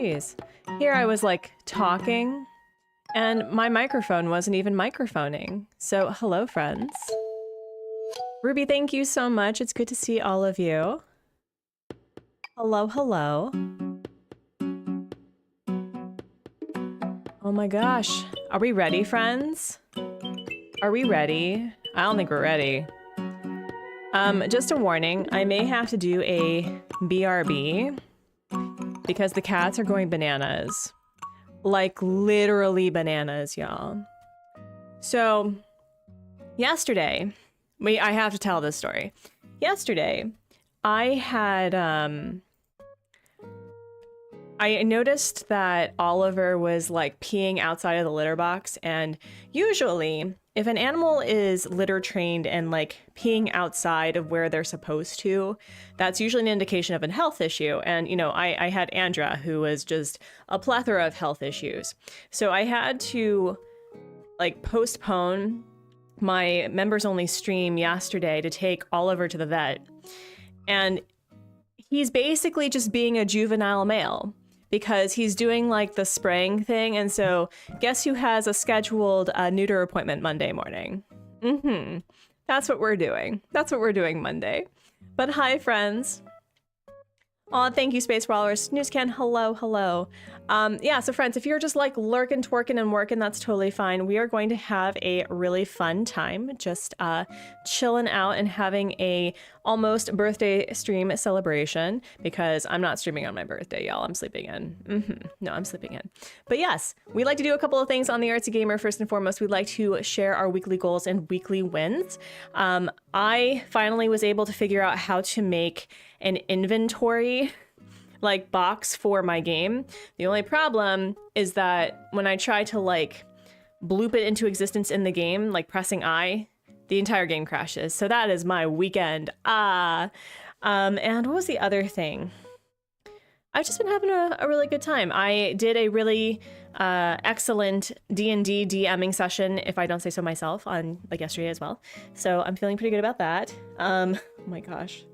Jeez. Here I was like talking and my microphone wasn't even microphoning. So hello friends. Ruby, thank you so much. It's good to see all of you. Hello, hello. Oh my gosh. Are we ready, friends? Are we ready? I don't think we're ready. Just a warning, I may have to do a BRB because the cats are going bananas. Like literally bananas, y'all. So yesterday, I have to tell this story. Yesterday, I had, I noticed that Oliver was like peeing outside of the litter box, and usually if an animal is litter trained and like peeing outside of where they're supposed to, that's usually an indication of a health issue. And, you know, I had Andra, who was just a plethora of health issues. So I had to like postpone my members only stream yesterday to take Oliver to the vet. And he's basically just being a juvenile male because he's doing like the spraying thing. And so guess who has a scheduled neuter appointment Monday morning? That's what we're doing. That's what we're doing Monday. But hi, friends. Aw, thank you, Space Brawlers. Newscan, hello, hello. Yeah, so friends, if you're just like lurking, twerking, and working, that's totally fine. We are going to have a really fun time just chilling out and having a almost birthday stream celebration, because I'm not streaming on my birthday, y'all. I'm sleeping in. No, I'm sleeping in. But yes, we like to do a couple of things on the Artsy Gamer. First and foremost, we'd like to share our weekly goals and weekly wins. I finally was able to figure out how to make an inventory like box for my game. The only problem is that when I try to like bloop it into existence in the game, like pressing I, the entire game crashes. So that is my weekend. And what was the other thing? I've just been having a really good time. I did a really excellent D&D DMing session, if I don't say so myself, on like yesterday as well. So I'm feeling pretty good about that. Oh my gosh,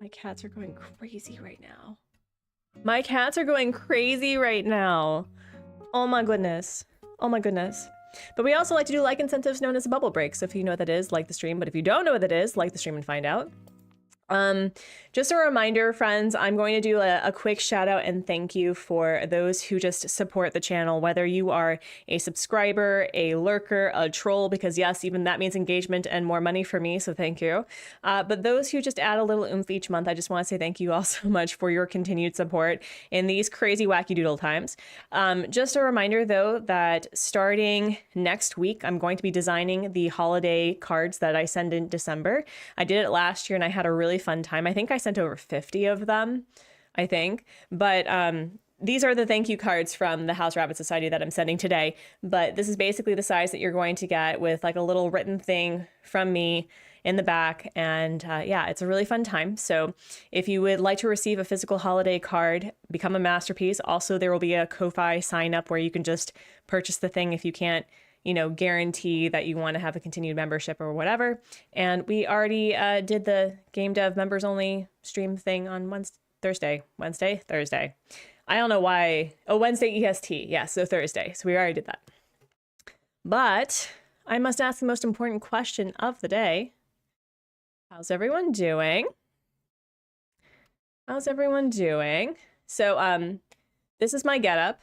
my cats are going crazy right now. My cats are going crazy right now. Oh my goodness. Oh my goodness. But we also like to do like incentives known as a bubble break. So if you know what that is, like the stream. But if you don't know what that is, like the stream and find out. Just a reminder, friends, I'm going to do a quick shout out and thank you for those who just support the channel, whether you are a subscriber, a lurker, a troll, because yes, even that means engagement and more money for me, so thank you. But those who just add a little oomph each month, I just want to say thank you all so much for your continued support in these crazy wacky doodle times. Just a reminder though, that starting next week, I'm going to be designing the holiday cards that I send in December. I did it last year and I had a really fun time. I think I sent over 50 of them, I think. But these are the thank you cards from the House Rabbit Society that I'm sending today. But this is basically the size that you're going to get with like a little written thing from me in the back. And yeah, it's a really fun time. So if you would like to receive a physical holiday card, become a masterpiece. Also, there will be a Ko-Fi sign up where you can just purchase the thing if you can't, you know, guarantee that you want to have a continued membership or whatever. And we already did the game dev members only stream thing on Thursday. I don't know why. Oh, Wednesday EST. Yeah, so Thursday. So we already did that. But I must ask the most important question of the day. How's everyone doing? How's everyone doing? So this is my getup.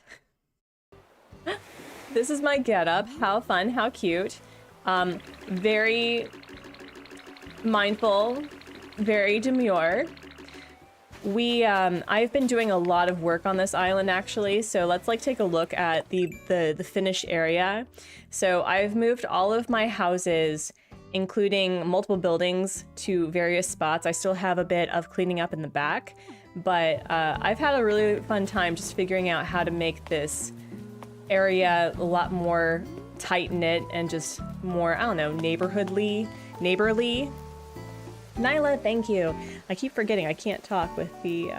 This is my getup. How fun, how cute. Very mindful, very demure. I've been doing a lot of work on this island actually, so let's like take a look at the finished area. So I've moved all of my houses, including multiple buildings, to various spots. I still have a bit of cleaning up in the back, but I've had a really fun time just figuring out how to make this area a lot more tight-knit and just more, I don't know, neighborly. Nyla, thank you. I keep forgetting I can't talk with the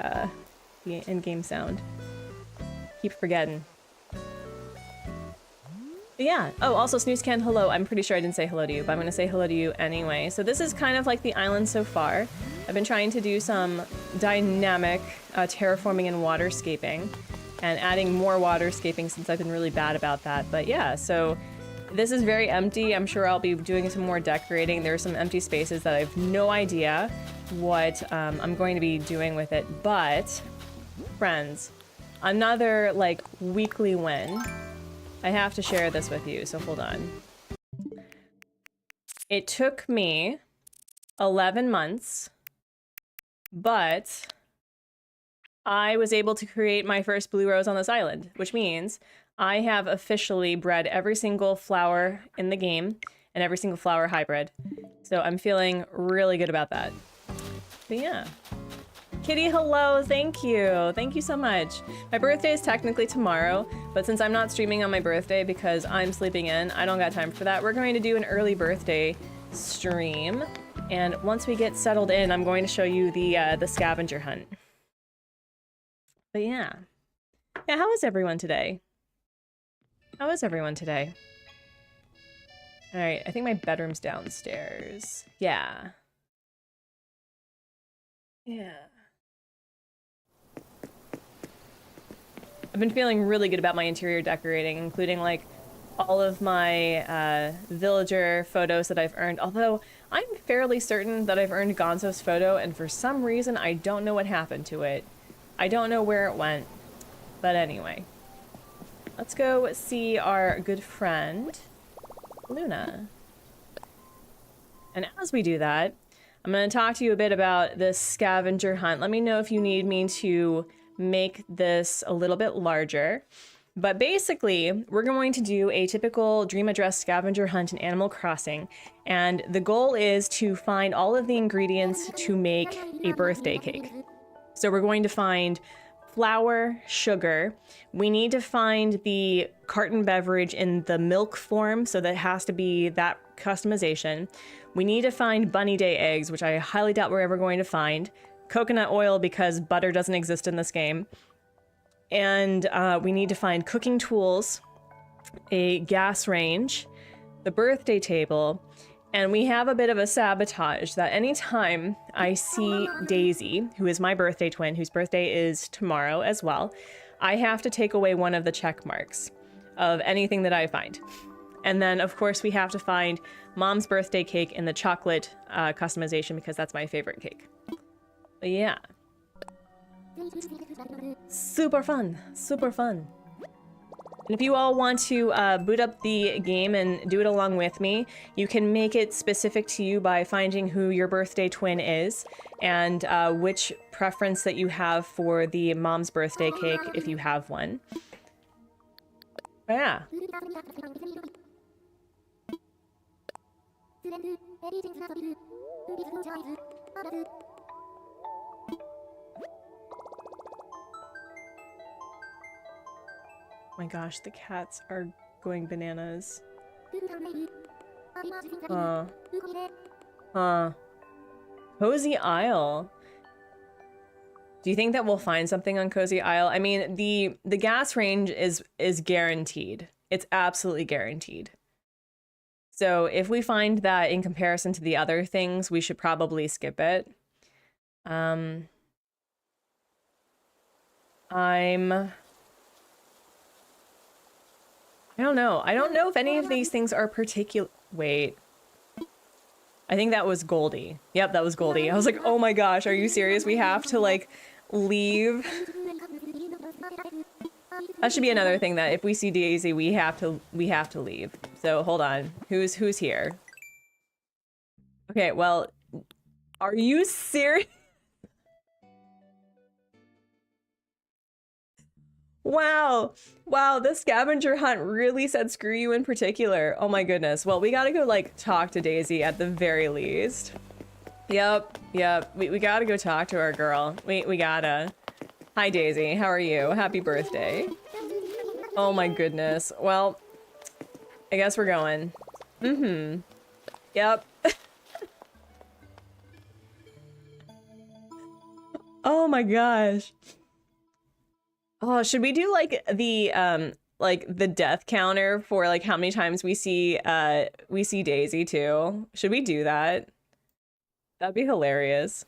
in-game sound. Keep forgetting. But yeah. Oh, also Snoozecan, hello. I'm pretty sure I didn't say hello to you, but I'm gonna say hello to you anyway. So this is kind of like the island so far. I've been trying to do some dynamic terraforming and waterscaping, and adding more waterscaping since I've been really bad about that. But yeah, so this is very empty. I'm sure I'll be doing some more decorating. There are some empty spaces that I have no idea what I'm going to be doing with it. But friends, another like weekly win. I have to share this with you, so hold on. It took me 11 months, but I was able to create my first blue rose on this island, which means I have officially bred every single flower in the game and every single flower hybrid. So I'm feeling really good about that. But yeah. Kitty, hello, thank you. Thank you so much. My birthday is technically tomorrow, but since I'm not streaming on my birthday because I'm sleeping in, I don't got time for that. We're going to do an early birthday stream. And once we get settled in, I'm going to show you the scavenger hunt. But yeah. Yeah, how is everyone today? How is everyone today? All right, I think my bedroom's downstairs. Yeah. Yeah. I've been feeling really good about my interior decorating, including like all of my villager photos that I've earned. Although I'm fairly certain that I've earned Gonzo's photo, and for some reason I don't know what happened to it. I don't know where it went. But anyway, let's go see our good friend, Luna. And as we do that, I'm going to talk to you a bit about this scavenger hunt. Let me know if you need me to make this a little bit larger. But basically, we're going to do a typical dream address scavenger hunt in Animal Crossing. And the goal is to find all of the ingredients to make a birthday cake. So we're going to find flour, sugar. We need to find the carton beverage in the milk form, so that has to be that customization. We need to find Bunny Day eggs, which I highly doubt we're ever going to find. coconut oil because butter doesn't exist in this game. And we need to find cooking tools, a gas range, the birthday table, and we have a bit of a sabotage that anytime I see Daisy, who is my birthday twin, whose birthday is tomorrow as well, I have to take away one of the check marks of anything that I find. And then, of course, we have to find Mom's birthday cake in the chocolate customization because that's my favorite cake. But yeah. Super fun. Super fun. And if you all want to boot up the game and do it along with me, you can make it specific to you by finding who your birthday twin is and which preference that you have for the mom's birthday cake, if you have one. But yeah. Oh my gosh, the cats are going bananas. Cozy Isle. Do you think that we'll find something on Cozy Isle? I mean, the gas range is guaranteed. It's absolutely guaranteed. So if we find that in comparison to the other things, we should probably skip it. I don't know. I don't know if any of these things are particular. Wait. I think that was Goldie. Yep, that was Goldie. I was like, oh my gosh, are you serious? We have to like leave. That should be another thing that if we see Daisy, we have to leave. So hold on. Who's here? Okay, well, are you serious? Wow. Wow, this scavenger hunt really said screw you in particular. Oh my goodness. Well, we gotta go like talk to Daisy at the very least. Yep. We gotta go talk to our girl. We gotta. Hi Daisy, how are you? Happy birthday. Oh my goodness. Well, I guess we're going. Mm-hmm. Yep. Oh my gosh. Oh, should we do like the death counter for like how many times we see Daisy too? Should we do that? That'd be hilarious.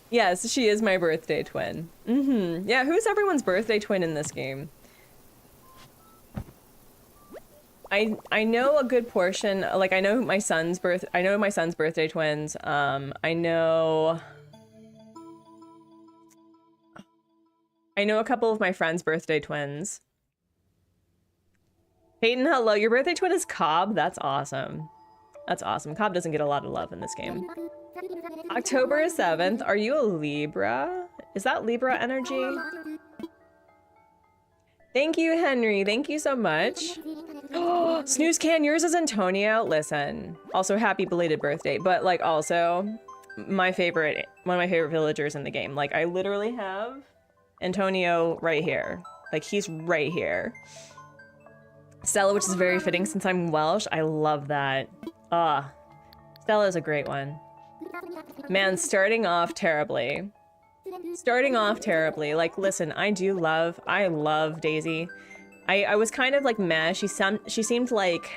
Yes, she is my birthday twin. Mm-hmm. Yeah, who's everyone's birthday twin in this game? I know a good portion, like I know my son's birthday twins. I know a couple of my friends' birthday twins. Peyton, hello. Your birthday twin is Cobb? That's awesome. That's awesome. Cobb doesn't get a lot of love in this game. October 7th. Are you a Libra? Is that Libra energy? Thank you, Henry. Thank you so much. Snooze can. Yours is Antonio. Listen. Also, happy belated birthday. But, like, also, one of my favorite villagers in the game. Like, I literally have Antonio right here. Like, he's right here. Stella, which is very fitting since I'm Welsh. I love that. Stella's a great one. Man, starting off terribly. Like, listen, I love Daisy. I was kind of like meh. She seemed like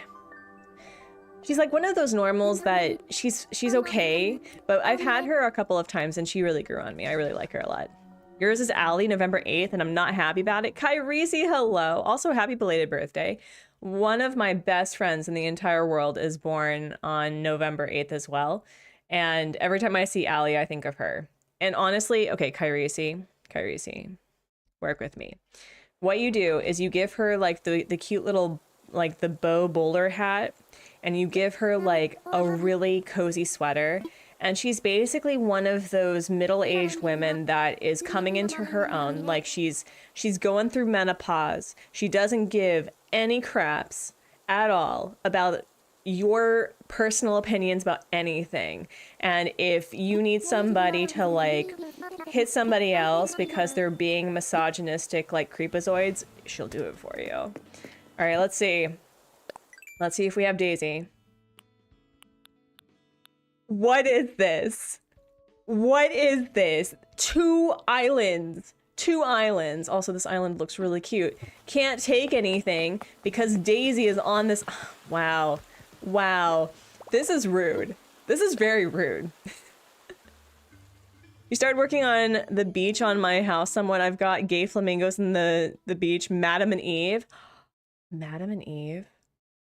she's like one of those normals that she's okay, but I've had her a couple of times and she really grew on me. I really like her a lot. Yours is Allie, November 8th, and I'm not happy about it. Kyrisi, hello. Also, happy belated birthday. One of my best friends in the entire world is born on November 8th as well. And every time I see Allie, I think of her. And honestly, okay, Kyrisi, work with me. What you do is you give her like the cute little, like the bow bowler hat, and you give her like a really cozy sweater. And she's basically one of those middle-aged women that is coming into her own. Like she's going through menopause. She doesn't give any craps at all about your personal opinions about anything. And if you need somebody to like hit somebody else because they're being misogynistic like creepazoids, she'll do it for you. All right, let's see. Let's see if we have Daisy. What is this? What is this? 2 islands. 2 islands. Also, this island looks really cute. Can't take anything because Daisy is on this. Wow. Wow. This is rude. This is very rude. You started working on the beach on my house somewhat. I've got gay flamingos in the beach. Madam and Eve. Madam and Eve.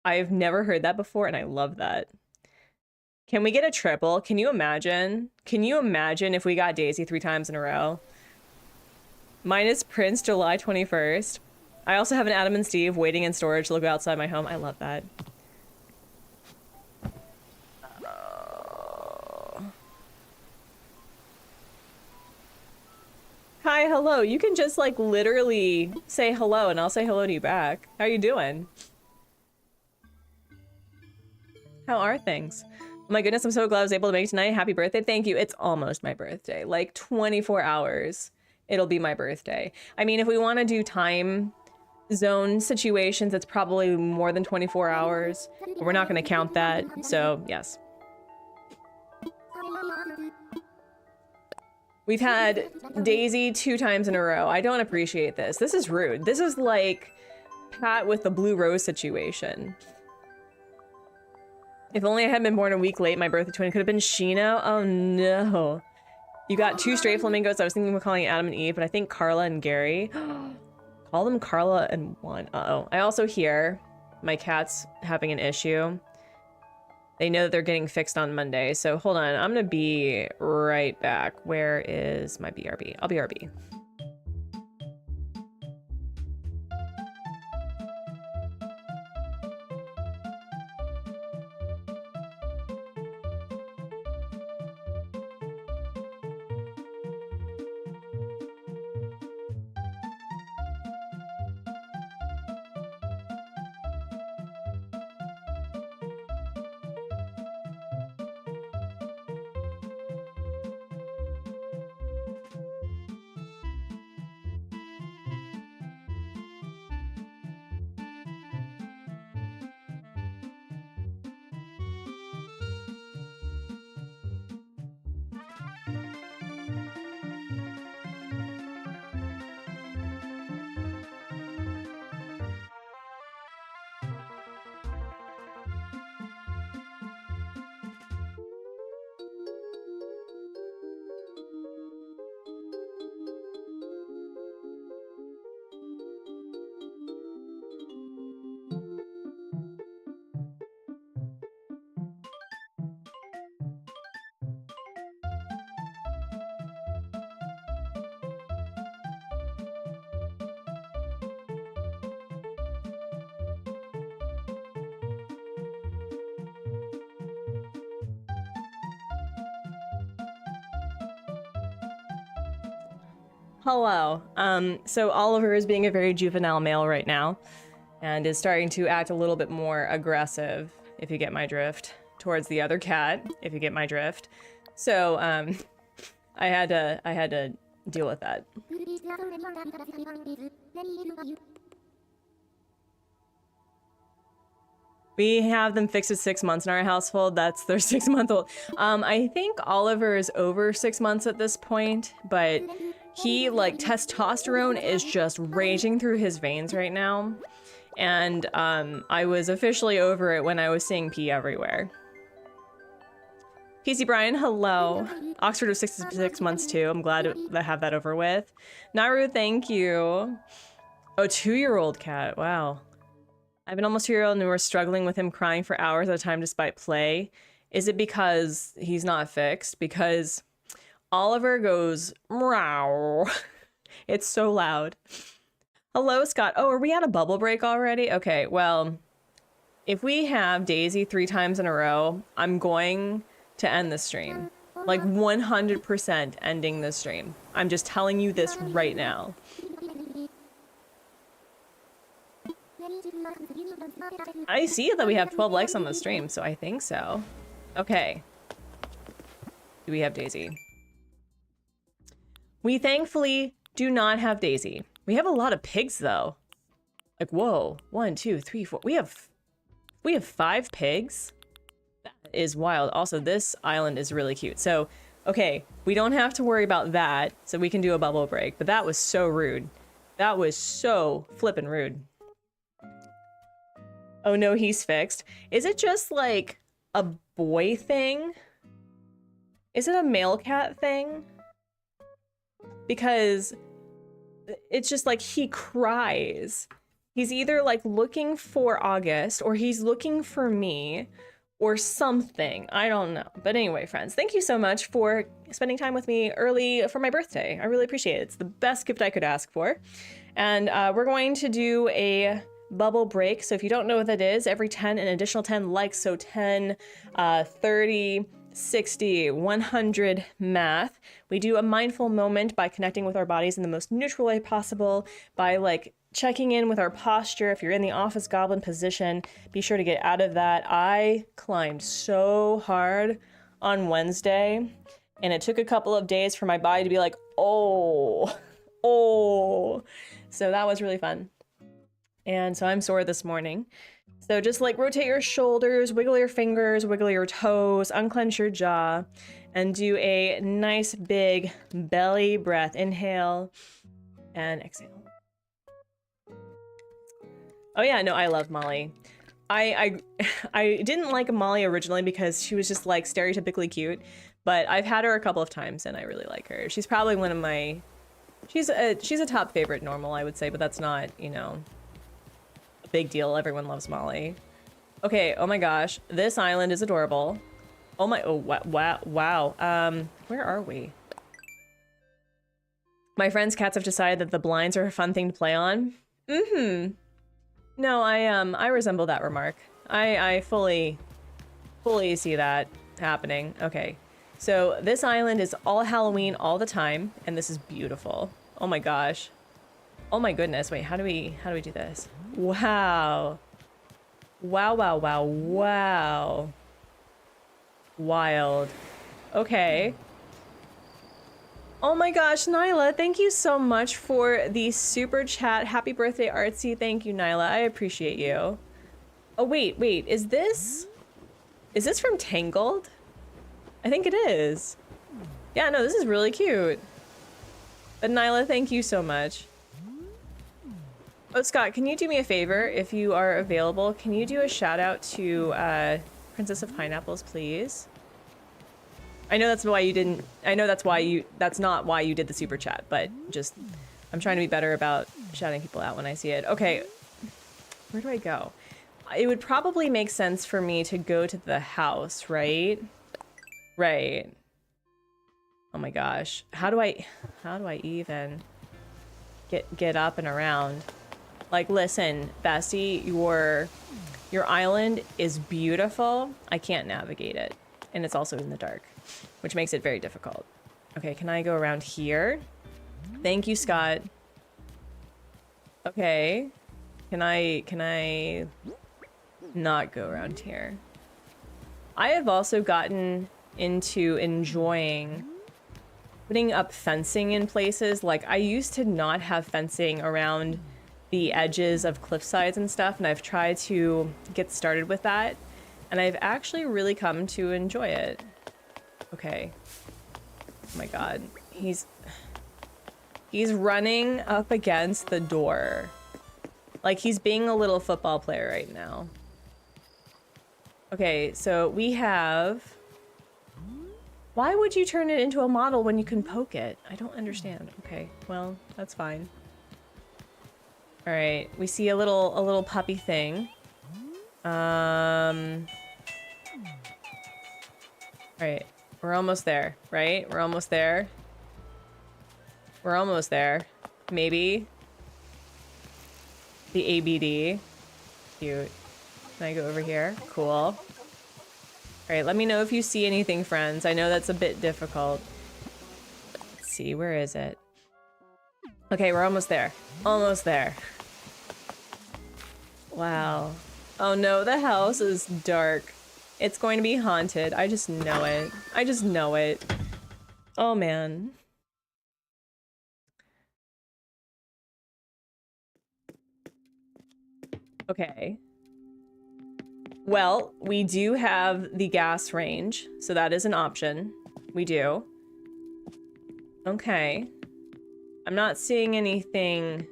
I've never heard that before, and I love that. Can we get a triple? Can you imagine? Can you imagine if we got Daisy 3 times in a row? Mine is Prince, July 21st. I also have an Adam and Steve waiting in storage to look outside my home. I love that. Hi, hello. You can just like literally say hello and I'll say hello to you back. How you doing? How are things? Oh my goodness, I'm so glad I was able to make it tonight. Happy birthday. Thank you. It's almost my birthday. Like 24 hours. It'll be my birthday. I mean, if we want to do time zone situations, it's probably more than 24 hours. But we're not going to count that. So, yes. We've had Daisy 2 times in a row. I don't appreciate this. This is rude. This is like Pat with the blue rose situation. If only I had been born a week late, my birthday twin could have been Sheena. Oh no. You got 2 stray flamingos. I was thinking of calling Adam and Eve, but I think Carla and Gary. Call them Carla and 1. Uh-oh. I also hear my cat's having an issue. They know that they're getting fixed on Monday. So hold on. I'm going to be right back. Where is my BRB? I'll BRB. Hello. So Oliver is being a very juvenile male right now and is starting to act a little bit more aggressive, if you get my drift, towards the other cat, if you get my drift. So, I had to deal with that. We have them fixed at 6 months in our household. That's their 6-month-old. I think Oliver is over 6 months at this point, but he, like, testosterone is just raging through his veins right now. And I was officially over it when I was seeing pee everywhere. PC Brian, hello. Oxford was 6 months too. I'm glad to have that over with. Naru, thank you. Oh, 2-year-old cat. Wow. I have an almost 2-year-old and we're struggling with him crying for hours at a time despite play. Is it because he's not fixed? Because Oliver goes, meow. It's so loud. Hello, Scott. Oh, are we at a bubble break already? Okay, well, if we have Daisy 3 times in a row, I'm going to end the stream. Like 100% ending the stream. I'm just telling you this right now. I see that we have 12 likes on the stream, so I think so. Okay. Do we have Daisy? We thankfully do not have Daisy. We have a lot of pigs though. Like, whoa. 1, 2, 3, 4. We have 5 pigs? That is wild. Also, this island is really cute. So, Okay, we don't have to worry about that, so we can do a bubble break. But that was so rude. That was so flippin' rude. Oh no, he's fixed. Is it just like a boy thing? Is it a male cat thing? Because it's just like he cries. He's either like looking for August or he's looking for me or something. I don't know. But anyway, friends, thank you so much for spending time with me early for my birthday. I really appreciate it. It's the best gift I could ask for. And we're going to do a bubble break. So if you don't know what that is, every 10, an additional 10 likes. So 10, 30, 60, 100 math. We do a mindful moment by connecting with our bodies in the most neutral way possible, by like checking in with our posture. If you're in the office goblin position, be sure to get out of that. I climbed so hard on Wednesday, and it took a couple of days for my body to be like, oh. So that was really fun. And so I'm sore this morning. So just like rotate your shoulders, wiggle your fingers, wiggle your toes, unclench your jaw, and do a nice big belly breath. Inhale and exhale. Oh yeah, no, I love Molly. I didn't like Molly originally because she was just like stereotypically cute, but I've had her a couple of times and I really like her. She's probably one of my, she's a top favorite normal, I would say, but that's not, you know, a big deal. Everyone loves Molly. Okay, oh my gosh, this island is adorable. Oh my, oh wow. Where are we? My friend's cats have decided that the blinds are a fun thing to play on. Mm-hmm. No, I resemble that remark. I fully see that happening. Okay, so this island is all Halloween all the time, and this is beautiful. Oh my gosh. Oh my goodness. Wait, how do we do this? Wow. Wow. Wild. Okay. Oh my gosh, Nyla, thank you so much for the super chat. Happy birthday, Artsy. Thank you, Nyla. I appreciate you. Oh, wait. Is this from Tangled? I think it is. Yeah, no, this is really cute. But Nyla, thank you so much. Oh, Scott, can you do me a favor if you are available? Can you do a shout out to Princess of Pineapples, please? I know that's why you didn't, that's not why you did the super chat, but just, I'm trying to be better about shouting people out when I see it. Okay, where do I go? It would probably make sense for me to go to the house, right? Right. Oh my gosh. How do I even get up and around? Like, listen, Bessie, your island is beautiful. I can't navigate it. And it's also in the dark, which makes it very difficult. Okay, can I go around here? Thank you, Scott. Okay. Can I not go around here? I have also gotten into enjoying putting up fencing in places. Like, I used to not have fencing around the edges of cliff sides and stuff, and I've tried to get started with that, and I've actually really come to enjoy it. Okay. Oh my god. He's running up against the door. Like, he's being a little football player right now. Okay, so we have... Why would you turn it into a model when you can poke it? I don't understand. Okay, well, that's fine. All right, we see a little puppy thing. All right, we're almost there, right? We're almost there. We're almost there. Maybe. The ABD. Cute. Can I go over here? Cool. All right, let me know if you see anything, friends. I know that's a bit difficult. Let's see, where is it? Okay, we're almost there. Almost there. Wow. Oh no, the house is dark. It's going to be haunted. I just know it. I just know it. Oh man. Okay. Well, we do have the gas range, so that is an option. We do. Okay. I'm not seeing anything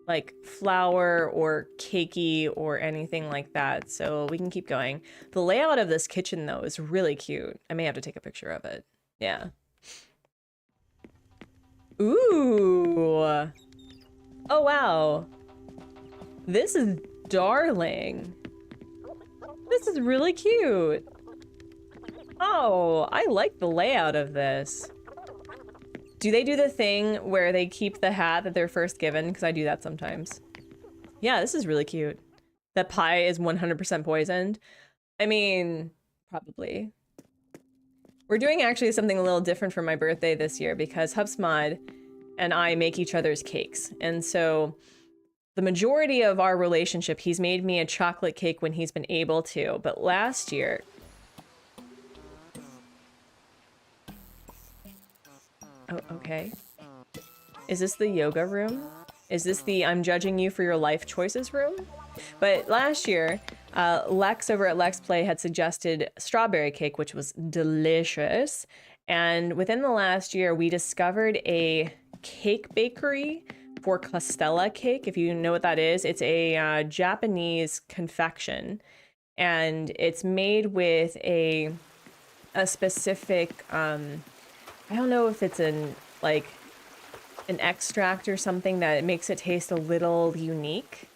like flour or cakey or anything like that, so we can keep going. The layout of this kitchen, though, is really cute. I may have to take a picture of it. Yeah. Ooh. Oh, wow. This is darling. This is really cute. Oh, I like the layout of this. Do they do the thing where they keep the hat that they're first given? Because I do that sometimes. Yeah, this is really cute. That pie is 100% poisoned. I mean, probably. We're doing actually something a little different for my birthday this year because Hubsmod and I make each other's cakes. And so the majority of our relationship, he's made me a chocolate cake when he's been able to. But last year... Oh, okay. Is this the yoga room? Is this the I'm judging you for your life choices room? But last year, Lex over at Lex Play had suggested strawberry cake, which was delicious. And within the last year, we discovered a cake bakery for Costella cake. If you know what that is, it's a Japanese confection. And it's made with a specific... I don't know if it's an extract or something that makes it taste a little unique.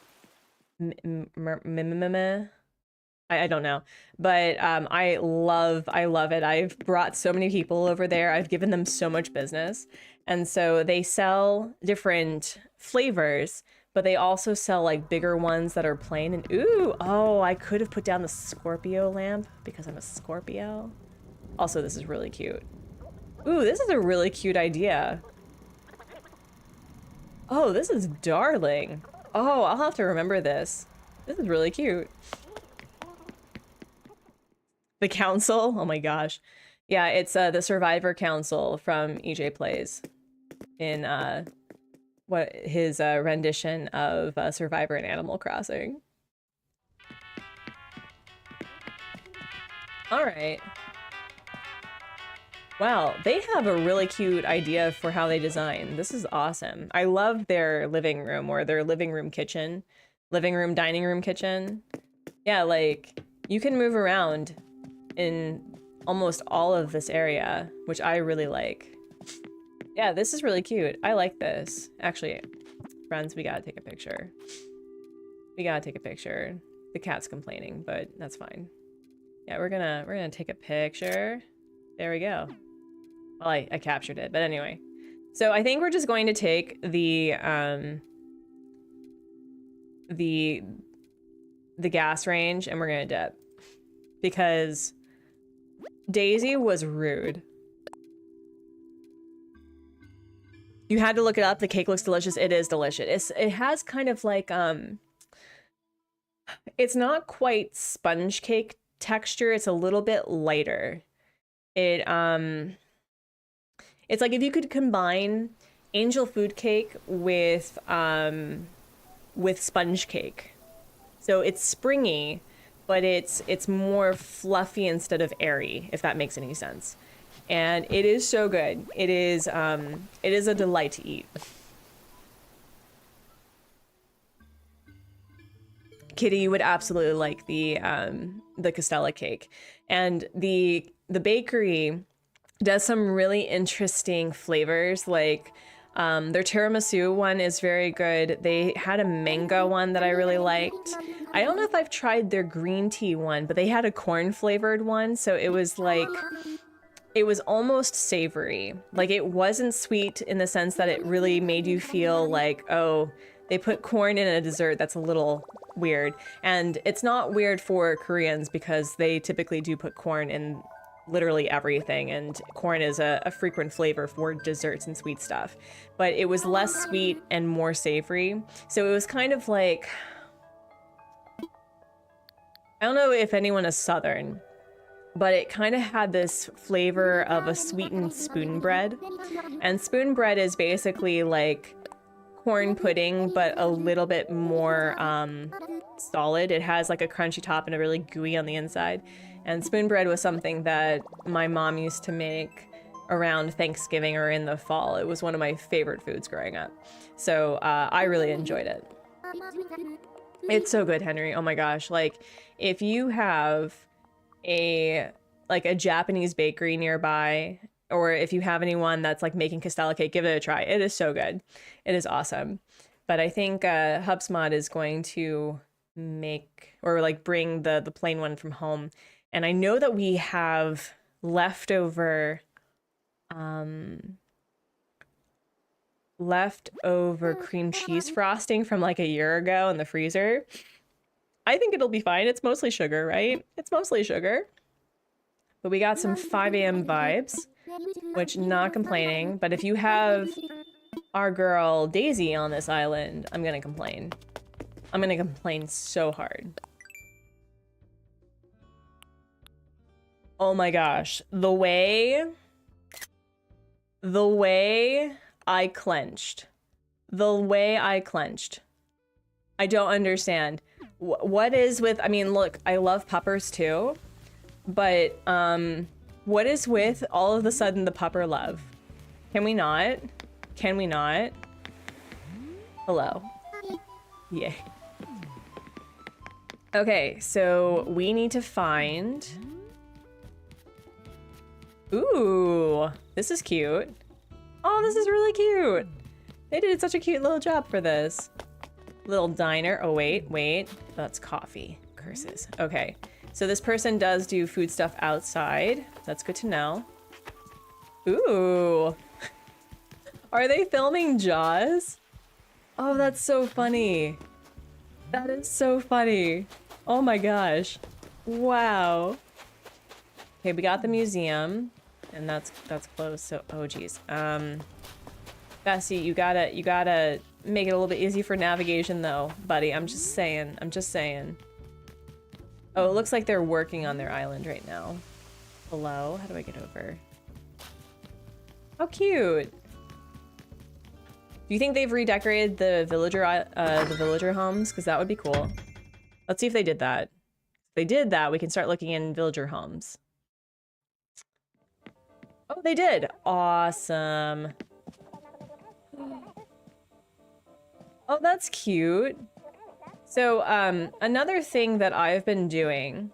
I don't know, but I love it. I've brought so many people over there. I've given them so much business, and so they sell different flavors, but they also sell like bigger ones that are plain. And ooh, oh, I could have put down the Scorpio lamp because I'm a Scorpio. Also, this is really cute. Ooh, this is a really cute idea. Oh, this is darling. Oh, I'll have to remember this. This is really cute. The council? Oh my gosh. Yeah, it's the Survivor Council from EJ Plays in his rendition of Survivor in Animal Crossing. All right. Wow, they have a really cute idea for how they design. This is awesome. I love their living room or their living room kitchen. Living room, dining room, kitchen. Yeah, like, you can move around in almost all of this area, which I really like. Yeah, this is really cute. I like this. Actually, friends, we gotta take a picture. We gotta take a picture. The cat's complaining, but that's fine. Yeah, we're gonna take a picture. There we go. Well, I captured it, but anyway. So I think we're just going to take the gas range and we're gonna dip. Because Daisy was rude. You had to look it up. The cake looks delicious. It is delicious. It has kind of like, it's not quite sponge cake texture. It's a little bit lighter. It's like if you could combine angel food cake with sponge cake. So it's springy, but it's more fluffy instead of airy, if that makes any sense. And it is so good. It is a delight to eat. Kitty, you would absolutely like the Costella cake. And the bakery does some really interesting flavors, like their tiramisu one is very good. They had a mango one that I really liked. I don't know if I've tried their green tea one, but they had a corn flavored one, so it was like, it was almost savory. Like, it wasn't sweet in the sense that it really made you feel like, oh, they put corn in a dessert. That's a little weird. And it's not weird for Koreans because they typically do put corn in literally everything, and corn is a frequent flavor for desserts and sweet stuff. But it was less sweet and more savory. So it was kind of like, I don't know if anyone is Southern, but it kind of had this flavor of a sweetened spoon bread. And spoon bread is basically like corn pudding, but a little bit more solid. It has like a crunchy top and a really gooey on the inside. And spoon bread was something that my mom used to make around Thanksgiving or in the fall. It was one of my favorite foods growing up. So I really enjoyed it. It's so good, Henry. Oh my gosh. Like, if you have a Japanese bakery nearby, or if you have anyone that's like making castella cake, give it a try. It is so good. It is awesome. But I think HubSpot is going to make or like bring the plain one from home. And I know that we have leftover cream cheese frosting from like a year ago in the freezer. I think it'll be fine. It's mostly sugar, right? It's mostly sugar. But we got some 5 a.m. vibes, which not complaining. But if you have our girl Daisy on this island, I'm gonna complain. I'm gonna complain so hard. Oh my gosh. The way I clenched. The way I clenched. I don't understand. What is with, I mean, look, I love puppers too, but what is with all of a sudden the pupper love? Can we not? Can we not? Hello. Yay. Okay, so we need to find... Ooh, this is cute. Oh, this is really cute. They did such a cute little job for this. Little diner. Oh, wait. That's coffee. Curses. Okay. So this person does do food stuff outside. That's good to know. Ooh. Are they filming Jaws? Oh, that's so funny. That is so funny. Oh my gosh. Wow. Okay, we got the museum. And that's closed, so oh geez. Bessie, you gotta make it a little bit easy for navigation though, buddy. I'm just saying. Oh, it looks like they're working on their island right now. Below, how do I get over? How cute. Do you think they've redecorated the villager homes? Because that would be cool. Let's see if they did that. If they did that, we can start looking in villager homes. Oh, they did. Awesome. Oh, that's cute. So, another thing that I've been doing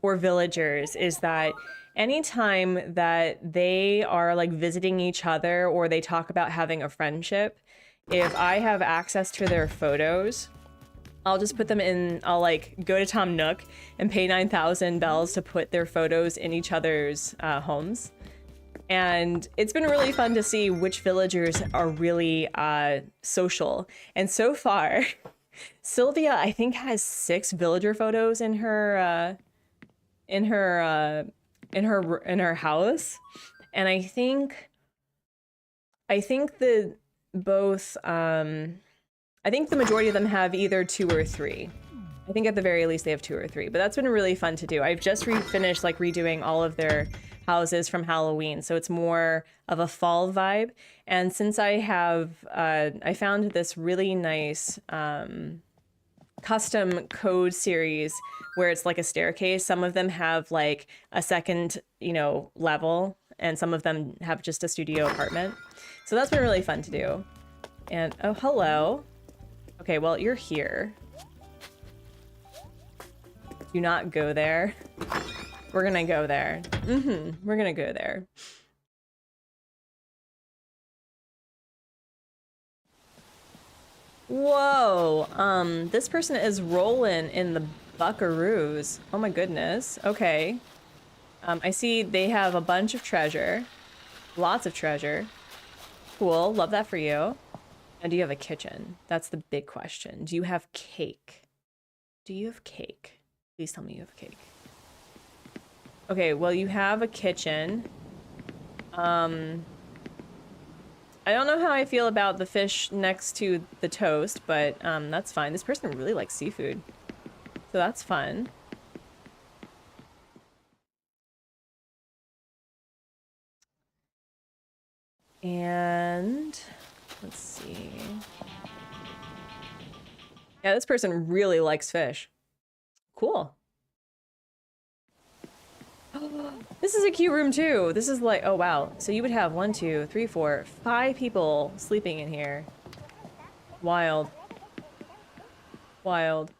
for villagers is that anytime that they are like visiting each other or they talk about having a friendship, if I have access to their photos, I'll just put them in, I'll like go to Tom Nook and pay 9,000 bells to put their photos in each other's homes. And it's been really fun to see which villagers are really social. And so far, Sylvia, I think, has 6 villager photos in her house. And I think the majority of them have either 2 or 3. I think at the very least they have 2 or 3, but that's been really fun to do. I've just finished like redoing all of their houses from Halloween, so it's more of a fall vibe. And since I have, I found this really nice custom code series where it's like a staircase. Some of them have like a second, level, and some of them have just a studio apartment. So that's been really fun to do. And, oh, hello. Okay, well, you're here. Do not go there. We're gonna go there. We're gonna go there. Whoa, this person is rolling in the buckaroos. Oh my goodness, okay. I see they have a bunch of treasure. Lots of treasure. Cool, love that for you. And do you have a kitchen? That's the big question. Do you have cake? Do you have cake? Please tell me you have cake. Okay, well, you have a kitchen. I don't know how I feel about the fish next to the toast, but that's fine. This person really likes seafood, so that's fun. And let's see. Yeah, this person really likes fish. Cool. This is a cute room too. This is like, oh wow. So you would have 1, 2, 3, 4, 5 people sleeping in here. Wild. Wild.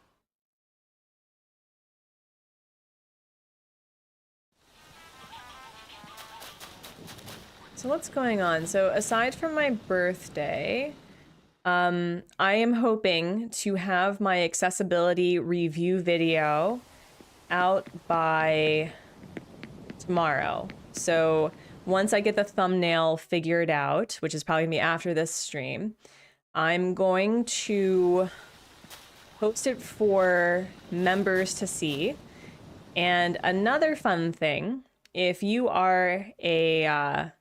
So what's going on? So aside from my birthday, I am hoping to have my accessibility review video out by tomorrow. So once I get the thumbnail figured out, which is probably gonna be after this stream, I'm going to post it for members to see. And another fun thing, if you are a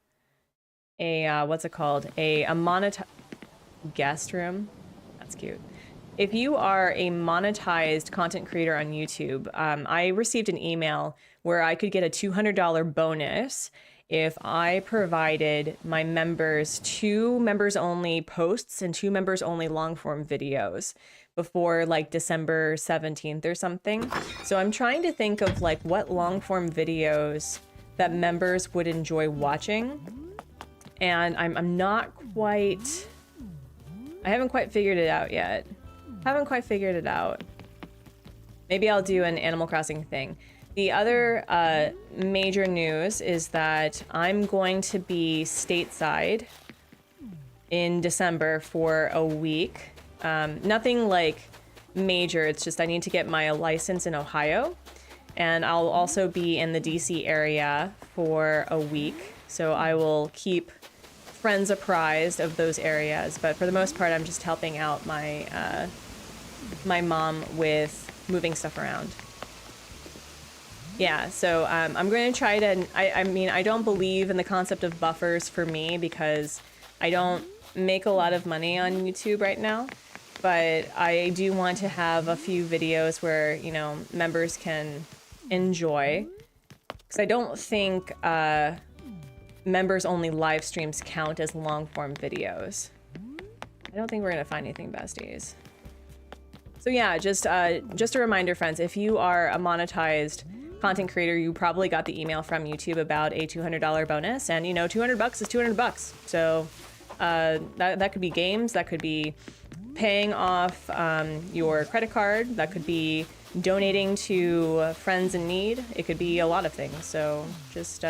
what's it called? A monetized guest room. That's cute. If you are a monetized content creator on YouTube, I received an email where I could get a $200 bonus if I provided my members 2 members only posts and 2 members only long form videos before like December 17th or something. So I'm trying to think of like what long form videos that members would enjoy watching. And I'm not quite, I haven't quite figured it out yet. Haven't quite figured it out. Maybe I'll do an Animal Crossing thing. The other major news is that I'm going to be stateside in December for a week. Nothing like major, it's just I need to get my license in Ohio. And I'll also be in the DC area for a week. So I will keep friends apprised of those areas, but for the most part, I'm just helping out my my mom with moving stuff around. Yeah, so I'm going to try to. I mean, I don't believe in the concept of buffers for me because I don't make a lot of money on YouTube right now, but I do want to have a few videos where, you know, members can enjoy, because I don't think members only live streams count as long form videos. I don't think we're gonna find anything, besties. So yeah, just a reminder, friends, if you are a monetized content creator, you probably got the email from YouTube about a $200 bonus, and you know, $200 is $200. So that could be games, that could be paying off your credit card, that could be donating to friends in need. It could be a lot of things. So just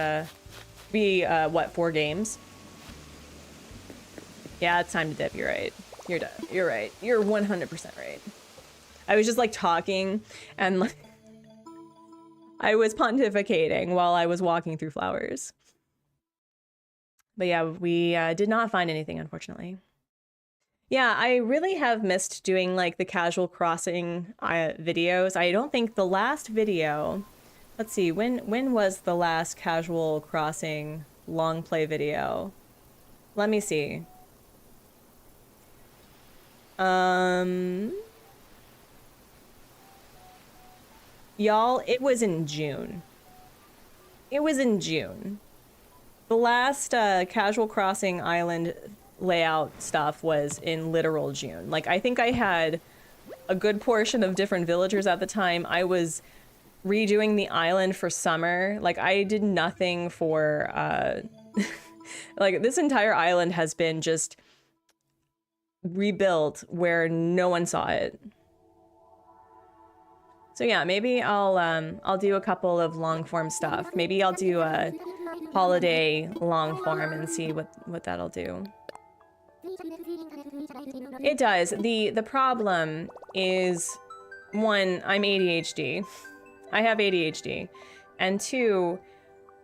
be what, 4 games? Yeah, it's time to dip. You're right. You're right. You're 100% right. I was just like talking and like I was pontificating while I was walking through flowers. But yeah, we did not find anything, unfortunately. Yeah, I really have missed doing like the Casual Crossing videos. I don't think the last video, let's see, when was the last Casual Crossing long play video? Let me see. Y'all, it was in June. It was in June. The last Casual Crossing Island layout stuff was in literal June. Like, I think I had a good portion of different villagers at the time. I was redoing the island for summer. Like, I did nothing for like, this entire island has been just rebuilt where no one saw it. So yeah, maybe I'll do a couple of long form stuff. Maybe I'll do a holiday long form and see what that'll do. It does. The problem is, 1, I'm ADHD. I have ADHD. And 2,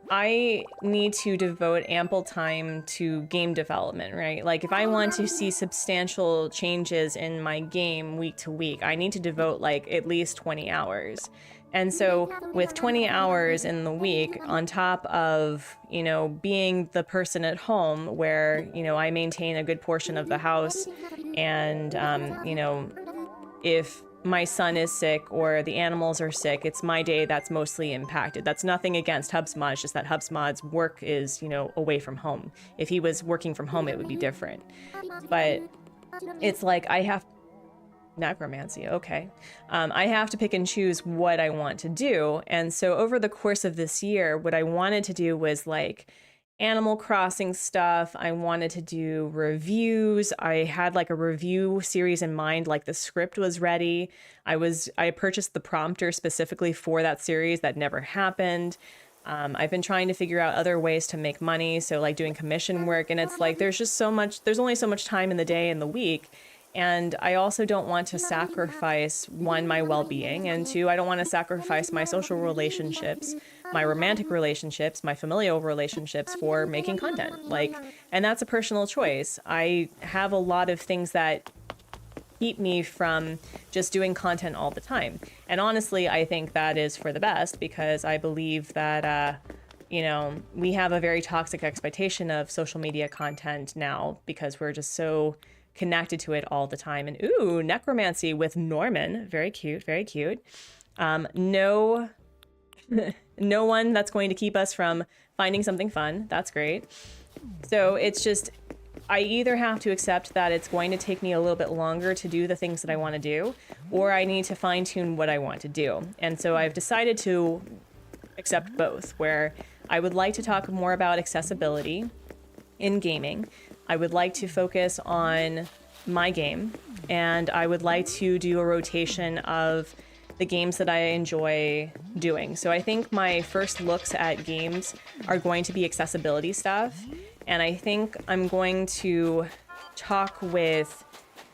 I need to devote ample time to game development, right? Like, if I want to see substantial changes in my game week to week, I need to devote like at least 20 hours. And so with 20 hours in the week, on top of, you know, being the person at home where, you know, I maintain a good portion of the house, and, you know, if my son is sick or the animals are sick, it's my day that's mostly impacted. That's nothing against HubSmod, it's just that HubSmod's work is, you know, away from home. If he was working from home, it would be different. But it's like I have Necromancy, okay. I have to pick and choose what I want to do. And so over the course of this year, what I wanted to do was like Animal Crossing stuff. I wanted to do reviews. I had like a review series in mind, like the script was ready. I purchased the prompter specifically for that series. That never happened. I've been trying to figure out other ways to make money. So like doing commission work, and it's like, there's only so much time in the day and the week. And I also don't want to sacrifice, one, my well-being, and two, I don't want to sacrifice my social relationships, my romantic relationships, my familial relationships for making content. Like, and that's a personal choice. I have a lot of things that keep me from just doing content all the time. And honestly, I think that is for the best, because I believe that, you know, we have a very toxic expectation of social media content now because we're just so connected to it all the time. And ooh, necromancy with Norman. Very cute, very cute. No one that's going to keep us from finding something fun. That's great. So it's just, I either have to accept that it's going to take me a little bit longer to do the things that I want to do, or I need to fine tune what I want to do. And so I've decided to accept both, where I would like to talk more about accessibility in gaming. I would like to focus on my game, and I would like to do a rotation of the games that I enjoy doing. So I think my first looks at games are going to be accessibility stuff, and I think I'm going to talk with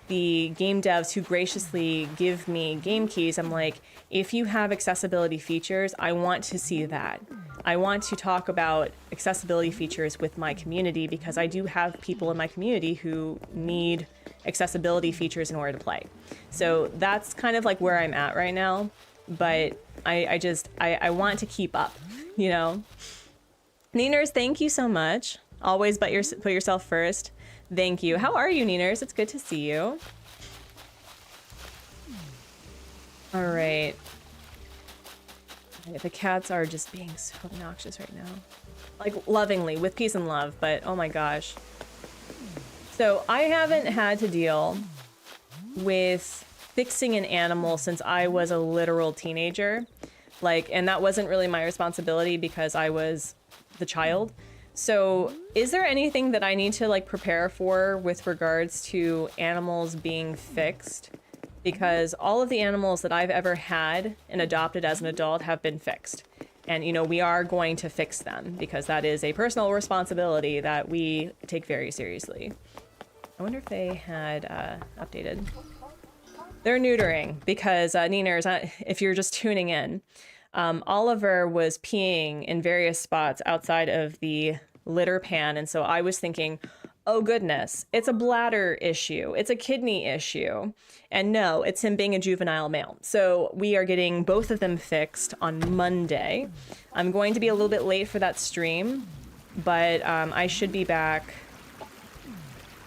the game devs who graciously give me game keys. I'm like, if you have accessibility features, I want to see that. I want to talk about accessibility features with my community, because I do have people in my community who need accessibility features in order to play. So that's kind of like where I'm at right now, but I want to keep up, you know? Neeners, thank you so much. Always put yourself first. Thank you. How are you, Neeners? It's good to see you. All right. The cats are just being so obnoxious right now. Like, lovingly, with peace and love, but oh my gosh. So I haven't had to deal with fixing an animal since I was a literal teenager. Like, and that wasn't really my responsibility because I was the child. So is there anything that I need to like prepare for with regards to animals being fixed? Because all of the animals that I've ever had and adopted as an adult have been fixed. And, you know, we are going to fix them because that is a personal responsibility that we take very seriously. I wonder if they had updated. They're neutering because, Neeners, if you're just tuning in, Oliver was peeing in various spots outside of the litter pan. And so I was thinking, oh goodness, it's a bladder issue. It's a kidney issue. And no, it's him being a juvenile male. So we are getting both of them fixed on Monday. I'm going to be a little bit late for that stream, but I should be back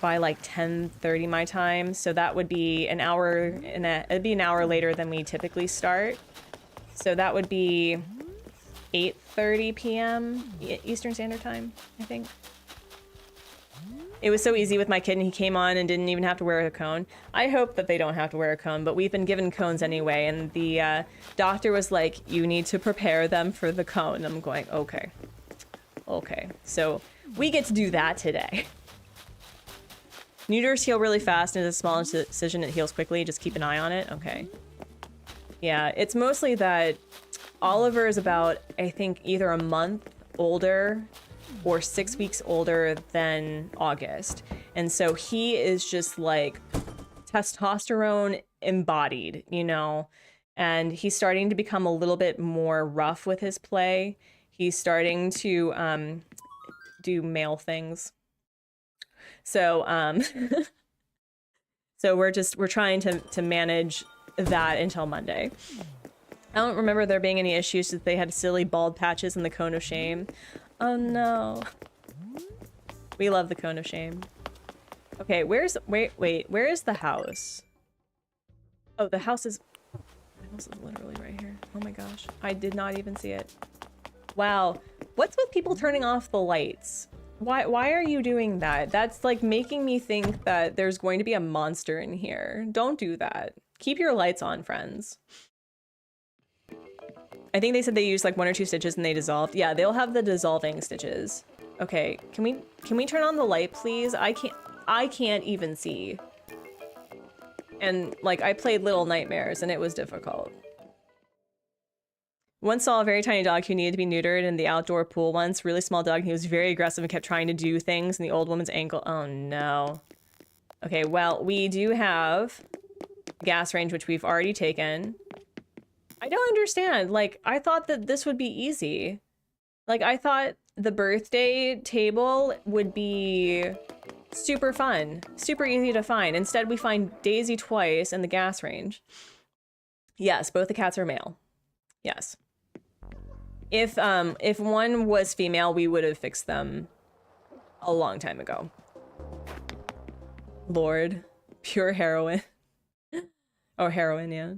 by like 10:30 my time. So that would be an hour, it'd be an hour later than we typically start. So that would be 8:30 p.m. Eastern Standard Time, I think. It was so easy with my kid, and he came on and didn't even have to wear a cone. I hope that they don't have to wear a cone, but we've been given cones anyway, and the doctor was like, you need to prepare them for the cone. I'm going, okay. Okay, so we get to do that today. Neuters heal really fast, and it's a small incision, it heals quickly. Just keep an eye on it. Okay. Yeah, it's mostly that Oliver is about, I think, either a month older or 6 weeks older than August. And so he is just like testosterone embodied, you know, and he's starting to become a little bit more rough with his play. He's starting to do male things. So so we're trying to manage that until Monday. I don't remember there being any issues that they had silly bald patches in the cone of shame. Oh no. We love the cone of shame. Okay, wait, where is the house? Oh, the house is literally right here. Oh my gosh. I did not even see it. Wow. What's with people turning off the lights? Why are you doing that? That's like making me think that there's going to be a monster in here. Don't do that. Keep your lights on, friends. I think they said they used like 1 or 2 stitches and they dissolved. Yeah, they'll have the dissolving stitches. Okay, can we turn on the light, please? I can't even see. And like I played Little Nightmares and it was difficult. Once saw a very tiny dog who needed to be neutered in the outdoor pool once. Really small dog. He was very aggressive and kept trying to do things in the old woman's ankle. Oh no. Okay, well, we do have gas range, which we've already taken. I don't understand. Like, I thought that this would be easy. Like, I thought the birthday table would be super fun, super easy to find. Instead, we find Daisy twice in the gas range. Yes, both the cats are male. Yes. If one was female, we would have fixed them a long time ago. Lord, pure heroin. Oh, heroin, yeah.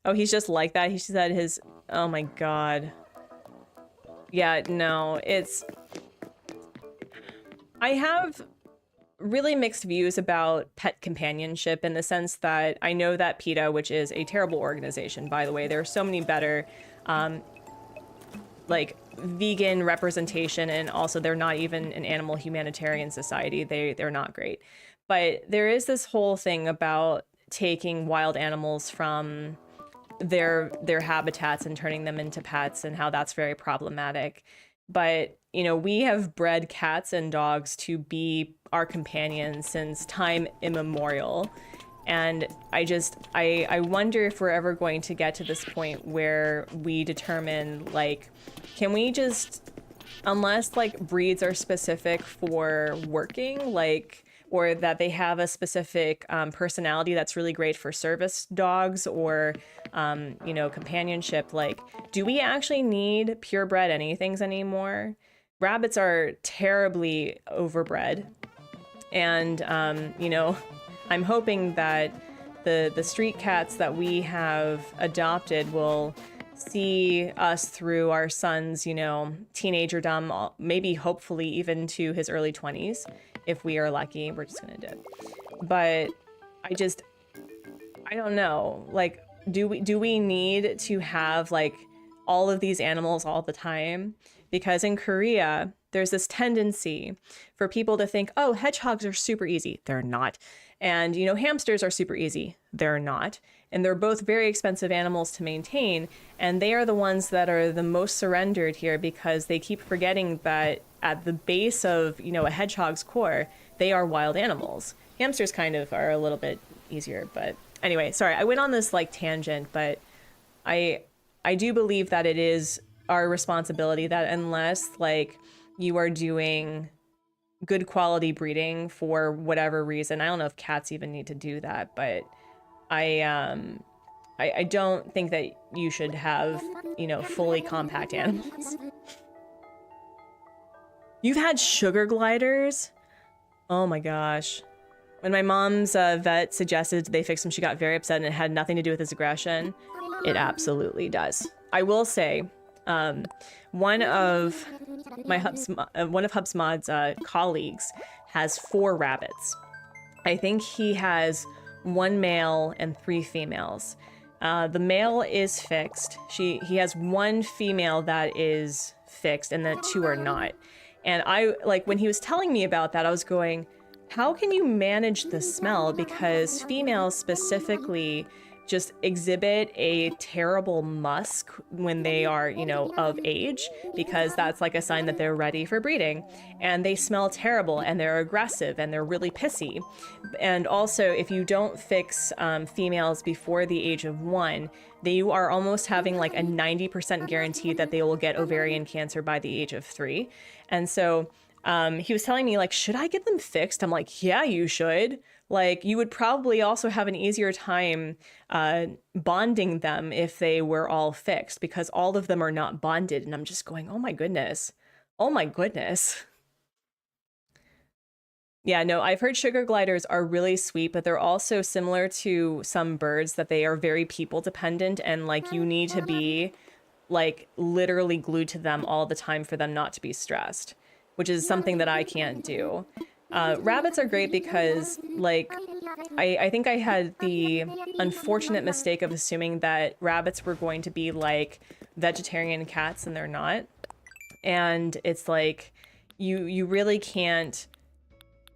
Oh, he's just like that. He said his, oh my God. Yeah, no, it's, I have really mixed views about pet companionship in the sense that I know that PETA, which is a terrible organization, by the way, there are so many better, like vegan representation, and also they're not even an animal humanitarian society. They're not great. But there is this whole thing about taking wild animals from their habitats and turning them into pets, and how that's very problematic. But, you know, we have bred cats and dogs to be our companions since time immemorial. And I wonder if we're ever going to get to this point where we determine, like, can we just, unless like breeds are specific for working, like, or that they have a specific personality that's really great for service dogs or, you know, companionship, like, do we actually need purebred anythings anymore? Rabbits are terribly overbred. And, you know, I'm hoping that the street cats that we have adopted will see us through our son's, you know, teenagerdom, maybe hopefully even to his early 20s. If we are lucky, we're just gonna dip. But I don't know. Like, do we need to have like all of these animals all the time? Because in Korea, there's this tendency for people to think, oh, hedgehogs are super easy. They're not. And, you know, hamsters are super easy. They're not. And they're both very expensive animals to maintain. And they are the ones that are the most surrendered here because they keep forgetting that at the base of, you know, a hedgehog's core, they are wild animals. Hamsters kind of are a little bit easier. But anyway, sorry, I went on this like tangent, but I do believe that it is our responsibility that unless like you are doing good quality breeding for whatever reason, I don't know if cats even need to do that, but I don't think that you should have, you know, fully compact animals. You've had sugar gliders? Oh my gosh. When my mom's vet suggested they fix him, she got very upset, and it had nothing to do with his aggression. It absolutely does. I will say, one of HubSmod's colleagues has 4 rabbits. I think he has 1 male and 3 females. The male is fixed. He has 1 female that is fixed, and then 2 are not. And I, like, when he was telling me about that, I was going, how can you manage the smell? Because females specifically just exhibit a terrible musk when they are, you know, of age, because that's like a sign that they're ready for breeding. And they smell terrible, and they're aggressive, and they're really pissy. And also, if you don't fix females before the age of 1, you are almost having like a 90% guarantee that they will get ovarian cancer by the age of 3. And so he was telling me, like, should I get them fixed? I'm like, yeah, you should. Like, you would probably also have an easier time bonding them if they were all fixed, because all of them are not bonded. And I'm just going, oh my goodness. Oh my goodness. Yeah, no, I've heard sugar gliders are really sweet, but they're also similar to some birds that they are very people dependent, and like you need to be like literally glued to them all the time for them not to be stressed, which is something that I can't do. Rabbits are great because, like, I think I had the unfortunate mistake of assuming that rabbits were going to be like vegetarian cats, and they're not. And it's like you really can't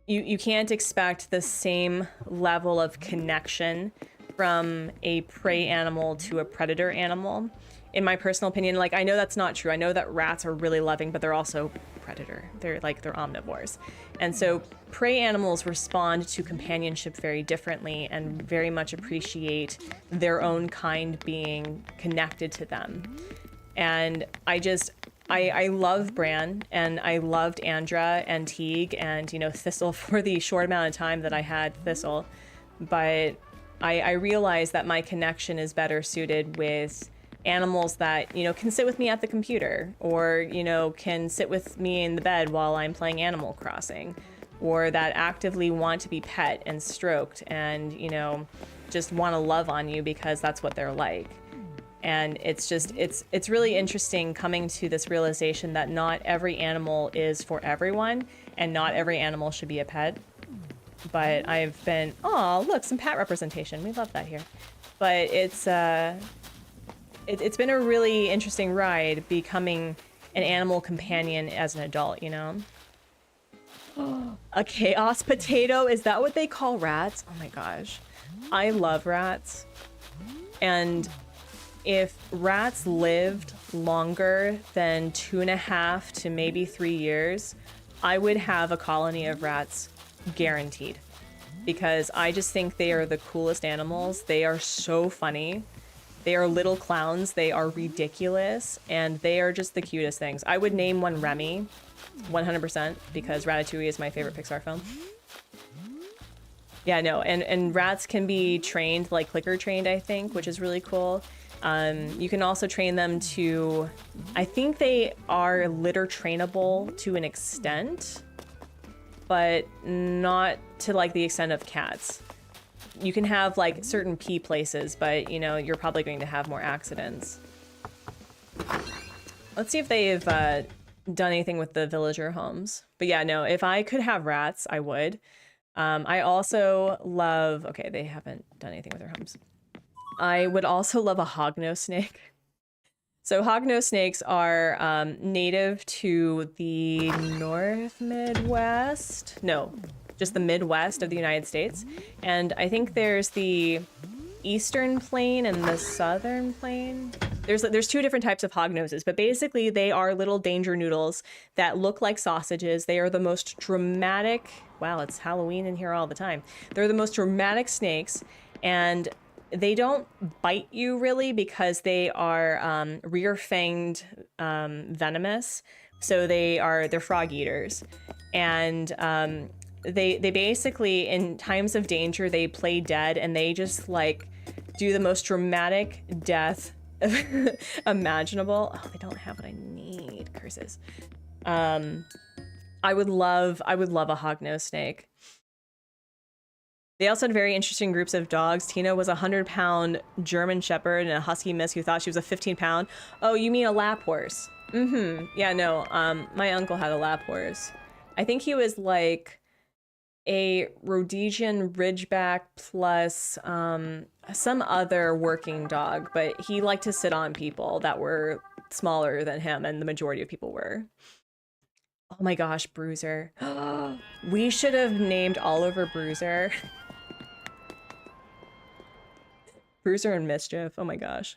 you can't expect the same level of connection from a prey animal to a predator animal. In my personal opinion, like, I know that's not true. I know that rats are really loving, but they're also predator. They're omnivores. And so prey animals respond to companionship very differently and very much appreciate their own kind being connected to them. And I love Bran, and I loved Andra and Teague and, you know, Thistle for the short amount of time that I had Thistle. But I realized that my connection is better suited with animals that, you know, can sit with me at the computer, or, you know, can sit with me in the bed while I'm playing Animal Crossing, or that actively want to be pet and stroked and, you know, just want to love on you because that's what they're like. And it's just, it's really interesting coming to this realization that not every animal is for everyone, and not every animal should be a pet. But I've been, oh, look, some pet representation. We love that here. But it's been a really interesting ride becoming an animal companion as an adult, you know? A chaos potato? Is that what they call rats? Oh my gosh. I love rats. And if rats lived longer than 2.5 to maybe 3 years, I would have a colony of rats guaranteed. Because I just think they are the coolest animals. They are so funny. They are little clowns. They are ridiculous. And they are just the cutest things. I would name one Remy, 100%, because Ratatouille is my favorite Pixar film. Yeah, no, and rats can be trained, like clicker trained, I think, which is really cool. You can also train them to, I think they are litter trainable to an extent, but not to like the extent of cats. You can have like certain pee places, but you know, you're probably going to have more accidents. Let's see if they've done anything with the villager homes. But yeah, no, if I could have rats, I would. I also love, okay, they haven't done anything with their homes. I would also love a hognose snake. So hognose snakes are native to the North Midwest. No, just the Midwest of the United States. And I think there's the Eastern Plain and the Southern Plain. There's two different types of hognoses, but basically they are little danger noodles that look like sausages. They are the most dramatic, wow, it's Halloween in here all the time. They're the most dramatic snakes, and they don't bite you really because they are rear-fanged venomous. So they're frog eaters. And they basically, in times of danger, they play dead, and they just like do the most dramatic death imaginable. Oh, they don't have what I need. Curses. I would love a hognose snake. They also had very interesting groups of dogs. Tina was a 100-pound German Shepherd and a Husky Miss who thought she was a 15-pound. Oh, you mean a lap horse? Mm-hmm. Yeah, no. My uncle had a lap horse. I think he was like a Rhodesian Ridgeback plus some other working dog, but he liked to sit on people that were smaller than him, and the majority of people were. Oh my gosh, Bruiser. We should have named Oliver Bruiser. Bruiser and Mischief. Oh my gosh.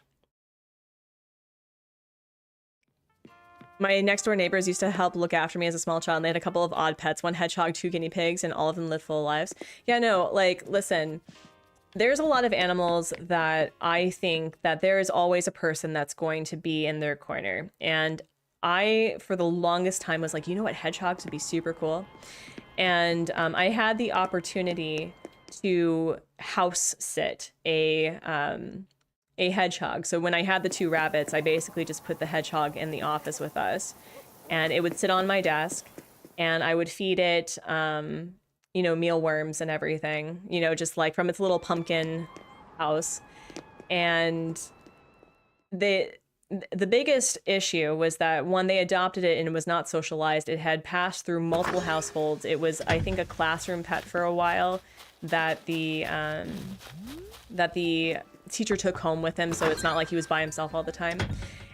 My next door neighbors used to help look after me as a small child, and they had a couple of odd pets, 1 hedgehog, 2 guinea pigs, and all of them lived full lives. Yeah, no, like, listen, there's a lot of animals that I think that there is always a person that's going to be in their corner. And I, for the longest time, was like, you know what, hedgehogs would be super cool. And I had the opportunity to house sit a hedgehog. So when I had the 2 rabbits, I basically just put the hedgehog in the office with us, and it would sit on my desk, and I would feed it, you know, mealworms and everything, you know, just like from its little pumpkin house. And the biggest issue was that when they adopted it and it was not socialized, it had passed through multiple households. It was, I think, a classroom pet for a while that the teacher took home with him, so it's not like he was by himself all the time.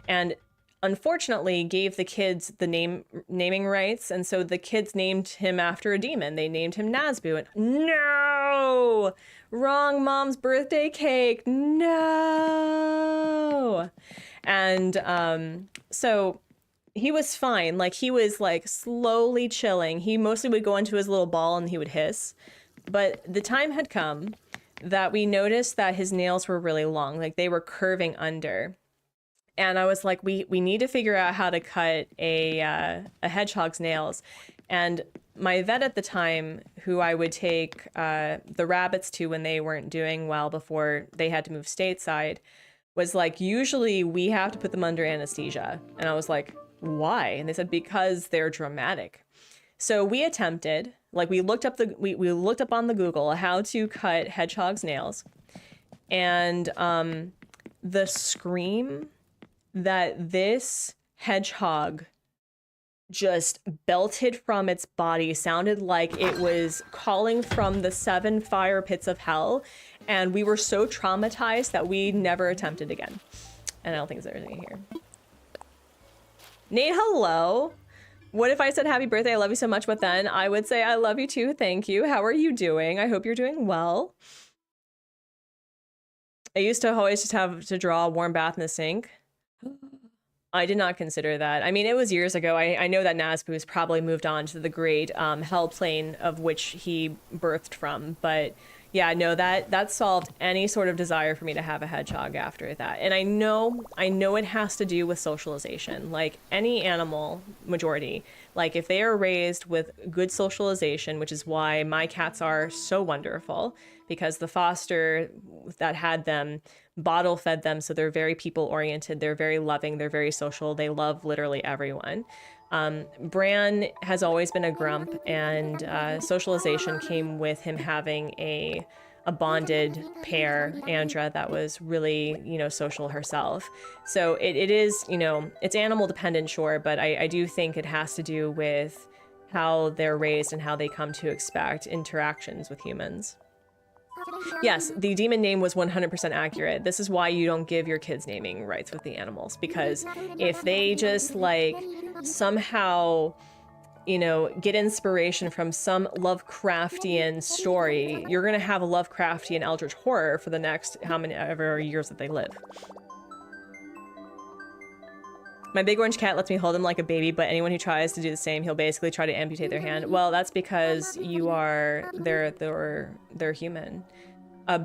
And unfortunately gave the kids the naming rights, and so the kids named him after a demon. They named him Nazbu, and no! Wrong mom's birthday cake, no! And so he was fine. Like, he was like slowly chilling. He mostly would go into his little ball and he would hiss. But the time had come that we noticed that his nails were really long, like they were curving under. And I was like, we need to figure out how to cut a hedgehog's nails. And my vet at the time, who I would take the rabbits to when they weren't doing well before they had to move stateside, was like, usually we have to put them under anesthesia. And I was like, why? And they said, because they're dramatic. So we attempted, like, we looked up we looked up on the Google how to cut hedgehogs' nails. And the scream that this hedgehog just belted from its body sounded like it was calling from the 7 fire pits of hell, and we were so traumatized that we never attempted again. And I don't think there's anything here. Nate, hello. What if I said happy birthday, I love you so much, but then I would say I love you too, thank you. How are you doing? I hope you're doing well. I used to always just have to draw a warm bath in the sink. I did not consider that. I mean, it was years ago. I know that Nazbu's probably moved on to the great hell plane of which he birthed from. But yeah, no, that solved any sort of desire for me to have a hedgehog after that. And I know it has to do with socialization. Like any animal, majority, like if they are raised with good socialization, which is why my cats are so wonderful, because the foster that had them bottle fed them, so they're very people oriented, they're very loving, they're very social, they love literally everyone. Bran has always been a grump, and socialization came with him having a bonded pair, Andra, that was really, you know, social herself. So it is, you know, it's animal dependent, sure, but I do think it has to do with how they're raised and how they come to expect interactions with humans. Yes, the demon name was 100% accurate. This is why you don't give your kids naming rights with the animals, because if they just like somehow, you know, get inspiration from some Lovecraftian story, you're gonna have a Lovecraftian eldritch horror for the next ever years that they live. My big orange cat lets me hold him like a baby, but anyone who tries to do the same, he'll basically try to amputate their hand. Well, that's because they're human.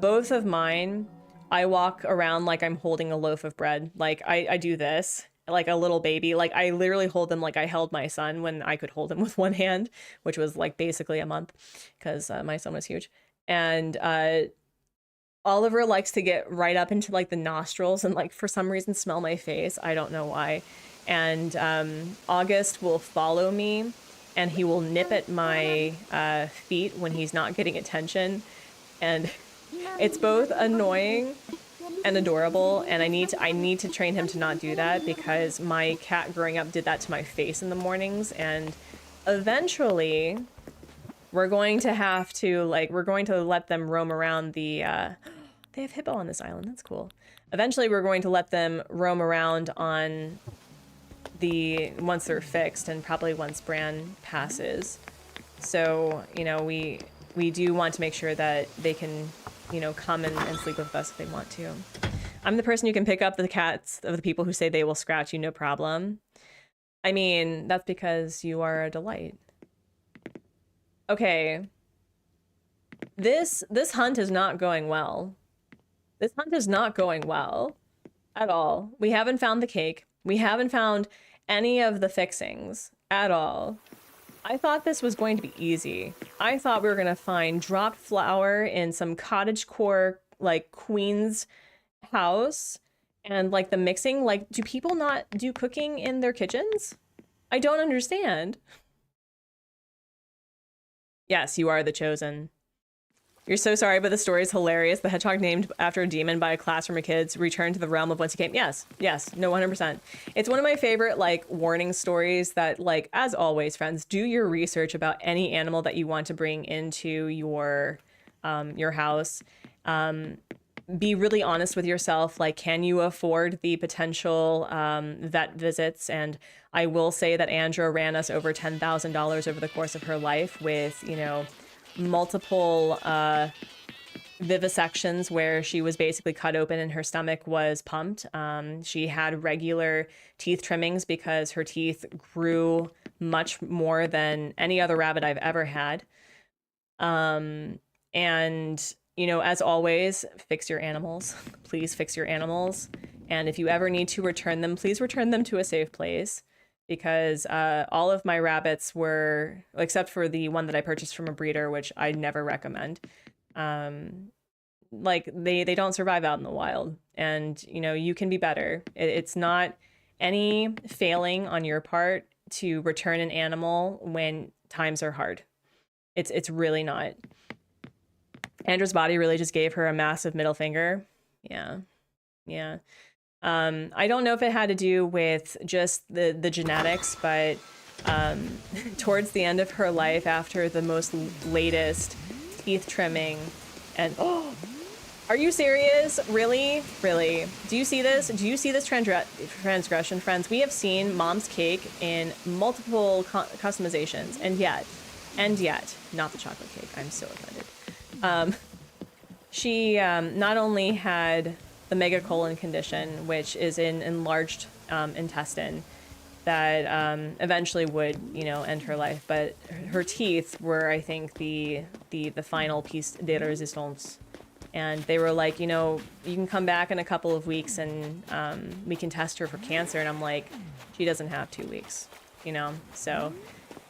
Both of mine, I walk around like I'm holding a loaf of bread. Like I do this, like a little baby. Like I literally hold them like I held my son when I could hold him with one hand, which was like basically a month, because my son was huge. And Oliver likes to get right up into like the nostrils and like for some reason smell my face. I don't know why. And August will follow me and he will nip at my feet when he's not getting attention. And it's both annoying and adorable. And I need to train him to not do that, because my cat growing up did that to my face in the mornings. And eventually we're going to have to we're going to let them roam around the they have hippo on this island. That's cool. Eventually, we're going to let them roam around on once they're fixed, and probably once Bran passes. So, you know, we do want to make sure that they can, you know, come and sleep with us if they want to. I'm the person who can pick up the cats of the people who say they will scratch you, no problem. I mean, that's because you are a delight. Okay. This hunt is not going well. This hunt is not going well at all. We haven't found the cake. We haven't found any of the fixings at all. I thought this was going to be easy. I thought we were going to find dropped flour in some cottagecore, like, queen's house, and, like, the mixing. Like, do people not do cooking in their kitchens? I don't understand. Yes, you are the chosen. You're so sorry, but the story is hilarious. The hedgehog named after a demon by a classroom of kids returned to the realm of whence he came. Yes, no, 100%. It's one of my favorite, like, warning stories that, like, as always, friends, do your research about any animal that you want to bring into your house. Be really honest with yourself. Like, can you afford the potential vet visits? And I will say that Andra ran us over $10,000 over the course of her life with, you know, multiple vivisections where she was basically cut open and her stomach was pumped. She had regular teeth trimmings because her teeth grew much more than any other rabbit I've ever had. And, you know, as always, fix your animals. Please fix your animals. And if you ever need to return them, please return them to a safe place. Because all of my rabbits were, except for the one that I purchased from a breeder, which I never recommend, like they don't survive out in the wild. And, you know, you can be better. It's not any failing on your part to return an animal when times are hard. It's really not. Andra's body really just gave her a massive middle finger. Yeah. I don't know if it had to do with just the genetics, but towards the end of her life, after the most latest teeth trimming, and are you serious? Really? Do you see this? Transgression, friends? We have seen Mom's Cake in multiple customizations, and yet, not the chocolate cake. I'm so offended. She not only had the megacolon condition, which is an enlarged intestine that eventually would, you know, end her life. But her teeth were, I think, the final piece de resistance. And they were like, you know, you can come back in a couple of weeks and we can test her for cancer. And I'm like, she doesn't have 2 weeks, you know? So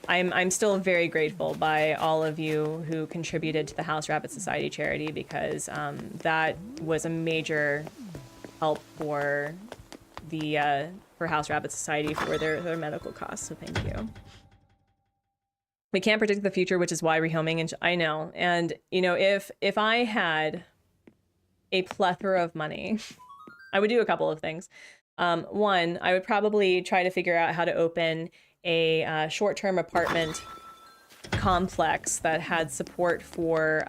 I'm still very grateful by all of you who contributed to the House Rabbit Society charity, because that was a major help for the for House Rabbit Society for their medical costs. So thank you. We can't predict the future, which is why rehoming, and I know. And you know, if I had a plethora of money, I would do a couple of things. One, I would probably try to figure out how to open a short-term apartment complex that had support for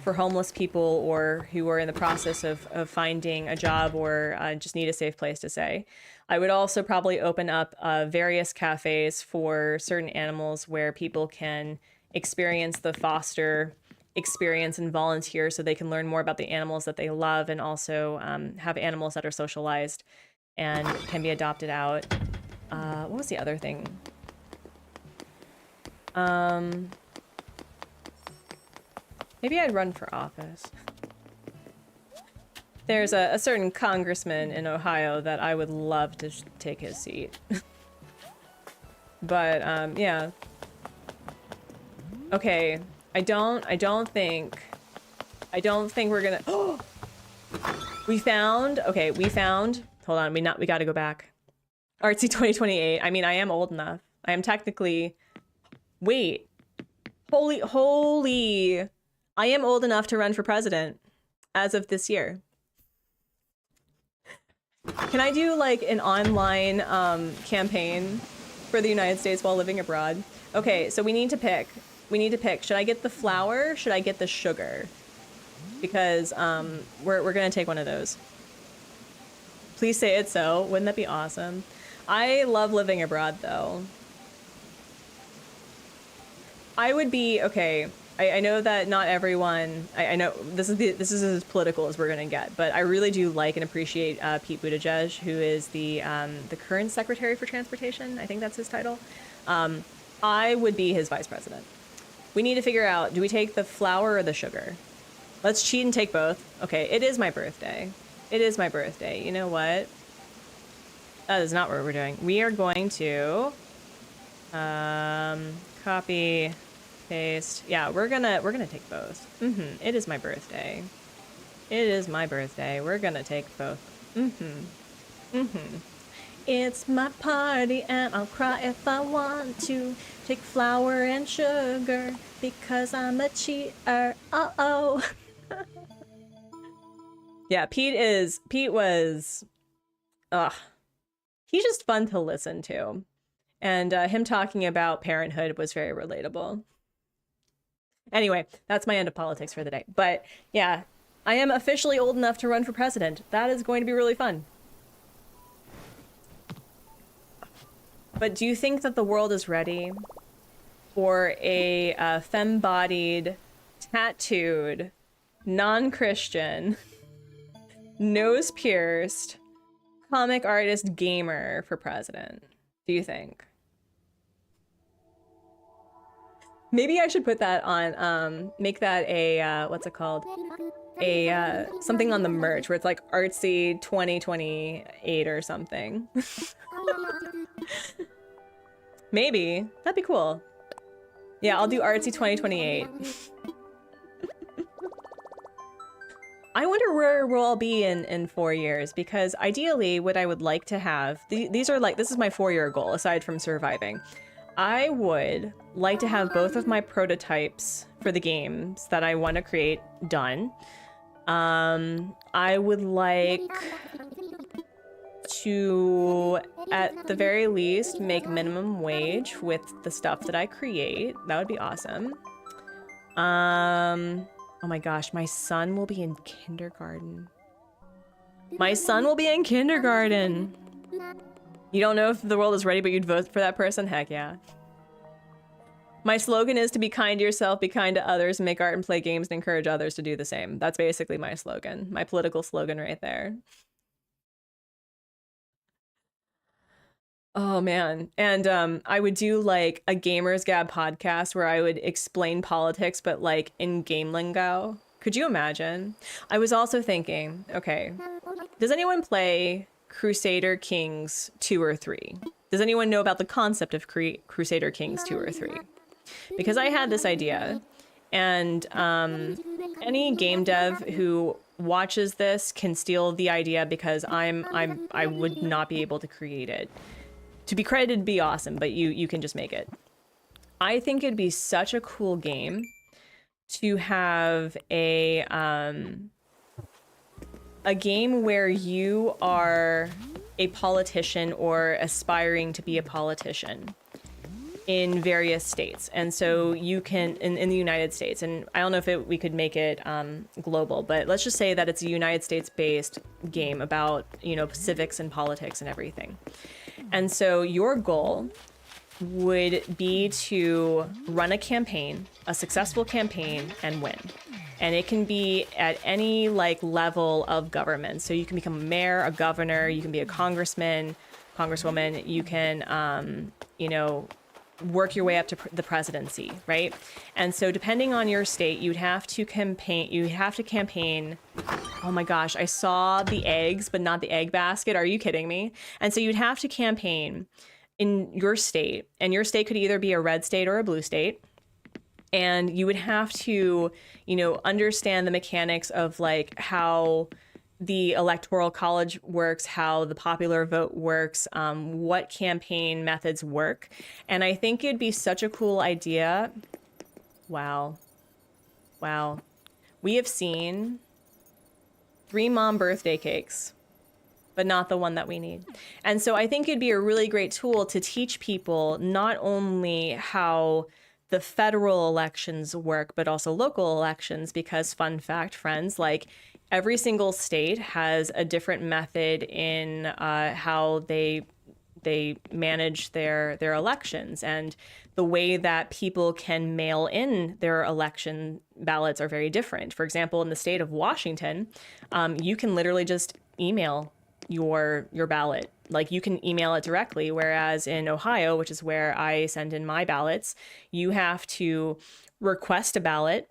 homeless people or who are in the process of finding a job or just need a safe place to stay. I would also probably open up various cafes for certain animals where people can experience the foster experience and volunteer so they can learn more about the animals that they love, and also have animals that are socialized and can be adopted out. What was the other thing? Maybe I'd run for office. There's a certain congressman in Ohio that I would love to take his seat. But, yeah. Okay, I don't think we're gonna, we found, hold on, we gotta go back. Artsy 2028. I mean, I am old enough. I am technically, wait, holy, I am old enough to run for president as of this year. Can I do like an online campaign for the United States while living abroad? Okay, so we need to pick. Should I get the flour? Should I get the sugar? Because we're gonna take one of those. Please say it so. Wouldn't that be awesome? I love living abroad though. I would be okay. I know that not everyone. I know this is as political as we're gonna get, but I really do like and appreciate Pete Buttigieg, who is the current Secretary for Transportation. I think that's his title. I would be his vice president. We need to figure out: do we take the flour or the sugar? Let's cheat and take both. Okay, it is my birthday. It is my birthday. You know what? That is not what we're doing. We are going to copy. Paste. Yeah, we're gonna take both. It is my birthday. It is my birthday. We're gonna take both. It's my party and I'll cry if I want to. Take flour and sugar because I'm a cheater. Uh-oh. Yeah, Pete was, he's just fun to listen to. And him talking about parenthood was very relatable. Anyway, that's my end of politics for the day. But yeah, I am officially old enough to run for president. That is going to be really fun. But do you think that the world is ready for a femme-bodied, tattooed, non-Christian, nose-pierced, comic artist gamer for president? Do you think? Maybe I should put that on, make that a, what's it called? Something on the merch where it's like Artsy 2028 or something. Maybe. That'd be cool. Yeah, I'll do Artsy 2028. I wonder where we'll all be in 4 years, because ideally what I would like to have, these are like, this is my 4-year goal aside from surviving. I would like to have both of my prototypes for the games that I want to create done. I would like to, at the very least, make minimum wage with the stuff that I create. That would be awesome. Oh my gosh, my son will be in kindergarten. My son will be in kindergarten. You don't know if the world is ready, but you'd vote for that person? Heck yeah. My slogan is to be kind to yourself, be kind to others, make art and play games, and encourage others to do the same. That's basically my slogan, my political slogan right there. Oh man. And I would do like a Gamers Gab podcast where I would explain politics, but like in game lingo. Could you imagine? I was also thinking, okay, does anyone play Crusader Kings 2 or 3? Does anyone know about the concept of Crusader Kings 2 or 3? Because I had this idea, and any game dev who watches this can steal the idea because I would not be able to create it. To be credited, be awesome, but you can just make it. I think it'd be such a cool game to have a game where you are a politician or aspiring to be a politician in various states. And so you can, in the United States, and I don't know if we could make it global, but let's just say that it's a United States based game about, you know, civics and politics and everything. And so your goal would be to run a campaign, a successful campaign, and win. And it can be at any like level of government. So you can become a mayor, a governor, you can be a congressman, congresswoman, you can, you know, work your way up to the presidency, right? And so depending on your state, you'd have to campaign. Oh my gosh, I saw the eggs, but not the egg basket. Are you kidding me? And so you'd have to campaign in your state, and your state could either be a red state or a blue state. And you would have to, you know, understand the mechanics of like how the electoral college works, how the popular vote works, what campaign methods work. And I think it'd be such a cool idea. Wow. Wow. We have seen 3 mom birthday cakes, but not the one that we need. And so I think it'd be a really great tool to teach people not only how the federal elections work, but also local elections, because fun fact, friends, like every single state has a different method in how they manage their elections, and the way that people can mail in their election ballots are very different. For example, in the state of Washington, you can literally just email your ballot. Like you can email it directly, whereas in Ohio, which is where I send in my ballots, you have to request a ballot.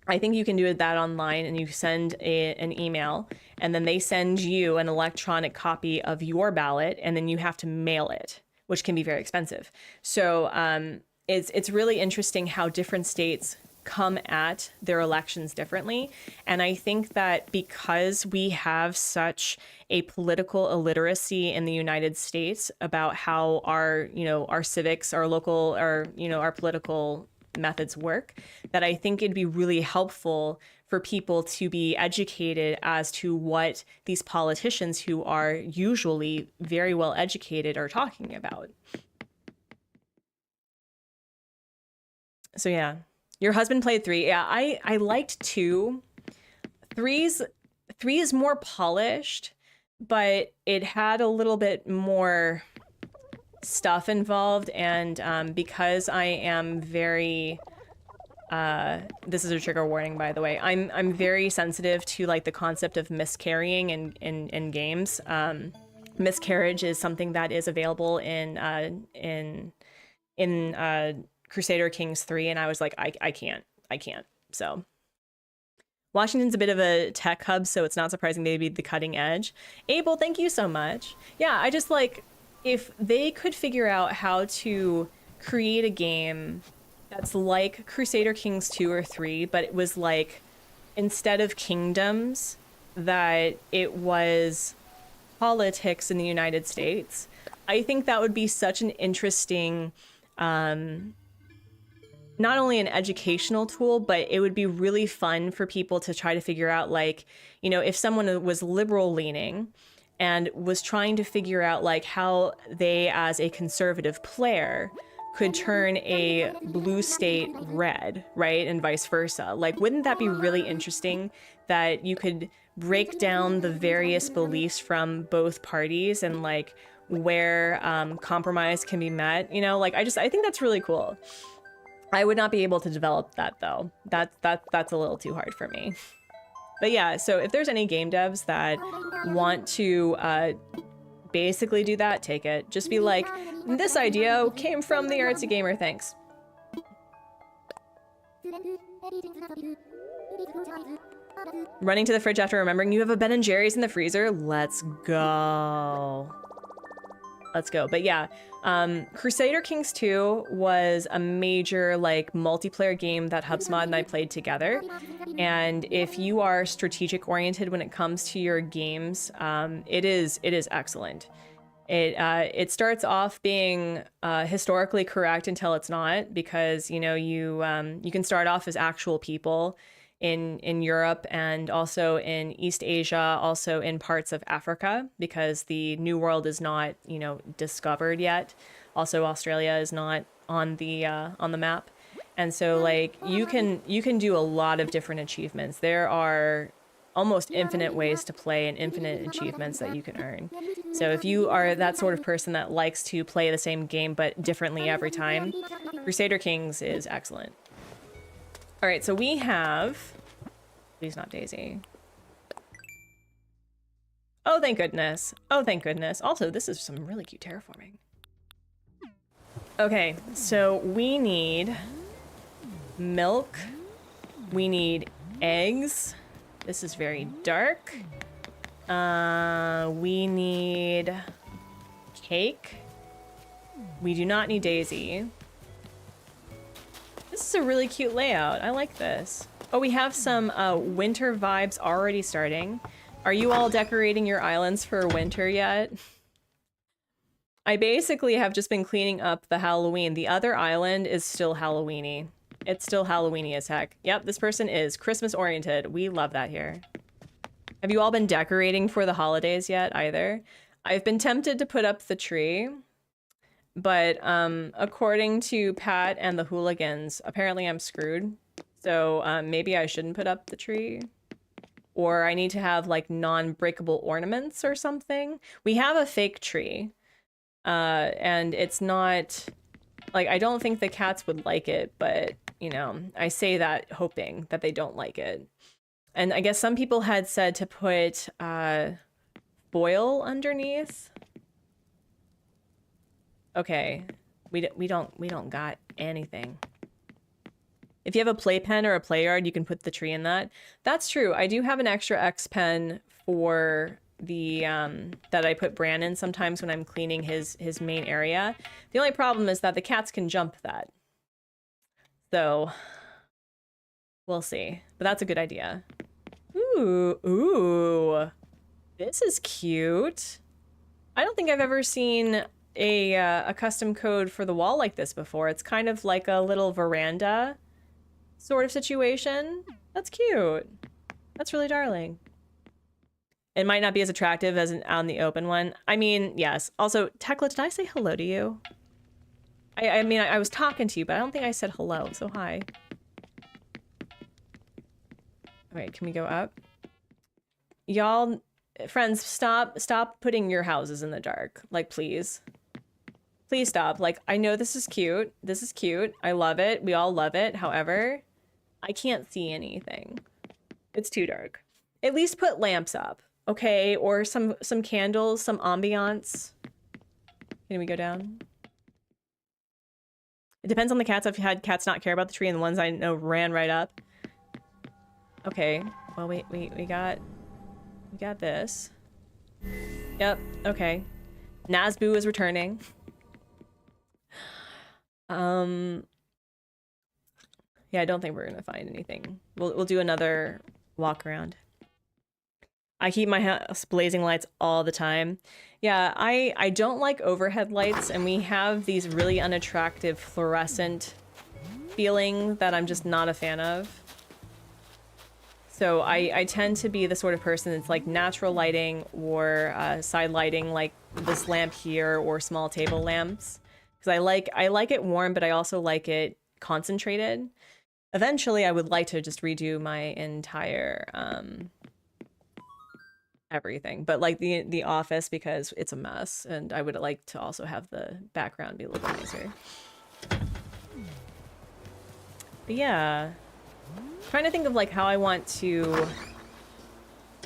I think you can do that online, and you send an email, and then they send you an electronic copy of your ballot, and then you have to mail it, which can be very expensive. So it's really interesting how different states come at their elections differently. And I think that because we have such a political illiteracy in the United States about how our, our civics, our local, our political methods work, that I think it'd be really helpful for people to be educated as to what these politicians who are usually very well educated are talking about. So yeah, your husband played 3. Yeah, I liked 2. 3 is more polished, but it had a little bit more stuff involved, and because I am very this is a trigger warning, by the way. I'm very sensitive to like the concept of miscarrying in games. Miscarriage is something that is available in Crusader Kings 3, and I was like, I can't. So Washington's a bit of a tech hub, so it's not surprising they'd be the cutting edge. Abel, thank you so much. Yeah, I just like, if they could figure out how to create a game that's like Crusader Kings 2 or 3, but it was like, instead of kingdoms, that it was politics in the United States. I think that would be such an interesting, not only an educational tool, but it would be really fun for people to try to figure out, like, if someone was liberal leaning and was trying to figure out like how they, as a conservative player, could turn a blue state red, right? And vice versa. Like, wouldn't that be really interesting that you could break down the various beliefs from both parties and like where compromise can be met? Like, I think that's really cool. I would not be able to develop that though. That's a little too hard for me. But yeah, so if there's any game devs that want to basically do that, take it. Just be like, this idea came from the Artsy Gamer, thanks. Running to the fridge after remembering you have a Ben & Jerry's in the freezer. Let's go. Let's go. But yeah, Crusader Kings 2 was a major like multiplayer game that HubSpot and I played together. And if you are strategic oriented when it comes to your games, it is excellent. It starts off being historically correct until it's not, because you can start off as actual people in Europe and also in East Asia, also in parts of Africa, because the New World is not, discovered yet. Also, Australia is not on the map. And so like you can do a lot of different achievements. There are almost infinite ways to play and infinite achievements that you can earn. So if you are that sort of person that likes to play the same game but differently every time, Crusader Kings is excellent. All right, so we have, please not Daisy. Oh, thank goodness. Oh, thank goodness. Also, this is some really cute terraforming. Okay, so we need milk. We need eggs. This is very dark. We need cake. We do not need Daisy. This is a really cute layout. I like this. Oh, we have some winter vibes already starting. Are you all decorating your islands for winter yet? I basically have just been cleaning up the Halloween. The other island is still Halloween-y. It's still Halloween-y as heck. Yep, this person is Christmas oriented. We love that here. Have you all been decorating for the holidays yet either? I've been tempted to put up the tree, but according to Pat and the hooligans, apparently I'm screwed. So maybe I shouldn't put up the tree. Or I need to have like non-breakable ornaments or something. We have a fake tree. And it's not, like, I don't think the cats would like it, but, I say that hoping that they don't like it. And I guess some people had said to put foil underneath. Okay, we don't got anything. If you have a playpen or a play yard, you can put the tree in that. That's true. I do have an extra X pen for the that I put Bran in sometimes when I'm cleaning his main area. The only problem is that the cats can jump that. So We'll see. But that's a good idea. Ooh, ooh. This is cute. I don't think I've ever seen a custom code for the wall like this before. It's kind of like a little veranda sort of situation. That's cute. That's really darling. It might not be as attractive as out in the open one. I mean, yes. Also, Tekla, did I say hello to you? I mean, I was talking to you, but I don't think I said hello, so hi. Alright, can we go up? Y'all, friends, stop putting your houses in the dark. Like, please. Please stop. Like, I know this is cute. This is cute. I love it. We all love it. However, I can't see anything. It's too dark. At least put lamps up, okay? Or some candles, some ambiance. Can we go down? It depends on the cats. I've had cats not care about the tree, and the ones I know ran right up. Okay. Well, we got this. Yep. Okay. Nazboo is returning. Yeah, I don't think we're gonna find anything. We'll do another walk around. I keep my house blazing lights all the time. Yeah, I don't like overhead lights, and we have these really unattractive fluorescent feeling that I'm just not a fan of. So I tend to be the sort of person that's like natural lighting or side lighting, like this lamp here, or small table lamps. Because I like it warm, but I also like it concentrated. Eventually, I would like to just redo my entire everything, but like the office, because it's a mess, and I would like to also have the background be a little bit nicer. But yeah, I'm trying to think of like how I want to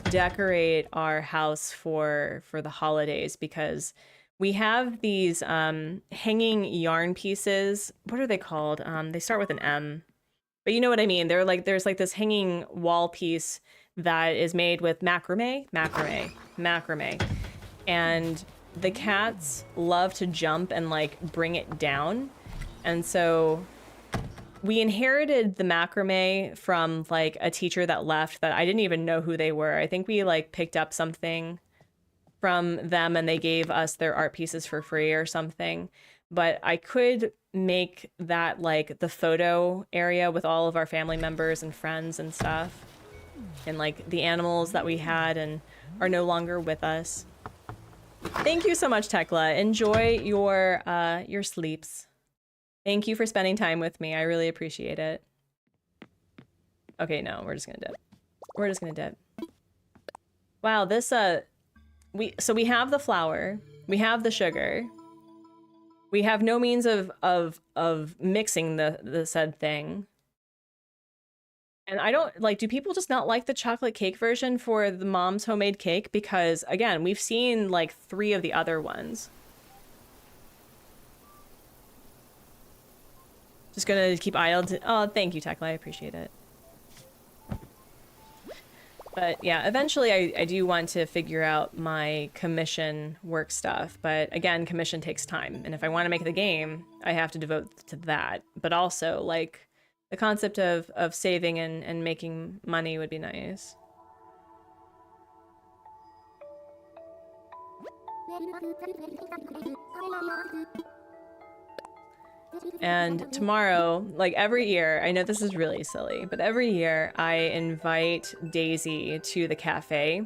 decorate our house for the holidays, because we have these hanging yarn pieces. What are they called? They start with an M. But you know what I mean. They're like, there's like this hanging wall piece that is made with macrame. And the cats love to jump and like bring it down. And so we inherited the macrame from like a teacher that left that I didn't even know who they were. I think we like picked up something from them and they gave us their art pieces for free or something. But I could make that like the photo area with all of our family members and friends and stuff, and like the animals that we had and are no longer with us. Thank you so much, Tekla. Enjoy your sleeps. Thank you for spending time with me. I really appreciate it. Okay, no, we're just gonna dip. We're just gonna dip. Wow, this we have the flour, we have the sugar. We have no means of mixing the said thing. And I don't, like, do people just not like the chocolate cake version for the mom's homemade cake? Because, again, we've seen, like, 3 of the other ones. Just gonna keep idle. Oh, thank you, Tekla. I appreciate it. But yeah, eventually I do want to figure out my commission work stuff. But again, commission takes time. And if I want to make the game, I have to devote to that. But also, like, the concept of saving and making money would be nice. And tomorrow, like every year, I know this is really silly, but every year I invite Daisy to the cafe.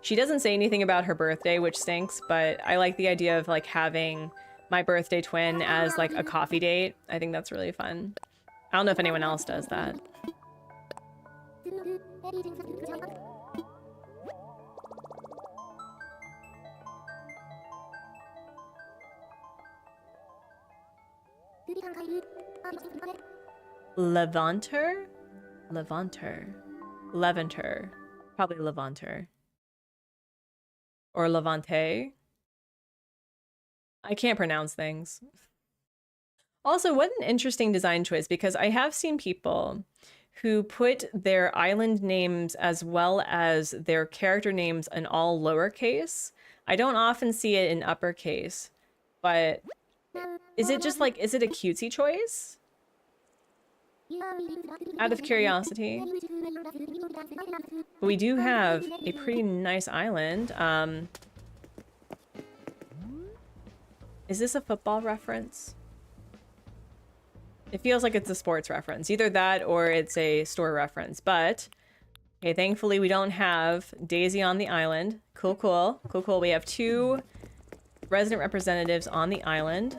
She doesn't say anything about her birthday, which stinks, but I like the idea of like having my birthday twin as like a coffee date. I think that's really fun. I don't know if anyone else does that. Levanter? Levanter. Probably Levanter. Or Levante. I can't pronounce things. Also, what an interesting design choice, because I have seen people who put their island names as well as their character names in all lowercase. I don't often see it in uppercase, but is it just like, is it a cutesy choice? Out of curiosity. But we do have a pretty nice island. Is this a football reference? It feels like it's a sports reference. Either that or it's a store reference. But, okay, thankfully we don't have Daisy on the island. Cool, cool. Cool, cool. We have 2 resident representatives on the island.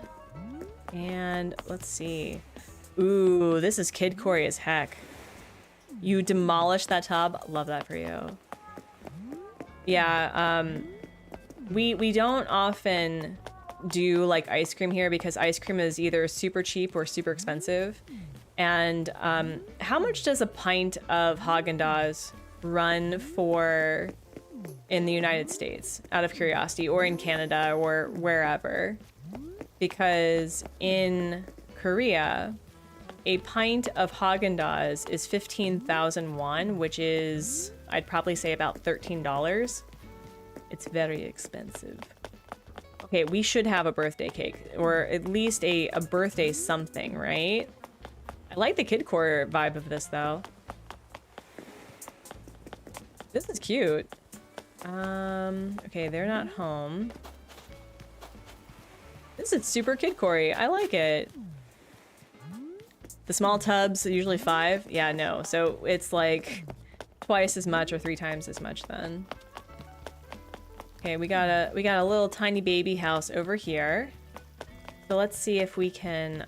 And let's see. Ooh, this is Kid Corey as heck. You demolished that tub. Love that for you. Yeah, we don't often do like ice cream here because ice cream is either super cheap or super expensive. And how much does a pint of Haagen-Dazs run for in the United States, out of curiosity, or in Canada or wherever? Because in Korea, a pint of Haagen-Dazs is 15,000 won, which is, I'd probably say about $13. It's very expensive. Okay, we should have a birthday cake, or at least a birthday something, right? I like the Kid Core vibe of this, though. This is cute. Okay, they're not home. This is super Kid Core. I like it. The small tubs are usually 5. Yeah, no. So it's like twice as much or 3 times as much then. Okay, we got a little tiny baby house over here. So let's see if we can,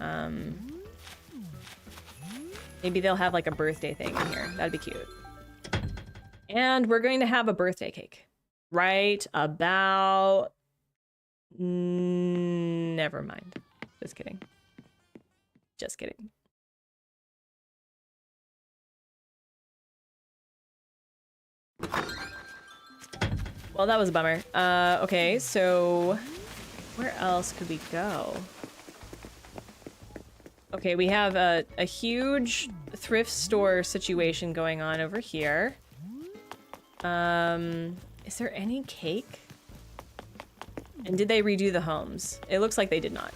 maybe they'll have like a birthday thing in here. That'd be cute. And we're going to have a birthday cake. Right about... Never mind. Just kidding. Just kidding. Well, that was a bummer. Okay, so where else could we go? Okay, we have a huge thrift store situation going on over here. Is there any cake? And did they redo the homes? It looks like they did not.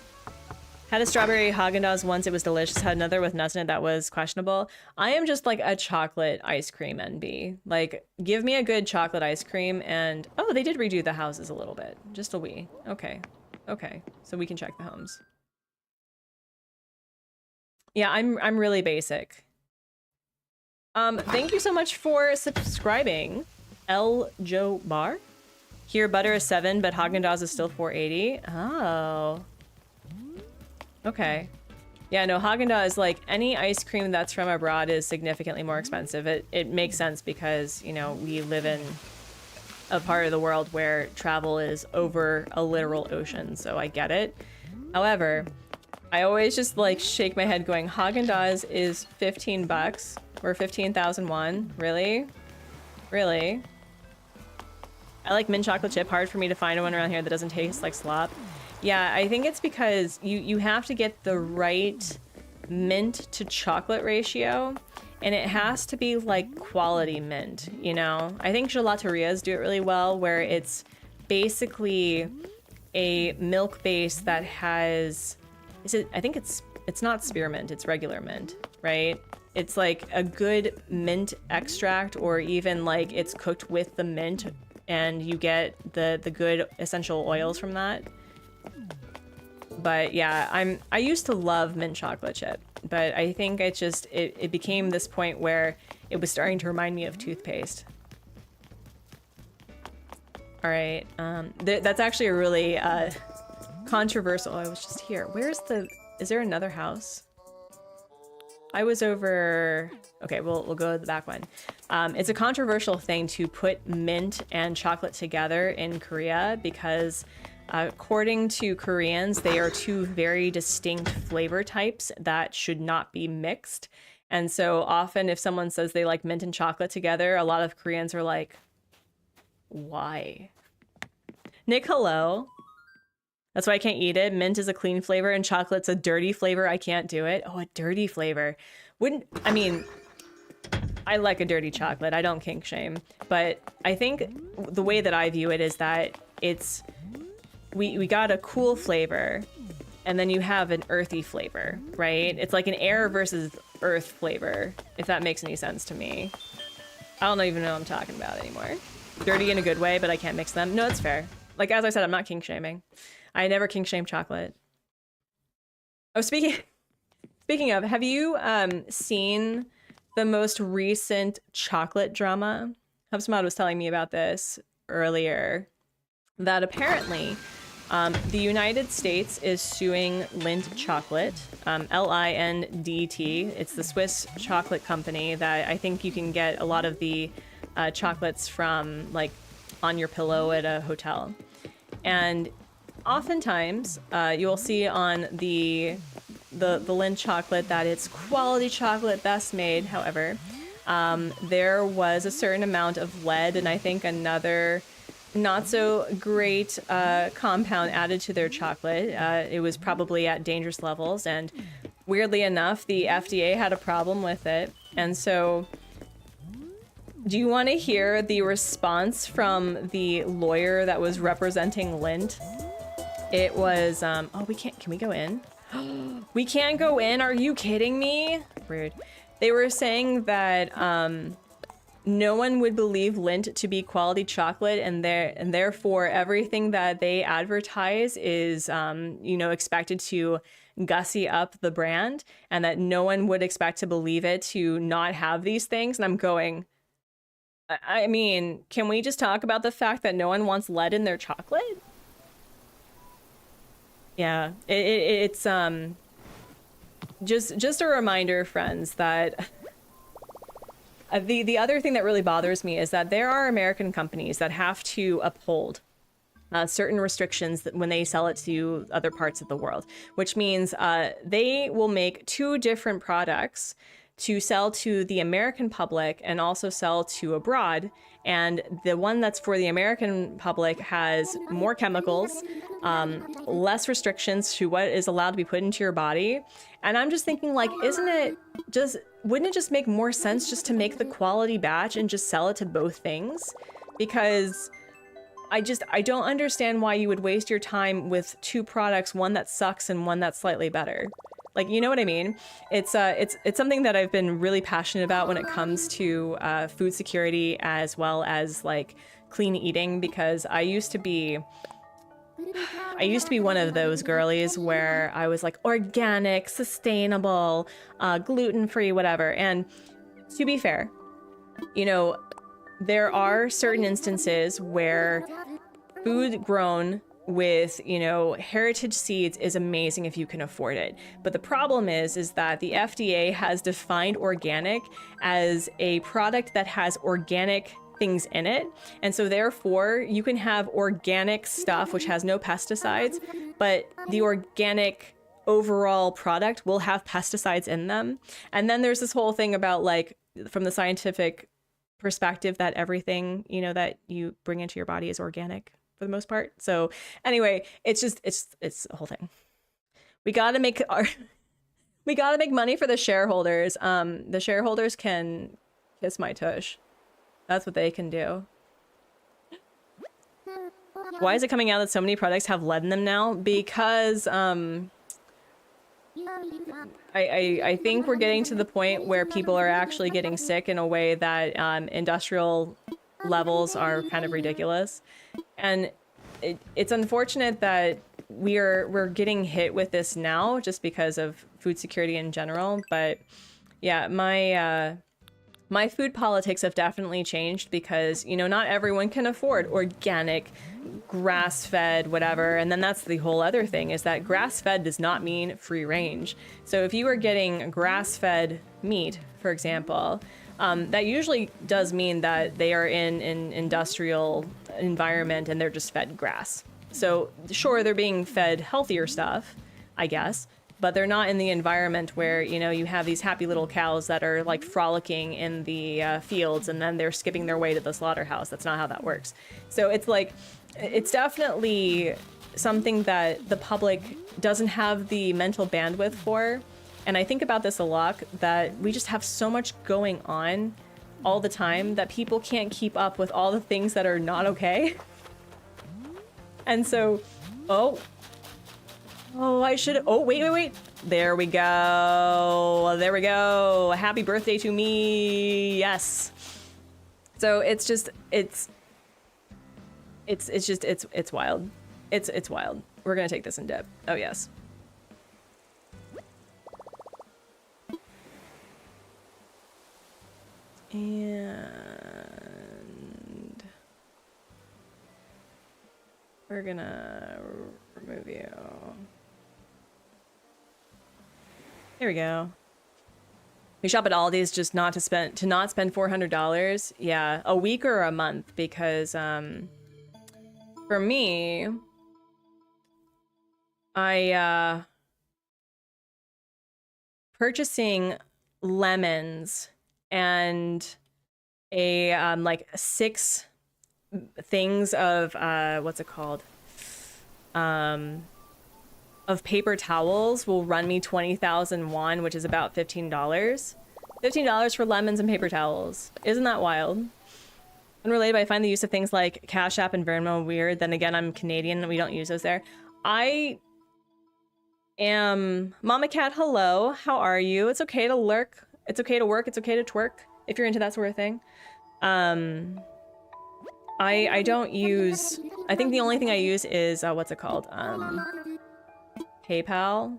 Had a strawberry Haagen-Dazs once, it was delicious. Had another with nuts in it that was questionable. I am just like a chocolate ice cream NB. Like, give me a good chocolate ice cream and... Oh, they did redo the houses a little bit. Just a wee. Okay. Okay. So we can check the homes. Yeah, I'm really basic. Thank you so much for subscribing. L. Joe Bar. Here, butter is 7, but Haagen-Dazs is still 4.80. Oh. Okay. Yeah, no, Haagen-Dazs, like, any ice cream that's from abroad is significantly more expensive. It makes sense because, you know, we live in a part of the world where travel is over a literal ocean, so I get it. However, I always just, like, shake my head going, Haagen-Dazs is 15 bucks or 15,000 won? Really? Really? I like mint chocolate chip. Hard for me to find one around here that doesn't taste like slop. Yeah, I think it's because you have to get the right mint to chocolate ratio, and it has to be like quality mint, you know? I think gelaterias do it really well, where it's basically a milk base that has... I think it's not spearmint, it's regular mint, right? It's like a good mint extract, or even like it's cooked with the mint and you get the good essential oils from that. But yeah, I used to love mint chocolate chip, but I think it became this point where it was starting to remind me of toothpaste. All right, that's actually a really controversial. I was just here. Is there another house? I was over... Okay, we'll go to the back one. It's a controversial thing to put mint and chocolate together in Korea because according to Koreans, they are 2 very distinct flavor types that should not be mixed. And so often if someone says they like mint and chocolate together, a lot of Koreans are like, why? Nick, hello. That's why I can't eat it. Mint is a clean flavor and chocolate's a dirty flavor. I can't do it. Oh, a dirty flavor. I mean, I like a dirty chocolate. I don't kink shame. But I think the way that I view it is that we got a cool flavor and then you have an earthy flavor, right? It's like an air versus earth flavor, if that makes any sense to me. I don't even know what I'm talking about anymore. Dirty in a good way, but I can't mix them. No, it's fair. Like, as I said, I'm not kink shaming. I never kink shame chocolate. Oh, speaking of, have you seen the most recent chocolate drama? HubSpot was telling me about this earlier, that apparently the United States is suing Lindt Chocolate, Lindt. It's the Swiss chocolate company that I think you can get a lot of the chocolates from, like, on your pillow at a hotel. And oftentimes you'll see on the Lindt chocolate that it's quality chocolate, best made. However, there was a certain amount of lead and I think another not so great compound added to their chocolate. It was probably at dangerous levels, and weirdly enough, the FDA had a problem with it. And so, do you want to hear the response from the lawyer that was representing Lindt? It was, oh, we can't, can we go in? We can't go in? Are you kidding me? Rude. They were saying that, no one would believe Lindt to be quality chocolate, and therefore everything that they advertise is, you know, expected to gussy up the brand, and that no one would expect to believe it to not have these things. And I'm going, I mean, can we just talk about the fact that no one wants lead in their chocolate? Yeah, it's just a reminder, friends, that the other thing that really bothers me is that there are American companies that have to uphold certain restrictions that when they sell it to other parts of the world, which means they will make two different products to sell to the American public and also sell to abroad. And the one that's for the American public has more chemicals, less restrictions to what is allowed to be put into your body. And I'm just thinking, like, wouldn't it just make more sense just to make the quality batch and just sell it to both things? Because I don't understand why you would waste your time with two products, one that sucks and one that's slightly better. Like, you know what I mean? It's something that I've been really passionate about when it comes to food security as well as like clean eating, because I used to be one of those girlies where I was like organic, sustainable, gluten-free, whatever. And to be fair, you know, there are certain instances where food grown with, you know, heritage seeds is amazing if you can afford it. But the problem is that the FDA has defined organic as a product that has organic things in it. And so therefore you can have organic stuff which has no pesticides, but the organic overall product will have pesticides in them. And then there's this whole thing about, like, from the scientific perspective, that everything, you know, that you bring into your body is organic for the most part. So anyway, it's a whole thing. We got to make money for the shareholders. The shareholders can kiss my tush. That's what they can do. Why is it coming out that so many products have lead in them now? Because I think we're getting to the point where people are actually getting sick in a way that industrial levels are kind of ridiculous. And it's unfortunate that we're getting hit with this now just because of food security in general. But yeah, my food politics have definitely changed because, you know, not everyone can afford organic, grass-fed, whatever. And then that's the whole other thing, is that grass-fed does not mean free range. So if you are getting grass-fed meat, for example, that usually does mean that they are in an industrial environment and they're just fed grass. So sure, they're being fed healthier stuff, I guess, but they're not in the environment where, you know, you have these happy little cows that are like frolicking in the fields and then they're skipping their way to the slaughterhouse. That's not how that works. So it's like, it's definitely something that the public doesn't have the mental bandwidth for. And I think about this a lot, that we just have so much going on all the time that people can't keep up with all the things that are not okay. And so, oh, Oh, I should. Oh, wait. There we go. There we go. Happy birthday to me. Yes. So it's just, it's wild. It's wild. We're gonna take this in dip. Oh yes. And we're gonna remove you. There we go. We shop at Aldi's just not to spend $400. Yeah, a week or a month because for me, I purchasing lemons and a like 6 things of what's it called? Of paper towels will run me 20,000 won, which is about $15. $15 for lemons and paper towels. Isn't that wild? Unrelated, but I find the use of things like Cash App and Venmo weird. Then again, I'm Canadian and we don't use those there. I am Mama Cat. Hello, how are you? It's okay to lurk. It's okay to work. It's okay to twerk if you're into that sort of thing. I don't use. I think the only thing I use is what's it called? PayPal,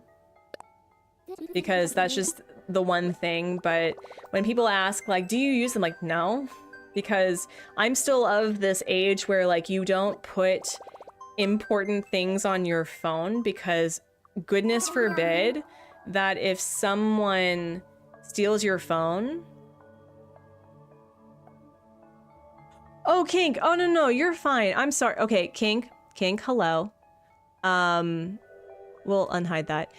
because that's just the one thing. But when people ask like, do you use them, like, no, because I'm still of this age where like you don't put important things on your phone, because goodness forbid that if someone steals your phone. Oh, Kink. Oh, no, you're fine. I'm sorry. Okay, Kink, hello. We'll unhide that.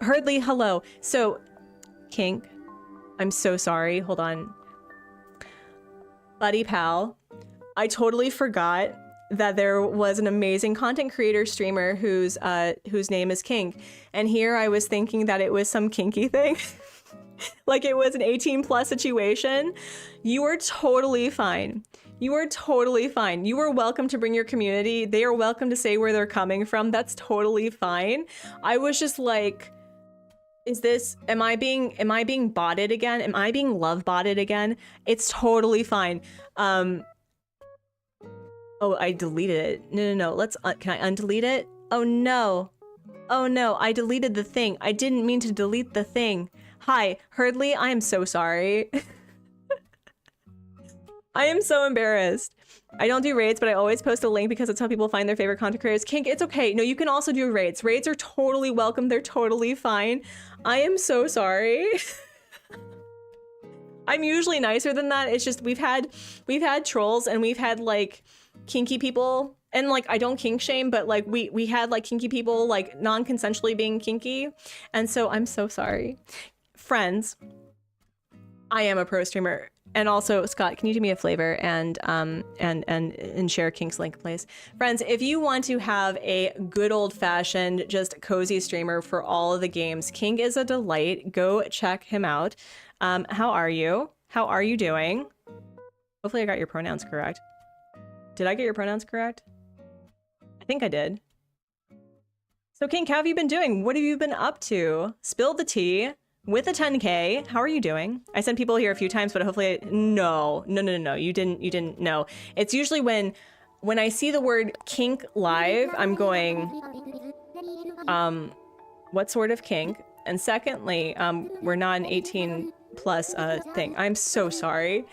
Hurdley, hello. So, Kink, I'm so sorry. Hold on. Buddy pal, I totally forgot that there was an amazing content creator streamer whose name is Kink. And here I was thinking that it was some kinky thing. Like it was an 18+ situation. You are totally fine. You are totally fine. You are welcome to bring your community. They are welcome to say where they're coming from. That's totally fine. I was just like, am I being botted again? Am I being love botted again? It's totally fine. Oh, I deleted it. No. Can I undelete it? Oh no, I deleted the thing. I didn't mean to delete the thing. Hi, Hurdley, I am so sorry. I am so embarrassed. I don't do raids, but I always post a link because it's how people find their favorite content creators. Kink, it's okay. No, you can also do raids. Raids are totally welcome. They're totally fine. I am so sorry. I'm usually nicer than that. It's just we've had trolls and we've had like kinky people, and like I don't kink shame, but like we had like kinky people like non-consensually being kinky, and so I'm so sorry. Friends, I am a pro streamer. And also, Scott, can you do me a favor and share Kink's link, please? Friends, if you want to have a good old-fashioned, just cozy streamer for all of the games, Kink is a delight. Go check him out. How are you? How are you doing? Hopefully I got your pronouns correct. Did I get your pronouns correct? I think I did. So Kink, how have you been doing? What have you been up to? Spill the tea. With a 10K, how are you doing? I sent people here a few times, but hopefully, no, you didn't know. It's usually when I see the word kink live, I'm going, what sort of kink? And secondly, we're not an 18+ thing. I'm so sorry.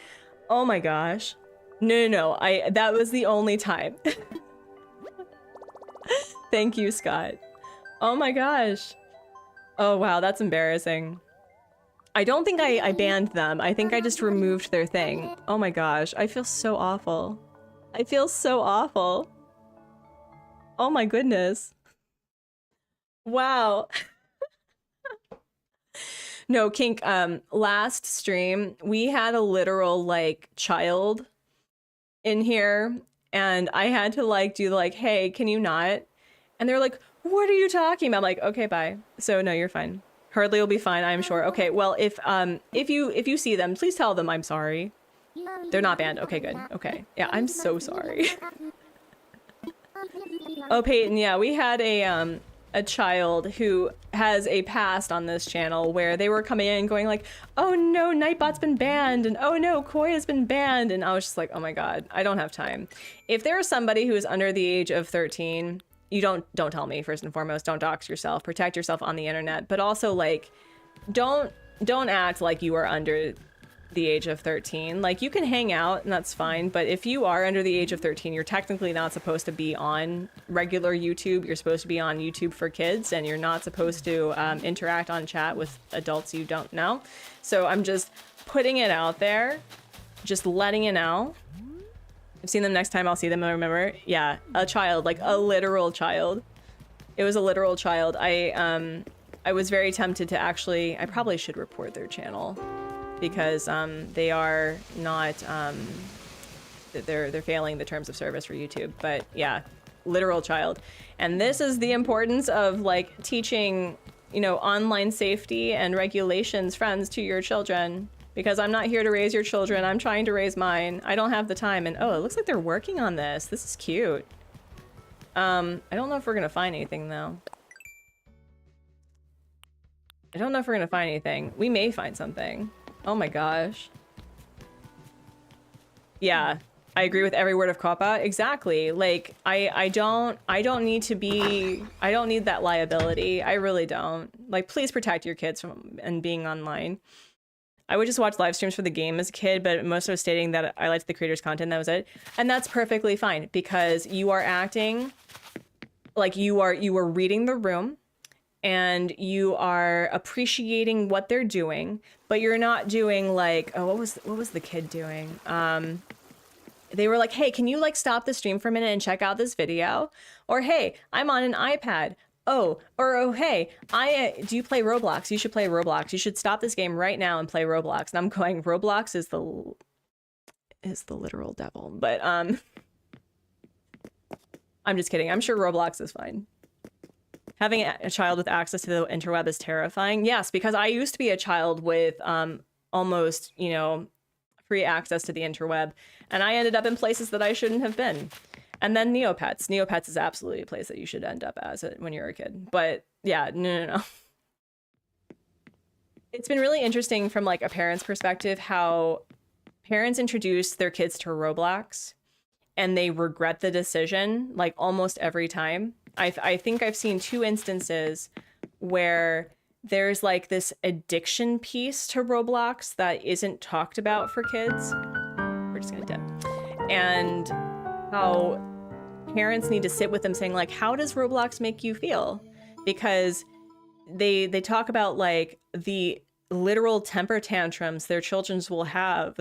Oh my gosh. No, that was the only time. Thank you, Scott. Oh my gosh. Oh wow, that's embarrassing. I don't think I banned them. I think I just removed their thing. Oh my gosh, I feel so awful. I feel so awful. Oh my goodness. Wow. No, Kink, last stream, we had a literal like child in here, and I had to like do like, hey, can you not? And they're like, what are you talking about? I'm like, okay, bye. So no, you're fine. Hurdley will be fine, I'm sure. Okay, well, if you see them, please tell them I'm sorry. They're not banned. Okay, good. Okay. Yeah, I'm so sorry. Oh, Peyton, yeah, we had a a child who has a past on this channel where they were coming in going like, oh no, Nightbot's been banned, and oh no, Koi has been banned, and I was just like, oh my god, I don't have time. If there's somebody who is under the age of 13, you don't tell me. First and foremost, don't dox yourself, protect yourself on the internet, but also like, don't act like you are under the age of 13. Like, you can hang out and that's fine, but if you are under the age of 13, you're technically not supposed to be on regular YouTube. You're supposed to be on YouTube for kids, and you're not supposed to interact on chat with adults you don't know. So I'm just putting it out there, just letting you know. I've seen them. Next time I'll see them, I remember. Yeah, a child, like a literal child. It was a literal child. I was very tempted to actually, I probably should report their channel, because they are not, they're failing the terms of service for YouTube. But yeah, literal child. And this is the importance of like teaching, you know, online safety and regulations, friends, to your children, because I'm not here to raise your children. I'm trying to raise mine. I don't have the time. And oh, it looks like they're working on this. This is cute. I don't know if we're gonna find anything though. I don't know if we're gonna find anything. We may find something. Oh my gosh. Yeah, I agree with every word of Koppa. Exactly. Like, I don't need to be, I don't need that liability. I really don't. Like, please protect your kids from and being online. I would just watch live streams for the game as a kid, but most was stating that I liked the creator's content, that was it. And that's perfectly fine, because you are acting like you are reading the room, and you are appreciating what they're doing, but you're not doing like, oh, what was the kid doing? They were like, hey, can you like stop the stream for a minute and check out this video? Or hey, I'm on an iPad. Oh, or oh, hey, do you play Roblox? You should play Roblox. You should stop this game right now and play Roblox. And I'm going, Roblox is the literal devil. But I'm just kidding. I'm sure Roblox is fine. Having a child with access to the interweb is terrifying. Yes, because I used to be a child with almost, you know, free access to the interweb, and I ended up in places that I shouldn't have been. And then Neopets. Neopets is absolutely a place that you should end up as when you're a kid. But yeah, no. It's been really interesting from like a parent's perspective how parents introduce their kids to Roblox and they regret the decision like almost every time. I think I've seen 2 instances where there's like this addiction piece to Roblox that isn't talked about for kids. We're just gonna dip. And how parents need to sit with them saying like, how does Roblox make you feel? Because they talk about like the literal temper tantrums their children will have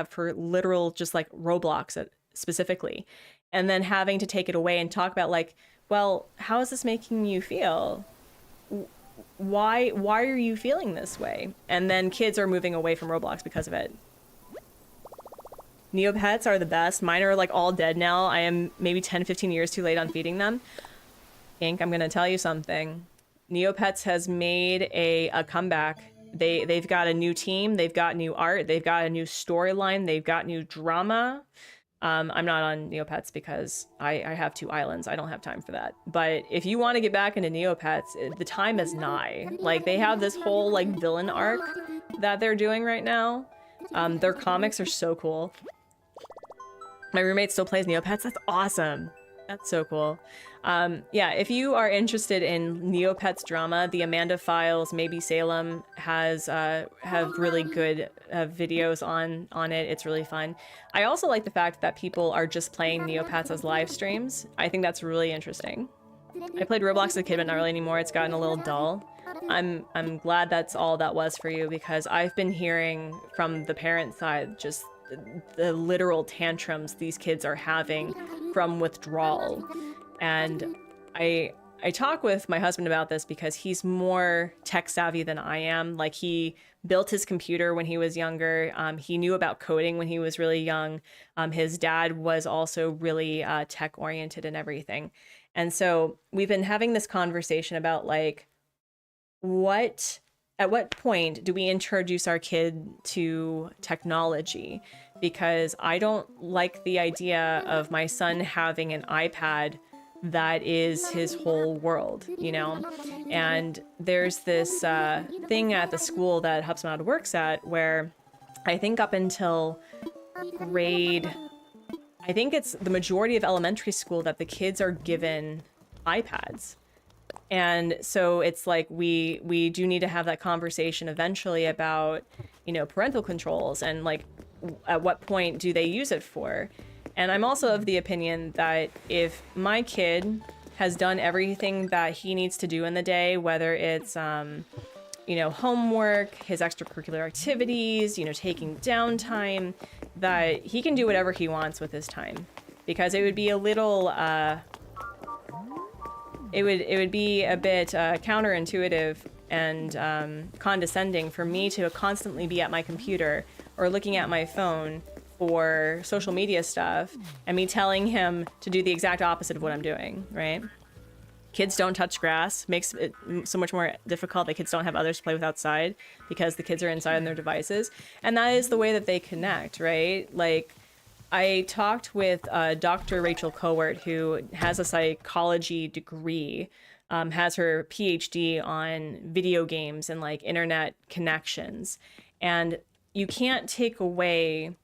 for literal just like Roblox specifically. And then having to take it away and talk about like, well, how is this making you feel? Why are you feeling this way? And then kids are moving away from Roblox because of it. Neopets are the best. Mine are like all dead now. I am maybe 10, 15 years too late on feeding them. Ink, I'm gonna tell you something. Neopets has made a comeback. They've got a new team, they've got new art, they've got a new storyline, they've got new drama. I'm not on Neopets because I have 2 islands. I don't have time for that. But if you want to get back into Neopets, the time is nigh. Like, they have this whole like villain arc that they're doing right now. Their comics are so cool. My roommate still plays Neopets. That's awesome. That's so cool. Yeah, if you are interested in Neopets drama, the Amanda Files, Maybe Salem have really good videos on it. It's really fun. I also like the fact that people are just playing Neopets as live streams. I think that's really interesting. I played Roblox as a kid, but not really anymore. It's gotten a little dull. I'm glad that's all that was for you, because I've been hearing from the parent side just the literal tantrums these kids are having from withdrawal. And I talk with my husband about this because he's more tech savvy than I am. Like, he built his computer when he was younger. He knew about coding when he was really young. His dad was also really tech oriented and everything. And so we've been having this conversation about like, at what point do we introduce our kid to technology? Because I don't like the idea of my son having an iPad that is his whole world, you know? And there's this thing at the school that Hubsmod works at where I think up until grade, I think it's the majority of elementary school that the kids are given iPads. And so it's like we do need to have that conversation eventually about, you know, parental controls and like at what point do they use it for? And I'm also of the opinion that if my kid has done everything that he needs to do in the day, whether it's you know, homework, his extracurricular activities, you know, taking downtime, that he can do whatever he wants with his time. Because it would be a little it would be a bit counterintuitive and condescending for me to constantly be at my computer or looking at my phone for social media stuff and me telling him to do the exact opposite of what I'm doing, right? Kids don't touch grass, makes it so much more difficult that kids don't have others to play with outside because the kids are inside on their devices. And that is the way that they connect, right? Like, I talked with Dr. Rachel Cowart, who has a psychology degree, has her PhD on video games and like internet connections. And you can't take away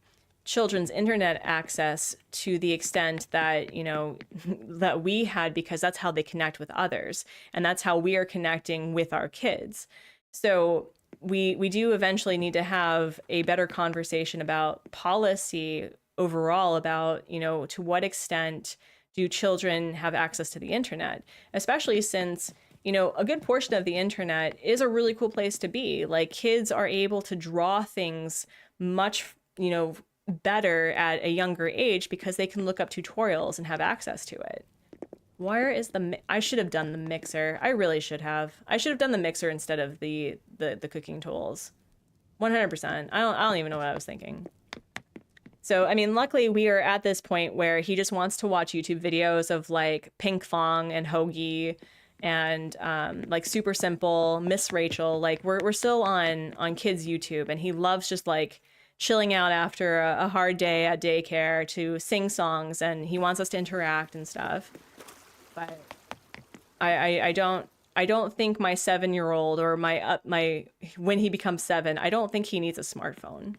children's internet access to the extent that, you know, that we had, because that's how they connect with others. And that's how we are connecting with our kids. So we do eventually need to have a better conversation about policy overall about, you know, to what extent do children have access to the internet, especially since, you know, a good portion of the internet is a really cool place to be. Like, kids are able to draw things much, you know, better at a younger age because they can look up tutorials and have access to it. Where is I should have done the mixer. I really should have. I should have done the mixer instead of the cooking tools. 100%. I don't even know what I was thinking. So, I mean, luckily we are at this point where he just wants to watch YouTube videos of like Pink Fong and Hoagie and like Super Simple, Miss Rachel. Like we're still on kids YouTube, and he loves just like chilling out after a hard day at daycare to sing songs, and he wants us to interact and stuff. But I don't think my 7-year-old or my when he becomes 7, I don't think he needs a smartphone.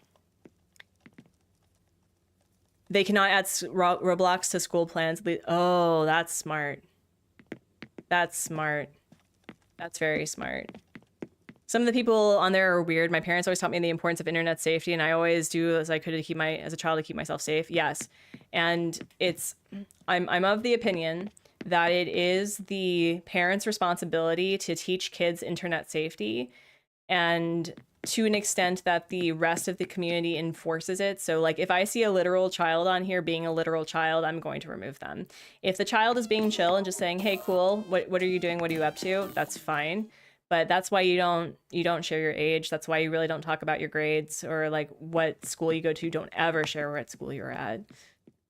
They cannot add Roblox to school plans. Oh, that's smart. That's smart. That's very smart. Some of the people on there are weird. My parents always taught me the importance of internet safety, and I always do as I could to keep as a child to keep myself safe. Yes. And I'm of the opinion that it is the parents' responsibility to teach kids internet safety, and to an extent that the rest of the community enforces it. So like if I see a literal child on here being a literal child, I'm going to remove them. If the child is being chill and just saying, hey, cool, what are you doing? What are you up to? That's fine. But that's why you don't share your age. That's why you really don't talk about your grades or like what school you go to. Don't ever share what school you're at.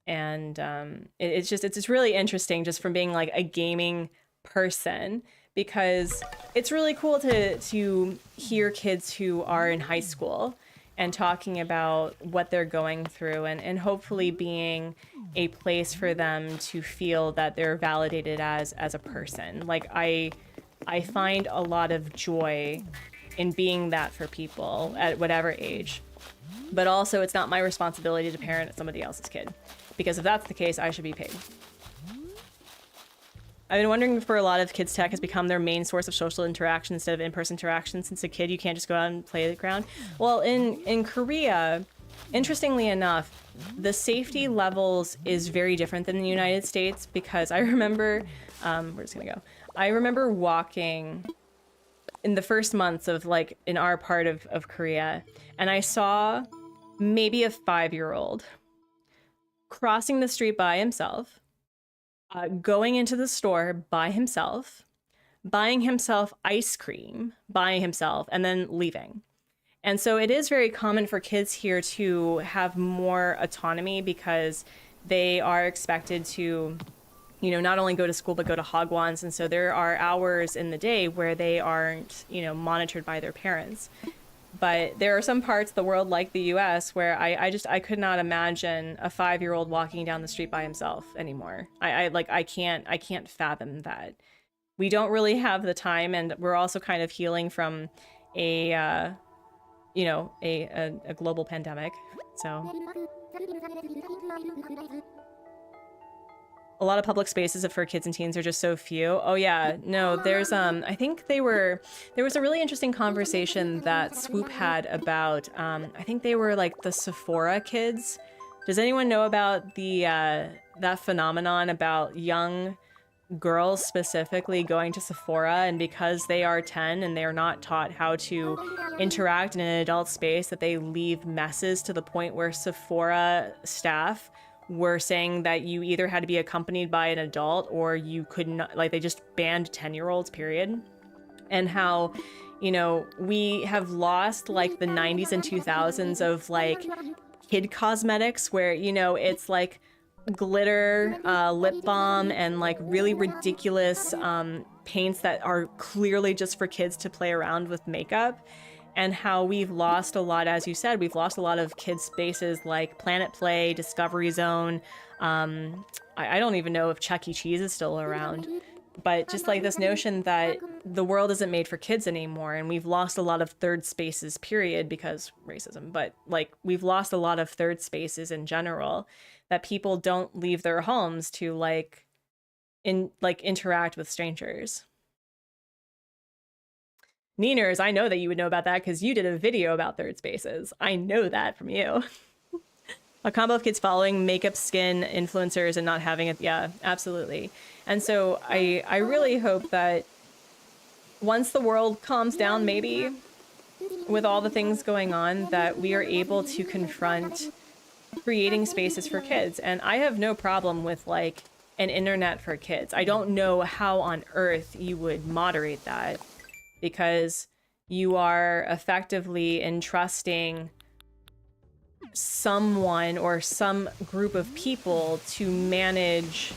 And it's just really interesting just from being like a gaming person, because it's really cool to hear kids who are in high school and talking about what they're going through, and hopefully being a place for them to feel that they're validated as a person. Like I find a lot of joy in being that for people at whatever age. But also, it's not my responsibility to parent somebody else's kid, because if that's the case, I should be paid. I've been wondering if for a lot of kids, tech has become their main source of social interaction instead of in-person interaction. Since a kid, you can't just go out and play the ground. Well, in Korea, interestingly enough, the safety levels is very different than the United States, because I remember, where's it gonna go? I remember walking in the first months of like in our part of Korea, and I saw maybe a 5-year-old crossing the street by himself, going into the store by himself, buying himself ice cream by himself, and then leaving. And so it is very common for kids here to have more autonomy, because they are expected to, you know, not only go to school, but go to Hagwons. And so there are hours in the day where they aren't, you know, monitored by their parents. But there are some parts of the world like the US where I could not imagine a 5-year-old walking down the street by himself anymore. I can't fathom that. We don't really have the time, and we're also kind of healing from a a global pandemic. So a lot of public spaces for kids and teens are just so few. Oh yeah, no, there's I think there was a really interesting conversation that Swoop had about I think they were like the Sephora kids. Does anyone know about the that phenomenon about young girls specifically going to Sephora, and because they are 10 and they are not taught how to interact in an adult space, that they leave messes to the point where Sephora staff were saying that you either had to be accompanied by an adult or you could not, like they just banned 10-year-olds, period. And how, you know, we have lost like the 90s and 2000s of like kid cosmetics where, you know, it's like glitter lip balm and like really ridiculous paints that are clearly just for kids to play around with makeup. And how we've lost a lot, as you said, we've lost a lot of kids' spaces like Planet Play, Discovery Zone. I don't even know if Chuck E. Cheese is still around. But just like this notion that the world isn't made for kids anymore, and we've lost a lot of third spaces, period, because racism. But like we've lost a lot of third spaces in general, that people don't leave their homes to interact with strangers. Neeners, I know that you would know about that because you did a video about third spaces. I know that from you. A combo of kids following makeup, skin, influencers, and not having it. Yeah, absolutely. And so I really hope that once the world calms down, maybe with all the things going on, that we are able to confront creating spaces for kids. And I have no problem with like an internet for kids. I don't know how on earth you would moderate that, because you are effectively entrusting someone or some group of people to manage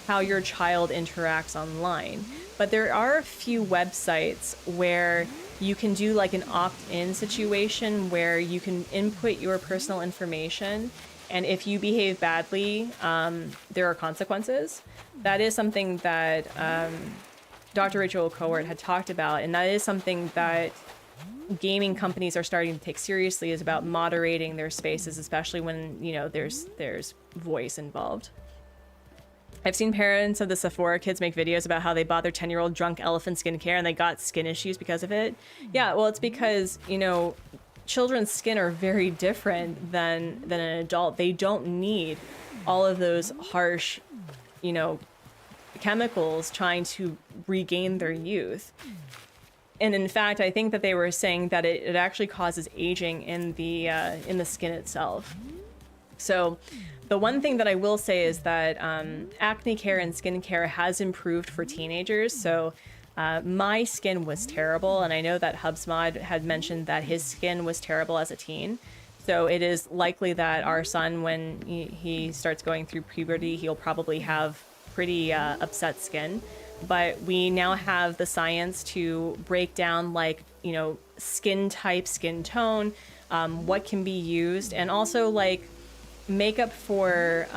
how your child interacts online. But there are a few websites where you can do like an opt-in situation where you can input your personal information, and if you behave badly, there are consequences. That is something that Dr. Rachel Cowart had talked about, and that is something that gaming companies are starting to take seriously, is about moderating their spaces, especially when, you know, there's voice involved. I've seen parents of the Sephora kids make videos about how they bought their 10-year-old drunk elephant skincare and they got skin issues because of it. Yeah, well, it's because, you know, children's skin are very different than an adult. They don't need all of those harsh, you know, chemicals trying to regain their youth. And in fact, I think that they were saying that it actually causes aging in the skin itself. So the one thing that I will say is that acne care and skincare has improved for teenagers. So my skin was terrible, and I know that HubsMod had mentioned that his skin was terrible as a teen. So it is likely that our son, when he starts going through puberty, he'll probably have pretty upset skin. But we now have the science to break down, like, you know, skin type, skin tone, what can be used, and also like makeup for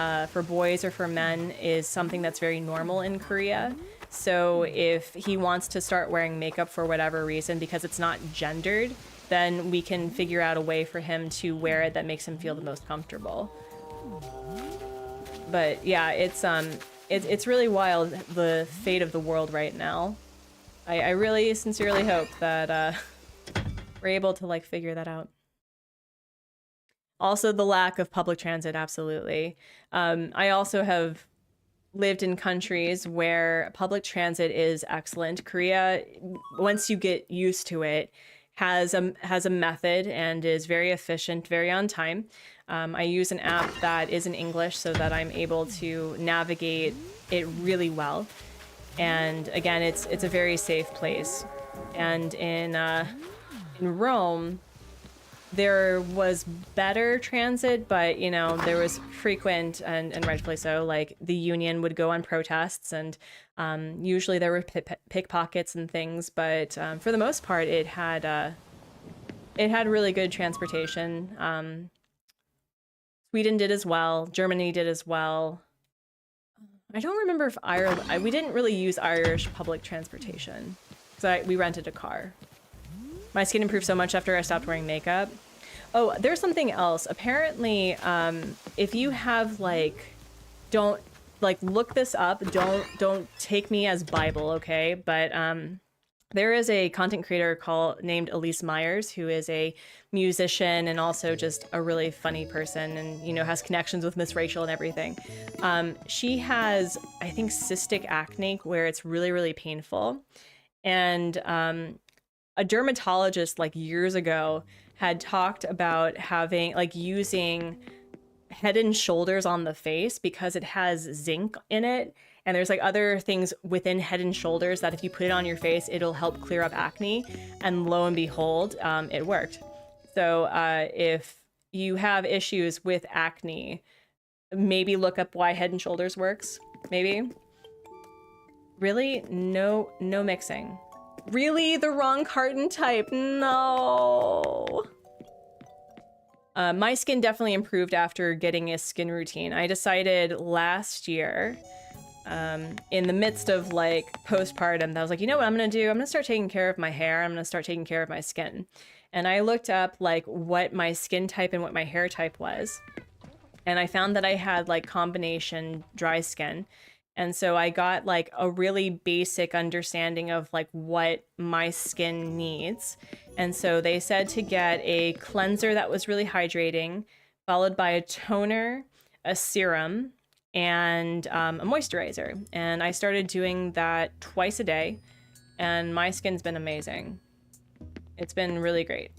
boys or for men is something that's very normal in Korea. So if he wants to start wearing makeup for whatever reason, because it's not gendered, then we can figure out a way for him to wear it that makes him feel the most comfortable. But yeah, it's really wild, the fate of the world right now. I really sincerely hope that we're able to like figure that out. Also, the lack of public transit, absolutely. I also have lived in countries where public transit is excellent. Korea, once you get used to it, has a method and is very efficient, very on time. I use an app that is in English so that I'm able to navigate it really well. And again, it's a very safe place. And in Rome, there was better transit, but, you know, there was frequent, and rightfully so, like the union would go on protests, and usually there were pickpockets and things, but for the most part, it had it had really good transportation. Sweden did as well. Germany did as well. I don't remember if Ireland... we didn't really use Irish public transportation. Because we rented a car. My skin improved so much after I stopped wearing makeup. Oh, there's something else. Apparently, if you have, like... Don't... Like, look this up. Don't take me as Bible, okay? But, there is a content creator named Elise Myers, who is a musician and also just a really funny person and, you know, has connections with Miss Rachel and everything. She has, I think, cystic acne where it's really, really painful. And a dermatologist, like, years ago had talked about having, like, using Head and Shoulders on the face because it has zinc in it. And there's like other things within Head and Shoulders that if you put it on your face, it'll help clear up acne. And lo and behold, it worked. So if you have issues with acne, maybe look up why Head and Shoulders works. Maybe. Really? No mixing. Really? The wrong carton type? No. My skin definitely improved after getting a skin routine. I decided last year... in the midst of like postpartum, that I was like, you know what I'm gonna do? I'm gonna start taking care of my hair. I'm gonna start taking care of my skin. And I looked up like what my skin type and what my hair type was. And I found that I had like combination dry skin. And so I got like a really basic understanding of like what my skin needs. And so they said to get a cleanser that was really hydrating, followed by a toner, a serum, and a moisturizer. And I started doing that twice a day, and my skin's been amazing. It's been really great.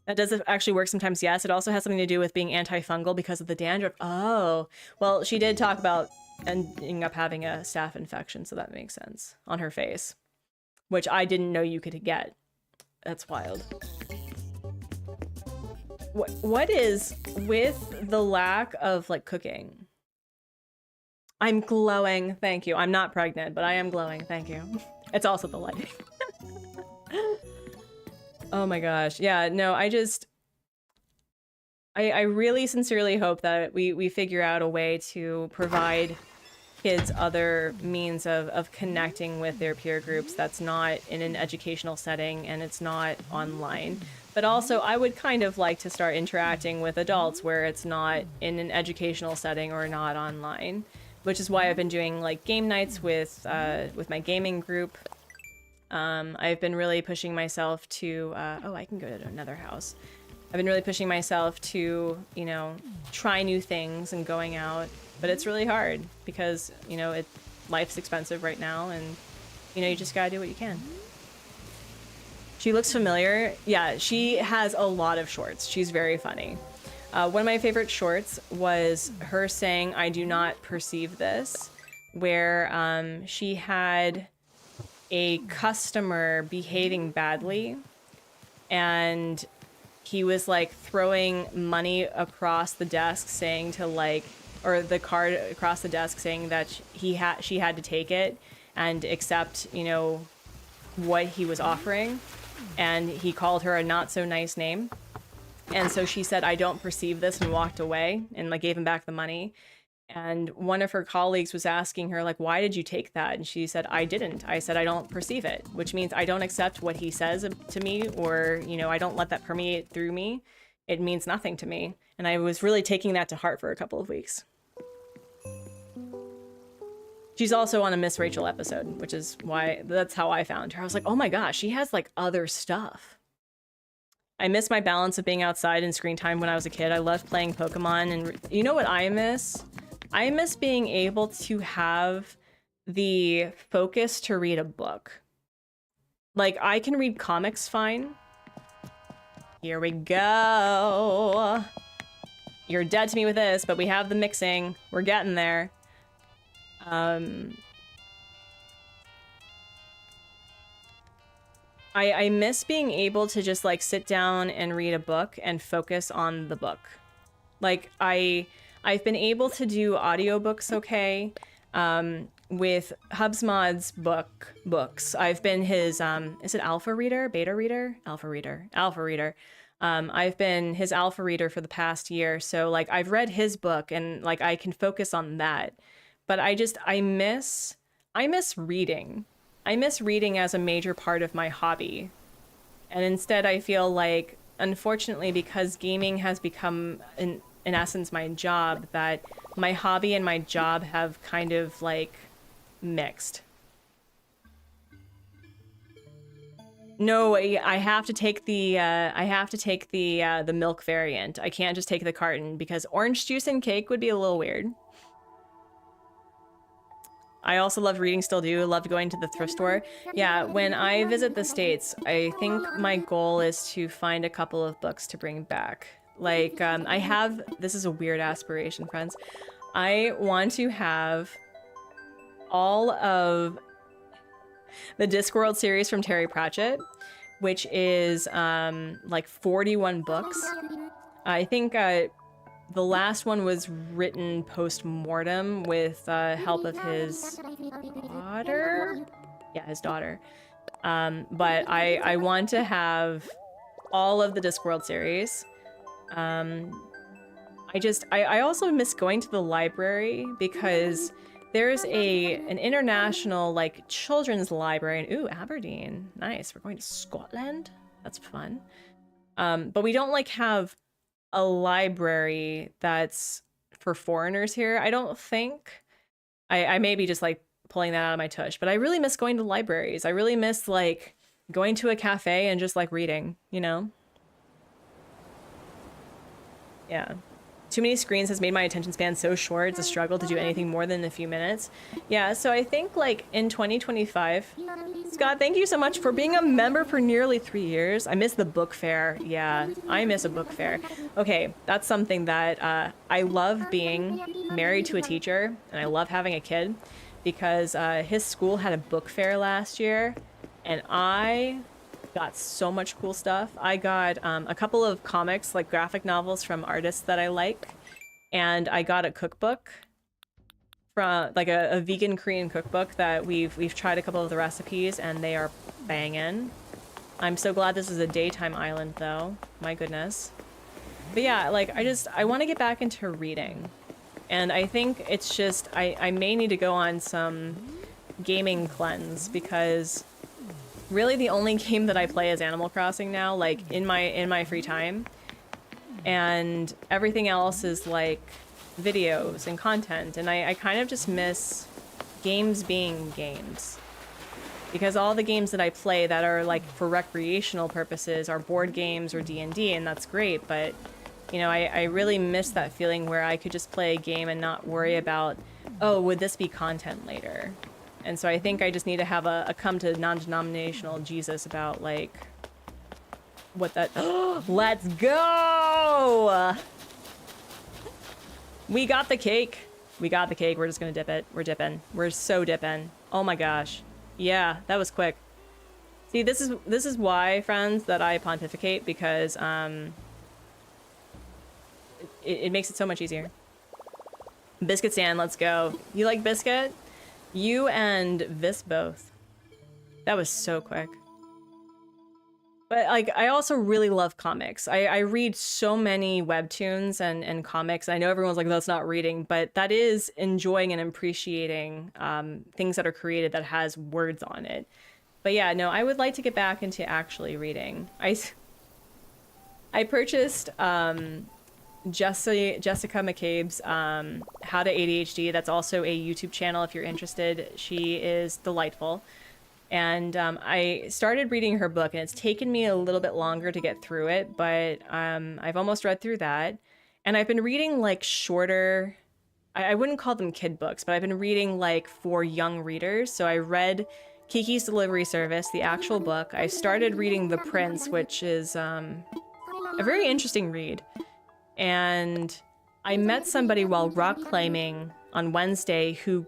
That does actually work sometimes, yes. It also has something to do with being antifungal because of the dandruff. Oh, well, she did talk about ending up having a staph infection, so that makes sense, on her face, which I didn't know you could get. That's wild. What is with the lack of like cooking? I'm glowing, thank you. I'm not pregnant, but I am glowing, thank you. It's also the lighting. Oh my gosh, yeah, no, I really sincerely hope that we figure out a way to provide kids other means of connecting with their peer groups that's not in an educational setting and it's not online. But also, I would kind of like to start interacting with adults where it's not in an educational setting or not online, which is why I've been doing like game nights with my gaming group. I've been really pushing myself to, oh, I can go to another house. I've been really pushing myself to, you know, try new things and going out, but it's really hard because, you know, life's expensive right now and, you know, you just gotta do what you can. She looks familiar. Yeah, she has a lot of shorts. She's very funny. One of my favorite shorts was her saying, "I do not perceive this," where she had a customer behaving badly and he was like throwing money across the desk saying to like, or the card across the desk saying that she had to take it and accept, you know, what he was offering. And he called her a not so nice name. And so she said, "I don't perceive this," and walked away and like gave him back the money. And one of her colleagues was asking her like, "Why did you take that?" And she said, "I didn't. I said I don't perceive it," which means I don't accept what he says to me, or, you know, I don't let that permeate through me. It means nothing to me. And I was really taking that to heart for a couple of weeks. She's also on a Miss Rachel episode, which is why that's how I found her. I was like, oh my gosh, she has like other stuff. I miss my balance of being outside and screen time when I was a kid. I loved playing Pokemon, and you know what I miss? I miss being able to have the focus to read a book. Like, I can read comics fine. Here we go. You're dead to me with this, but we have the mixing. We're getting there. I miss being able to just like sit down and read a book and focus on the book. Like I've been able to do audiobooks okay. with Hubsmod's books. I've been his is it alpha reader, beta reader, alpha reader. I've been his alpha reader for the past year, so like I've read his book and like I can focus on that. But I miss reading. I miss reading as a major part of my hobby. And instead I feel like, unfortunately, because gaming has become in essence my job, that my hobby and my job have kind of like mixed. No, I have to take the the milk variant. I can't just take the carton because orange juice and cake would be a little weird. I also love reading, still do. Love going to the thrift store. Yeah, when I visit the States, I think my goal is to find a couple of books to bring back. Like, I have, this is a weird aspiration, friends. I want to have all of the Discworld series from Terry Pratchett, which is like 41 books. I think the last one was written post-mortem with help of his daughter? Yeah, his daughter. But I want to have all of the Discworld series. I also miss going to the library because there's an international like children's library. Ooh, Aberdeen. Nice. We're going to Scotland. That's fun. But we don't like have a library that's for foreigners here. I don't think. I may be just like pulling that out of my tush, but I really miss going to libraries. I really miss like going to a cafe and just like reading, you know? Yeah. Too many screens has made my attention span so short, it's a struggle to do anything more than a few minutes. Yeah, so I think like in 2025, Scott, thank you so much for being a member for nearly 3 years. I miss the book fair. Yeah, I miss a book fair. Okay, that's something that I love being married to a teacher and I love having a kid because his school had a book fair last year and I got so much cool stuff. I got a couple of comics, like graphic novels from artists that I like, and I got a cookbook from like a vegan Korean cookbook that we've tried a couple of the recipes and they are banging. I'm so glad this is a daytime island though. My goodness. But yeah, like I want to get back into reading, and I think it's just I may need to go on some gaming cleanse because really the only game that I play is Animal Crossing now, like in my free time, and everything else is like videos and content, and I kind of just miss games being games because all the games that I play that are like for recreational purposes are board games or D&D, and that's great, but you know, I really miss that feeling where I could just play a game and not worry about, oh, would this be content later? And so I think I just need to have a come to non-denominational Jesus about like what that. Let's go! We got the cake. We got the cake. We're just gonna dip it. We're dipping. We're so dipping. Oh my gosh. Yeah, that was quick. See, this is why, friends, that I pontificate, because it makes it so much easier. Biscuit stand, let's go. You like biscuit? You and Vis both. That was so quick. But like, I also really love comics. I read so many webtoons and comics. I know everyone's like, that's not reading, but that is enjoying and appreciating things that are created that has words on it. But yeah, no, I would like to get back into actually reading. I purchased Jessica McCabe's How to ADHD. That's also a YouTube channel if you're interested. She is delightful. And I started reading her book, and it's taken me a little bit longer to get through it, but I've almost read through that. And I've been reading like shorter, I wouldn't call them kid books, but I've been reading like for young readers. So I read Kiki's Delivery Service, the actual book. I started reading The Prince, which is a very interesting read. And I met somebody while rock climbing on Wednesday who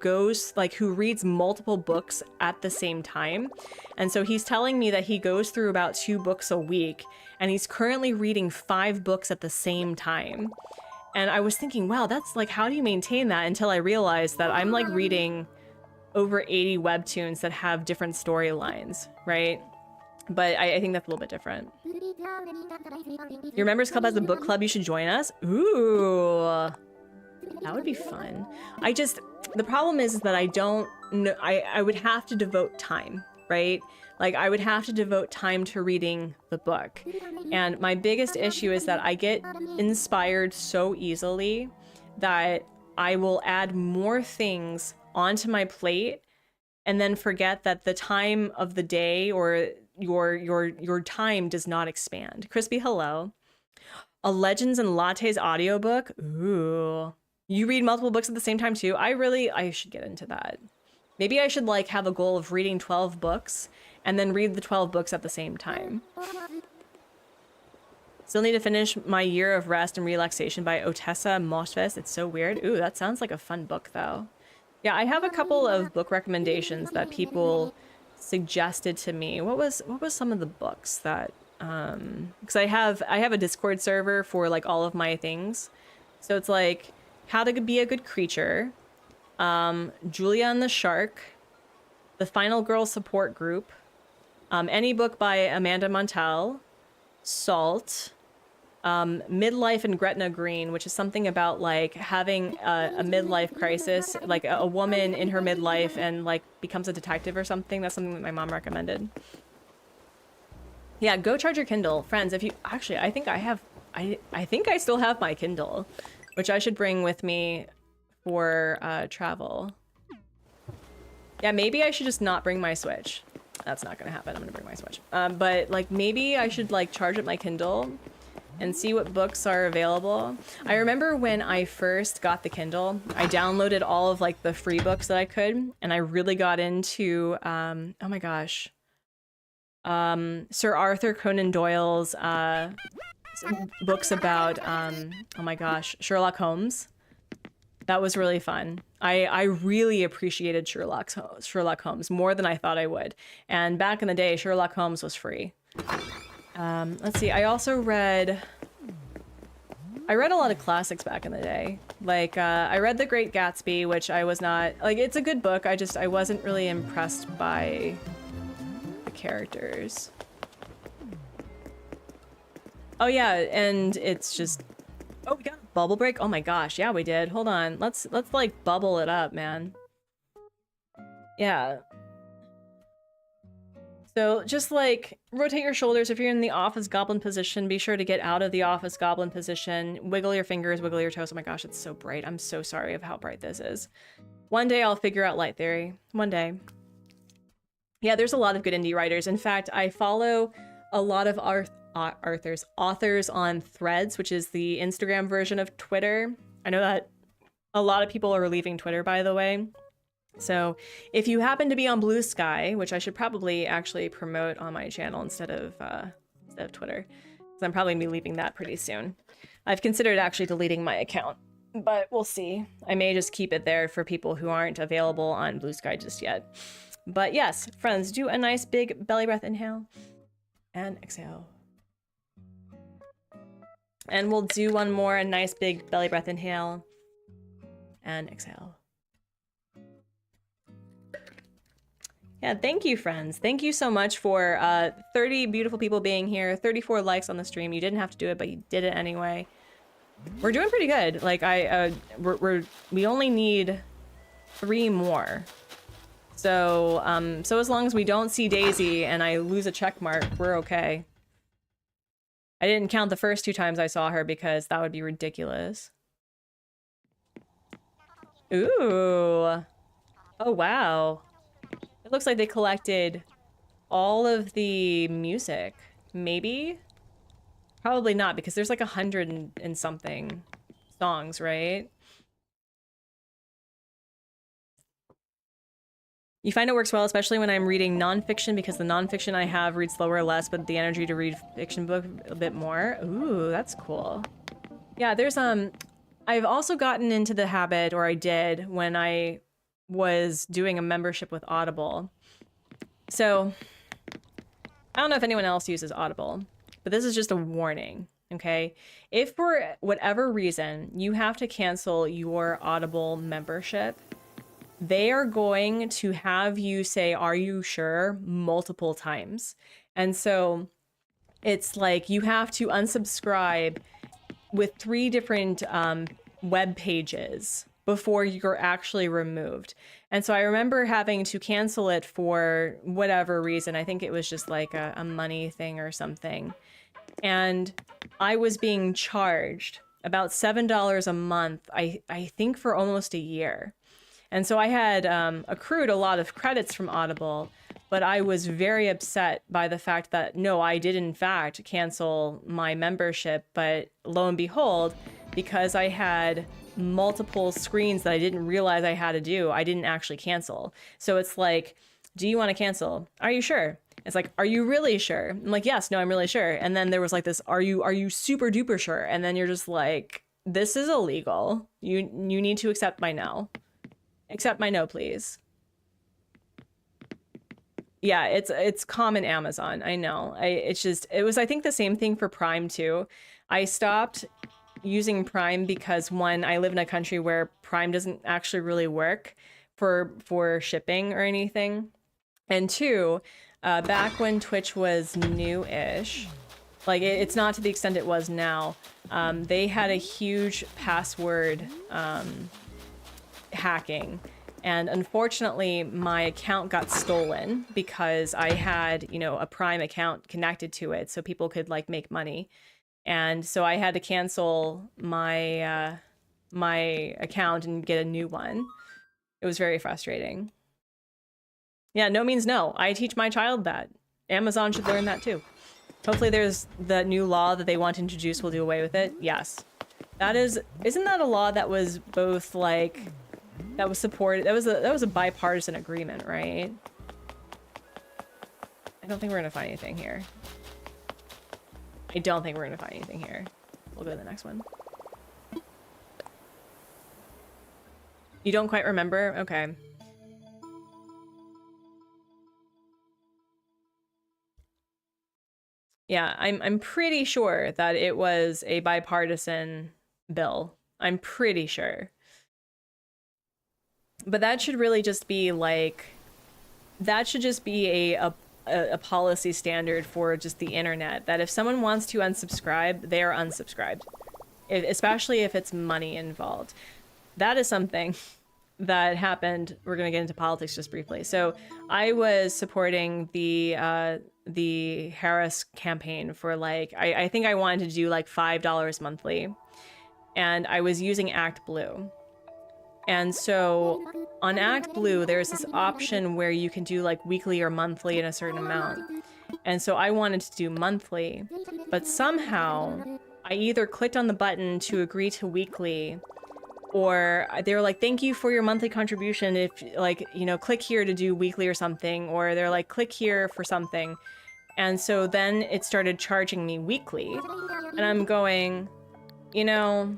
reads multiple books at the same time. And so he's telling me that he goes through about 2 books a week, and he's currently reading 5 books at the same time. And I was thinking, wow, that's like, how do you maintain that? Until I realized that I'm like reading over 80 webtoons that have different storylines, right? But I think that's a little bit different. Your members club has a book club. You should join us. Ooh, that would be fun. The problem is that I don't know. I would have to devote time, right? Like, I would have to devote time to reading the book. And my biggest issue is that I get inspired so easily that I will add more things onto my plate and then forget that the time of the day or your time does not expand. Crispy, hello. A Legends and Lattes audiobook. Ooh. You read multiple books at the same time too? I should get into that. Maybe I should like have a goal of reading 12 books and then read the 12 books at the same time. Still need to finish My Year of Rest and Relaxation by Otessa Mosfest. It's so weird. Ooh, that sounds like a fun book though. Yeah, I have a couple of book recommendations that people suggested to me. What was some of the books that because I have a Discord server for like all of my things. So it's like How to Be a Good Creature, Julia and the Shark, The Final Girl Support Group, any book by Amanda Montell, Salt, Midlife and Gretna Green, which is something about like having a midlife crisis, like a woman in her midlife and like becomes a detective or something. That's something that my mom recommended. Yeah, go charge your Kindle, friends. If you actually, I think I still have my Kindle, which I should bring with me for travel. Yeah, maybe I should just not bring my Switch. That's not gonna happen. I'm gonna bring my Switch. But like maybe I should like charge up my Kindle and see what books are available. I remember when I first got the Kindle, I downloaded all of like the free books that I could, and I really got into oh my gosh, Sir Arthur Conan Doyle's books about oh my gosh, Sherlock Holmes. That was really fun. I really appreciated Sherlock Holmes more than I thought I would. And back in the day, Sherlock Holmes was free. Let's see. I also read a lot of classics back in the day. Like I read The Great Gatsby, which I was not like. It's a good book. I wasn't really impressed by the characters. Oh yeah, and it's just. Oh, we got a bubble break? Oh my gosh, yeah we did. Hold on, let's like bubble it up, man. Yeah. So just like rotate your shoulders. If you're in the office goblin position, be sure to get out of the office goblin position. Wiggle your fingers, wiggle your toes. Oh my gosh, it's so bright. I'm so sorry of how bright this is. One day I'll figure out light theory. One day. Yeah, there's a lot of good indie writers. In fact, I follow a lot of authors on Threads, which is the Instagram version of Twitter. I know that a lot of people are leaving Twitter, by the way. So if you happen to be on Blue Sky, which I should probably actually promote on my channel instead of Twitter, because I'm probably gonna be leaving that pretty soon. I've considered actually deleting my account, but we'll see. I may just keep it there for people who aren't available on Blue Sky just yet. But yes, friends, do a nice big belly breath inhale and exhale. And we'll do one more, a nice big belly breath inhale and exhale. Yeah, thank you, friends. Thank you so much for 30 beautiful people being here, 34 likes on the stream. You didn't have to do it, but you did it anyway. We're doing pretty good. Like we only need 3 more. So so as long as we don't see Daisy and I lose a check mark, we're okay. I didn't count the first 2 times I saw her because that would be ridiculous. Ooh. Oh, wow. It looks like they collected all of the music. Maybe? Probably not, because there's like 100 and something songs, right? You find it works well, especially when I'm reading nonfiction, because the nonfiction I have reads slower or less, but the energy to read fiction book a bit more. Ooh, that's cool. Yeah, there's I've also gotten into the habit, or I did when I was doing a membership with Audible. So I don't know if anyone else uses Audible, but this is just a warning, okay? If for whatever reason you have to cancel your Audible membership, they are going to have you say, "Are you sure?" multiple times. And so it's like you have to unsubscribe with 3 different web pages before you're actually removed. And so I remember having to cancel it for whatever reason. I think it was just like a money thing or something. And I was being charged about $7 a month, I think for almost a year. And so I had accrued a lot of credits from Audible, but I was very upset by the fact that, no, I did in fact cancel my membership, but lo and behold, because I had multiple screens that I didn't realize I had to do, I didn't actually cancel. So it's like, do you want to cancel? Are you sure? It's like, are you really sure? I'm like, yes, no, I'm really sure. And then there was like this, are you super duper sure? And then you're just like, this is illegal. You need to accept my no. Accept my no, please. Yeah, it's common Amazon. I know. It was, I think, the same thing for Prime too. I stopped using Prime because, one, I live in a country where Prime doesn't actually really work for shipping or anything. And two, back when Twitch was new-ish, like it's not to the extent it was now, they had a huge password hacking. And unfortunately, my account got stolen because I had, you know, a Prime account connected to it so people could like make money. And so I had to cancel my my account and get a new one. It was very frustrating. Yeah, no means no. I teach my child that. Amazon should learn that too. Hopefully there's the new law that they want to introduce will do away with it. Yes. That is, isn't that a law that was both like, that was supported, that was a bipartisan agreement, right? I don't think we're gonna find anything here. I don't think we're gonna find anything here. We'll go to the next one. You don't quite remember? Okay. Yeah, I'm pretty sure that it was a bipartisan bill. I'm pretty sure. But that should really just be like, that should just be a policy standard for just the internet, that if someone wants to unsubscribe, they are unsubscribed, especially if it's money involved. That is something that happened. We're going to get into politics just briefly. So I was supporting the Harris campaign for like, I think I wanted to do like $5 monthly, and I was using ActBlue. And so on ActBlue, there's this option where you can do like weekly or monthly in a certain amount. And so I wanted to do monthly, but somehow I either clicked on the button to agree to weekly, or they were like, thank you for your monthly contribution. If like, you know, click here to do weekly or something, or they're like, click here for something. And so then it started charging me weekly, and I'm going, you know,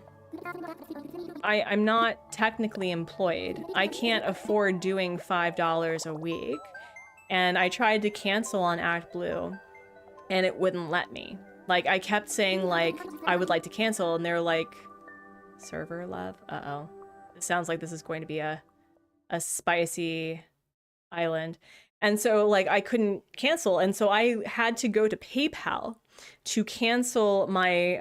I'm not technically employed. I can't afford doing $5 a week. And I tried to cancel on ActBlue and it wouldn't let me. Like, I kept saying like, I would like to cancel, and they're like, server love? Uh-oh. It sounds like this is going to be a spicy island. And so like I couldn't cancel, and so I had to go to PayPal to cancel my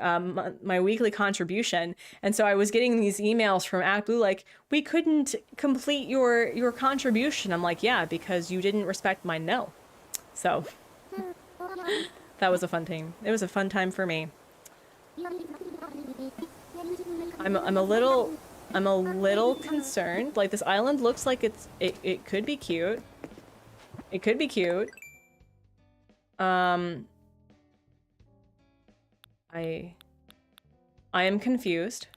my weekly contribution. And so I was getting these emails from ActBlue like, we couldn't complete your contribution. I'm like, yeah, because you didn't respect my no. So that was a fun time. It was a fun time for me. I'm a little concerned. Like, this island looks like it could be cute. It could be cute. I am confused.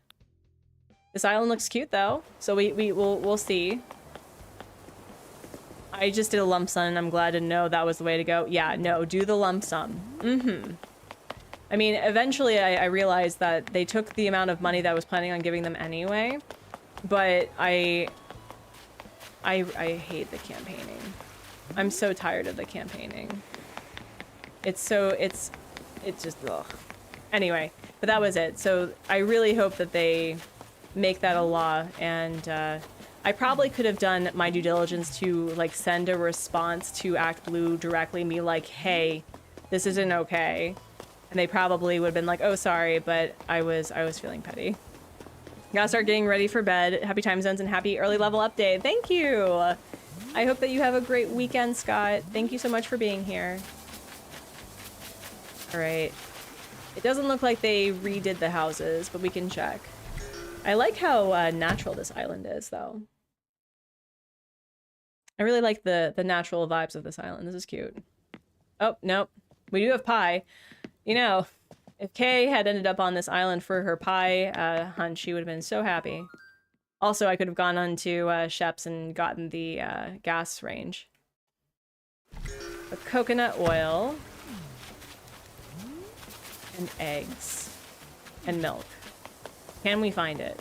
This island looks cute though, so we'll see. I just did a lump sum and I'm glad to know that was the way to go. Yeah, no, do the lump sum. Mm-hmm. I mean, eventually I realized that they took the amount of money that I was planning on giving them anyway, but I hate the campaigning. I'm so tired of the campaigning. It's just, ugh. Anyway, but that was it. So I really hope that they make that a law, and I probably could have done my due diligence to like send a response to Act Blue directly, me like, hey, this isn't okay. And they probably would have been like, oh, sorry, but I was feeling petty. Gotta start getting ready for bed. Happy time zones and happy early level update. Thank you. I hope that you have a great weekend, Scott. Thank you so much for being here. All right. It doesn't look like they redid the houses, but we can check. I like how natural this island is, though. I really like the natural vibes of this island. This is cute. Oh, nope. We do have pie. You know, if Kay had ended up on this island for her pie hunt, she would have been so happy. Also, I could have gone on to Shep's and gotten the gas range. A coconut oil. And eggs. And milk. Can we find it?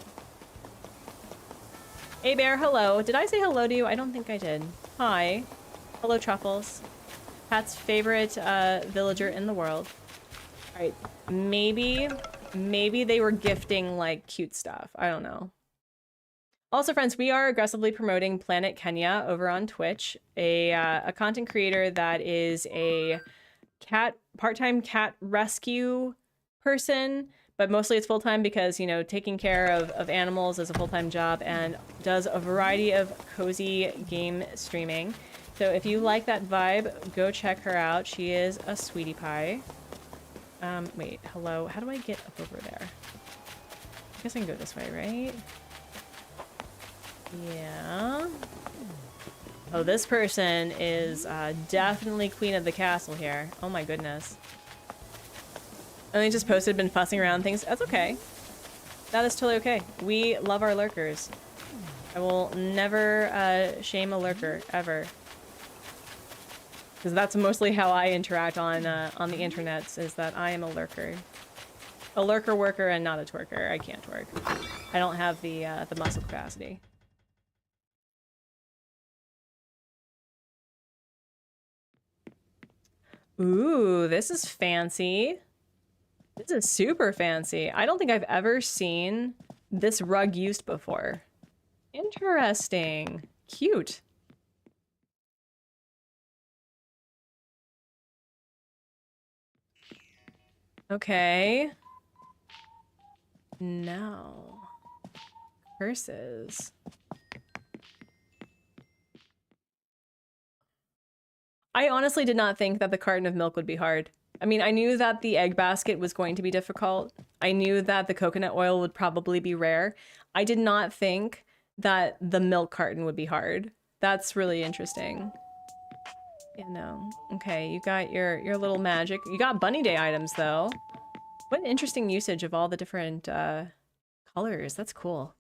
Hey Bear, hello. Did I say hello to you? I don't think I did. Hi. Hello, Truffles. Pat's favorite villager in the world. Alright, maybe they were gifting, like, cute stuff. I don't know. Also, friends, we are aggressively promoting Planet Kenya over on Twitch, a content creator that is a part-time cat rescue person, but mostly it's full-time because, you know, taking care of animals is a full-time job, and does a variety of cozy game streaming. So if you like that vibe, go check her out. She is a sweetie pie. Wait, hello. How do I get up over there? I guess I can go this way, right? Yeah. Oh, this person is definitely queen of the castle here. Oh my goodness. And they just posted, been fussing around things. That's okay. That is totally okay. We love our lurkers. I will never shame a lurker, ever. Because that's mostly how I interact on the internets, is that I am a lurker. A lurker worker and not a twerker. I can't twerk. I don't have the muscle capacity. Ooh, this is fancy. This is super fancy. I don't think I've ever seen this rug used before. Interesting. Cute. Okay. No. Curses. I honestly did not think that the carton of milk would be hard. I mean, I knew that the egg basket was going to be difficult. I knew that the coconut oil would probably be rare. I did not think that the milk carton would be hard. That's really interesting. Yeah, no. Okay, you got your little magic. You got bunny day items, though. What an interesting usage of all the different colors. That's cool.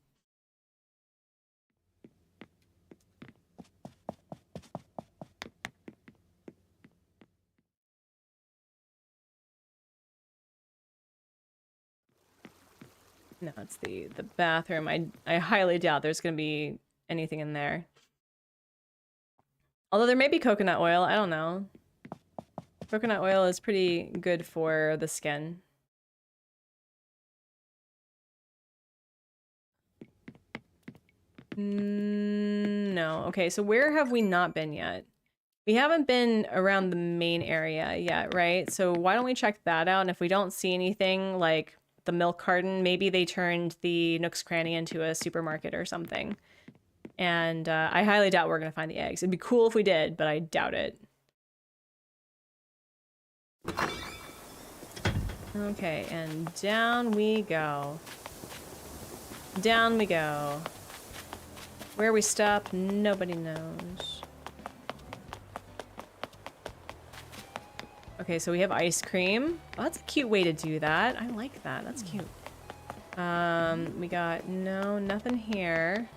No, it's the bathroom. I highly doubt there's gonna be anything in there. Although there may be coconut oil, I don't know. Coconut oil is pretty good for the skin. No. Okay, so where have we not been yet? We haven't been around the main area yet, right? So why don't we check that out? And if we don't see anything like the milk carton, maybe they turned the Nook's Cranny into a supermarket or something. And I highly doubt we're gonna find the eggs. It'd be cool if we did, but I doubt it. Okay, and down we go. Down we go. Where we stop, nobody knows. Okay, so we have ice cream. Oh, that's a cute way to do that. I like that. That's cute. We got nothing here.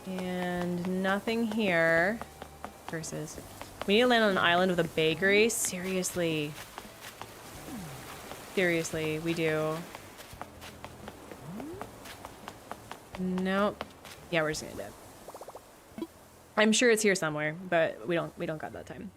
And nothing here. Curses. We need to land on an island with a bakery? Seriously. Seriously, we do. Nope. Yeah, we're just gonna dip. I'm sure it's here somewhere, but we don't got that time.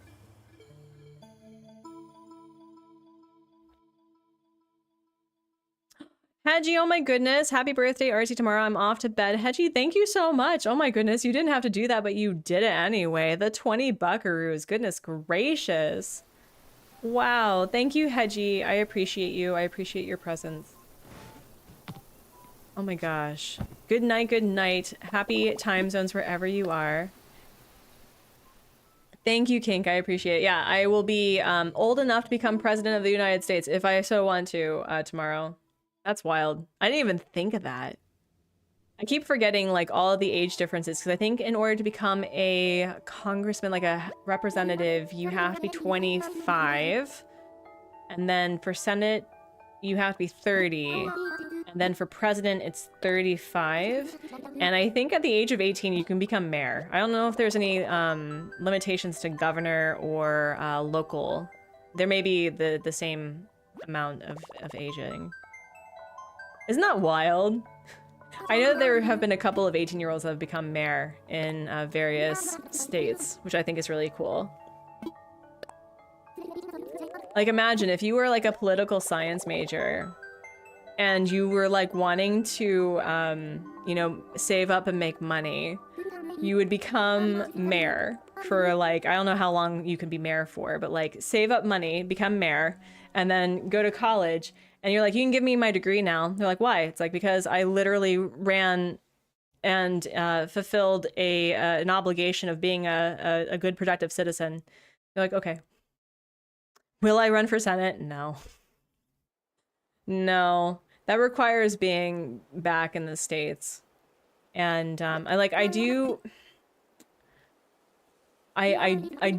Hedgie, oh my goodness. Happy birthday, Artsy, tomorrow. I'm off to bed. Hedgie, thank you so much. Oh my goodness, you didn't have to do that, but you did it anyway. The 20 buckaroos. Goodness gracious. Wow. Thank you, Hedgie. I appreciate you. I appreciate your presence. Oh my gosh. Good night, good night. Happy time zones wherever you are. Thank you, Kink. I appreciate it. Yeah, I will be old enough to become president of the United States if I so want to tomorrow. That's wild. I didn't even think of that. I keep forgetting like all of the age differences because I think in order to become a congressman, like a representative, you have to be 25. And then for Senate, you have to be 30. And then for president, it's 35. And I think at the age of 18, you can become mayor. I don't know if there's any limitations to governor or local. There may be the same amount of aging. Isn't that wild? I know there have been a couple of 18-year-olds that have become mayor in various states, which I think is really cool. Like imagine if you were like a political science major and you were like wanting to, you know, save up and make money, you would become mayor for like, I don't know how long you can be mayor for, but like save up money, become mayor, and then go to college. And you're like, you can give me my degree now. They're like, why? It's like, because I literally ran and fulfilled an obligation of being a good, productive citizen. You're like, okay. Will I run for Senate? No. No. That requires being back in the States. And I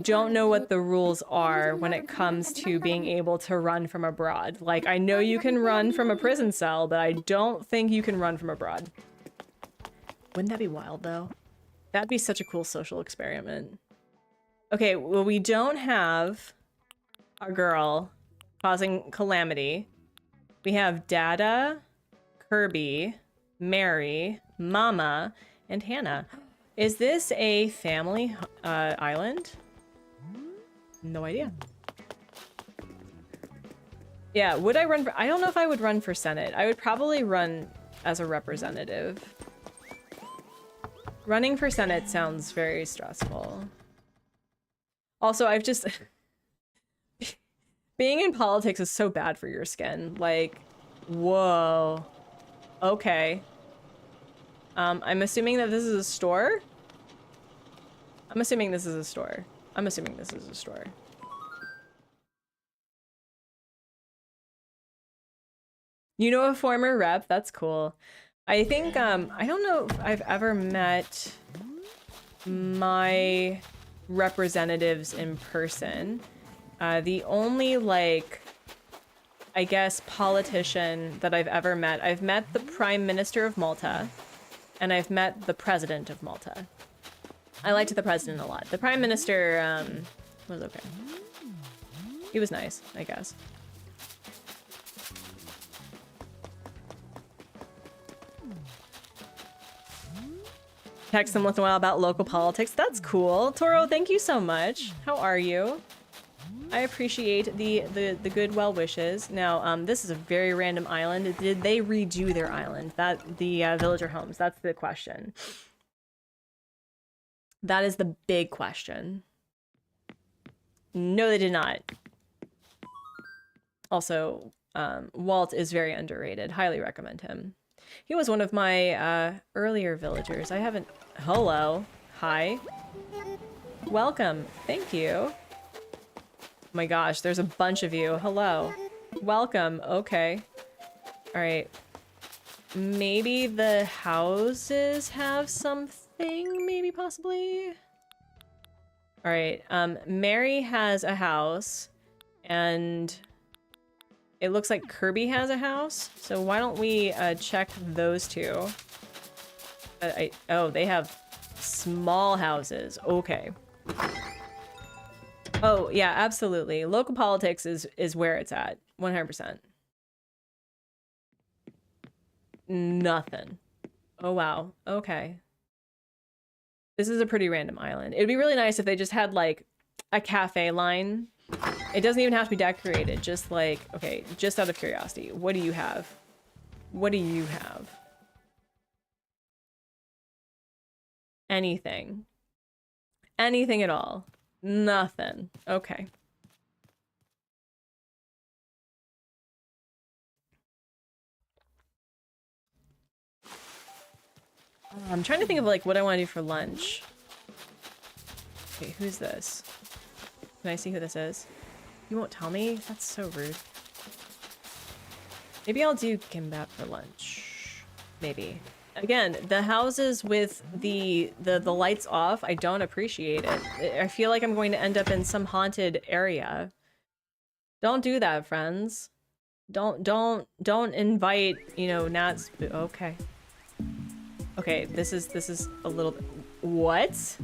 don't know what the rules are when it comes to being able to run from abroad. Like, I know you can run from a prison cell, but I don't think you can run from abroad. Wouldn't that be wild, though? That'd be such a cool social experiment. Okay, well, we don't have our girl causing calamity. We have Dada, Kirby, Mary, Mama, and Hannah. Is this a family island? No idea. Yeah, would I run for... I don't know if I would run for Senate. I would probably run as a representative. Running for Senate sounds very stressful. Also, I've just... Being in politics is so bad for your skin. Like, whoa. Okay. I'm assuming that this is a store? I'm assuming this is a store. I'm assuming this is a store. You know a former rep? That's cool. I think, I don't know if I've ever met my representatives in person. The only, like, I guess, politician that I've ever met, I've met the Prime Minister of Malta, and I've met the President of Malta. I liked the President a lot. The Prime Minister, was okay. He was nice, I guess. Text them once in a while about local politics. That's cool. Toro, thank you so much. How are you? I appreciate the good well wishes. Now, this is a very random island. Did they redo their island? The villager homes? That's the question. That is the big question. No, they did not. Also, Walt is very underrated. Highly recommend him. He was one of my earlier villagers. I haven't... Hello. Hi. Welcome. Thank you. Oh my gosh, there's a bunch of you. Hello. Welcome. Okay. All right. Maybe the houses have something, maybe possibly. All right. Mary has a house and it looks like Kirby has a house. So why don't we check those two? Oh, they have small houses. Okay. Oh, yeah, absolutely. Local politics is where it's at. 100%. Nothing. Oh, wow. Okay. This is a pretty random island. It'd be really nice if they just had, like, a cafe line. It doesn't even have to be decorated. Just, like, okay, just out of curiosity. What do you have? What do you have? Anything. Anything at all. Nothing. Okay. I'm trying to think of like what I want to do for lunch. Okay, who's this? Can I see who this is? You won't tell me? That's so rude. Maybe I'll do kimbap for lunch. Maybe. Again, the houses with the lights off, I don't appreciate it. I feel like I'm going to end up in some haunted area. Don't do that, friends. Don't invite, you know, Nats. Okay. Okay, this is a little bit... What?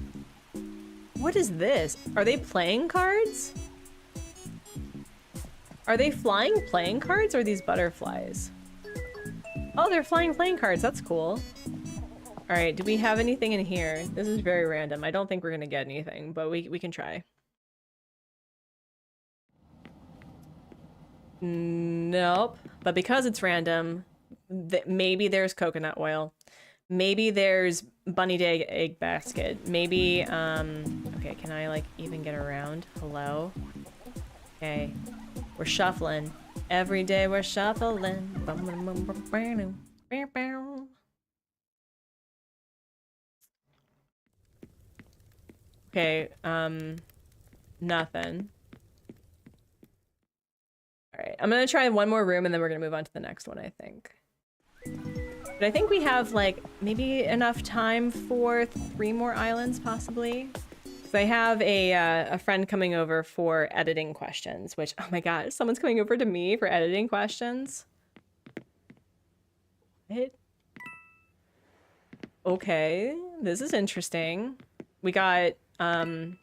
What is this? Are they playing cards? Are they flying playing cards or are these butterflies? Oh, they're flying playing cards. That's cool. All right, do we have anything in here? This is very random. I don't think we're gonna get anything, but we can try. Nope. But because it's random, maybe there's coconut oil. Maybe there's bunny day egg basket. Maybe, okay, can I like even get around? Hello? Okay. We're shuffling. Every day we're shuffling. Okay, nothing. Alright, I'm gonna try one more room and then we're gonna move on to the next one, I think. But I think we have, like, maybe enough time for 3 more islands, possibly. So I have a friend coming over for editing questions, which, oh my god, someone's coming over to me for editing questions? What? Okay, this is interesting. We got, a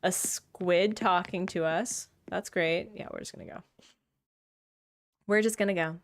squid talking to us. That's great. Yeah, we're just gonna go. We're just gonna go.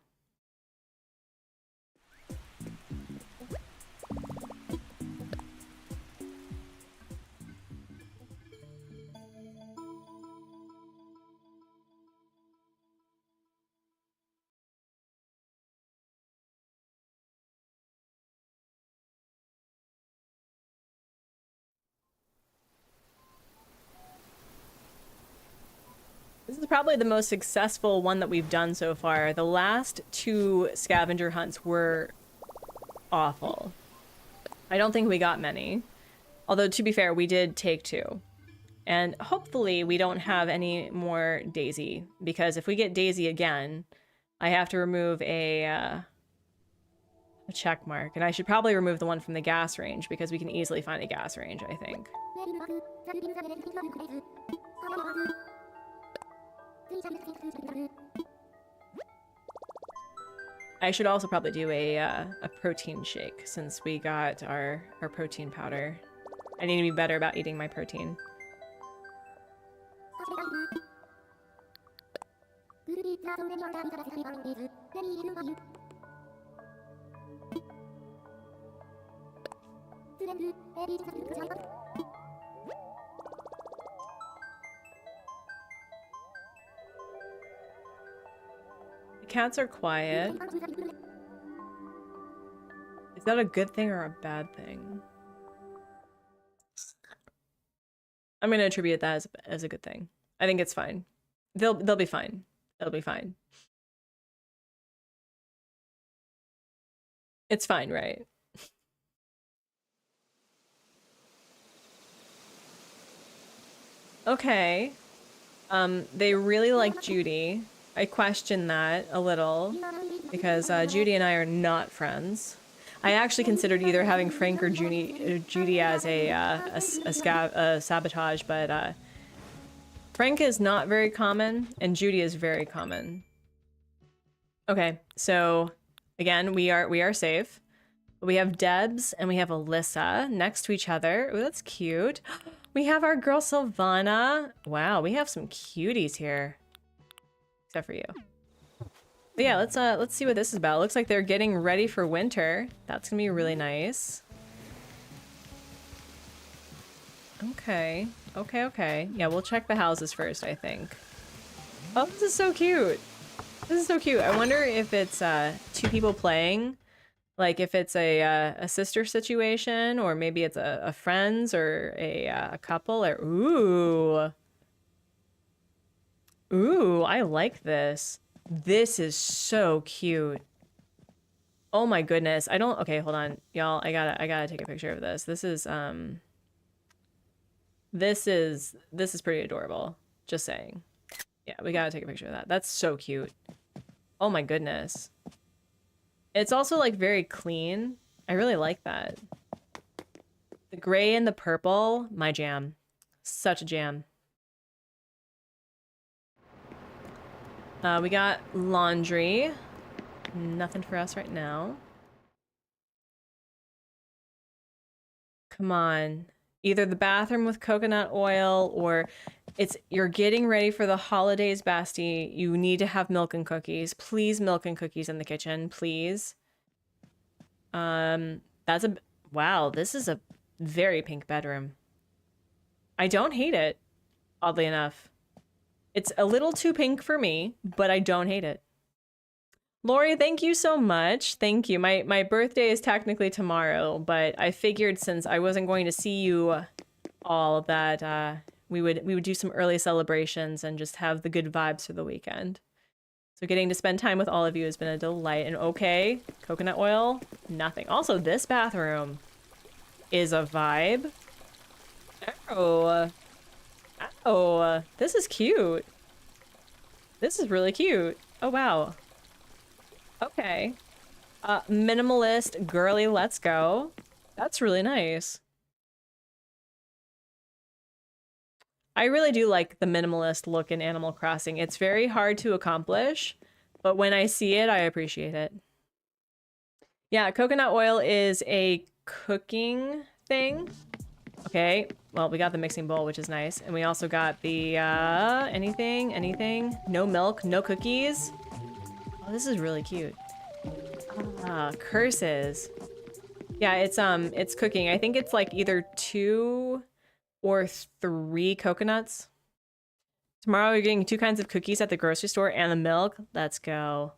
This is probably the most successful one that we've done so far. The last 2 scavenger hunts were awful. I don't think we got many. Although, to be fair, we did take 2. And hopefully we don't have any more Daisy, because if we get Daisy again, I have to remove a check mark. And I should probably remove the one from the gas range, because we can easily find a gas range, I think. I should also probably do a protein shake, since we got our protein powder. I need to be better about eating my protein. The cats are quiet. Is that a good thing or a bad thing? I'm gonna attribute that as a good thing. I think it's fine. They'll be fine. They'll be fine. It's fine, right? Okay. They really like Judy. I question that a little because Judy and I are not friends. I actually considered either having Frank or Judy as a sabotage, but Frank is not very common and Judy is very common. Okay, so again, we are safe. We have Debs and we have Alyssa next to each other. Ooh, that's cute. We have our girl Sylvana. Wow, we have some cuties here. Except for you. But yeah, let's see what this is about. It looks like they're getting ready for winter. That's gonna be really nice. Okay. Okay. Yeah, we'll check the houses first, I think. Oh, this is so cute. This is so cute. I wonder if it's two people playing, like if it's a sister situation, or maybe it's a friends or a couple. Or ooh, I like this. This is so cute. Oh my goodness. I don't. Okay, hold on, y'all. I gotta take a picture of this. This is pretty adorable. Just saying. Yeah, we gotta take a picture of that. That's so cute. Oh my goodness. It's also like very clean. I really like that. The gray and the purple, my jam. Such a jam. We got laundry. Nothing for us right now. Come on. Either the bathroom with coconut oil, or you're getting ready for the holidays, Basti. You need to have milk and cookies. Please, milk and cookies in the kitchen, please. That's a wow, this is a very pink bedroom. I don't hate it, oddly enough. It's a little too pink for me, but I don't hate it. Lori, thank you so much. Thank you. My birthday is technically tomorrow, but I figured since I wasn't going to see you all that we would do some early celebrations and just have the good vibes for the weekend. So getting to spend time with all of you has been a delight. And okay, coconut oil, nothing. Also, this bathroom is a vibe. Oh, this is cute. This is really cute. Oh, wow. Okay. Minimalist, girly, let's go. That's really nice. I really do like the minimalist look in Animal Crossing. It's very hard to accomplish, but when I see it, I appreciate it. Yeah, coconut oil is a cooking thing. Okay, well, we got the mixing bowl, which is nice. And we also got the, anything? No milk, no cookies. Oh, this is really cute. Curses. Yeah, it's cooking. I think it's like either 2 or 3 coconuts. Tomorrow we're getting 2 kinds of cookies at the grocery store and the milk. Let's go.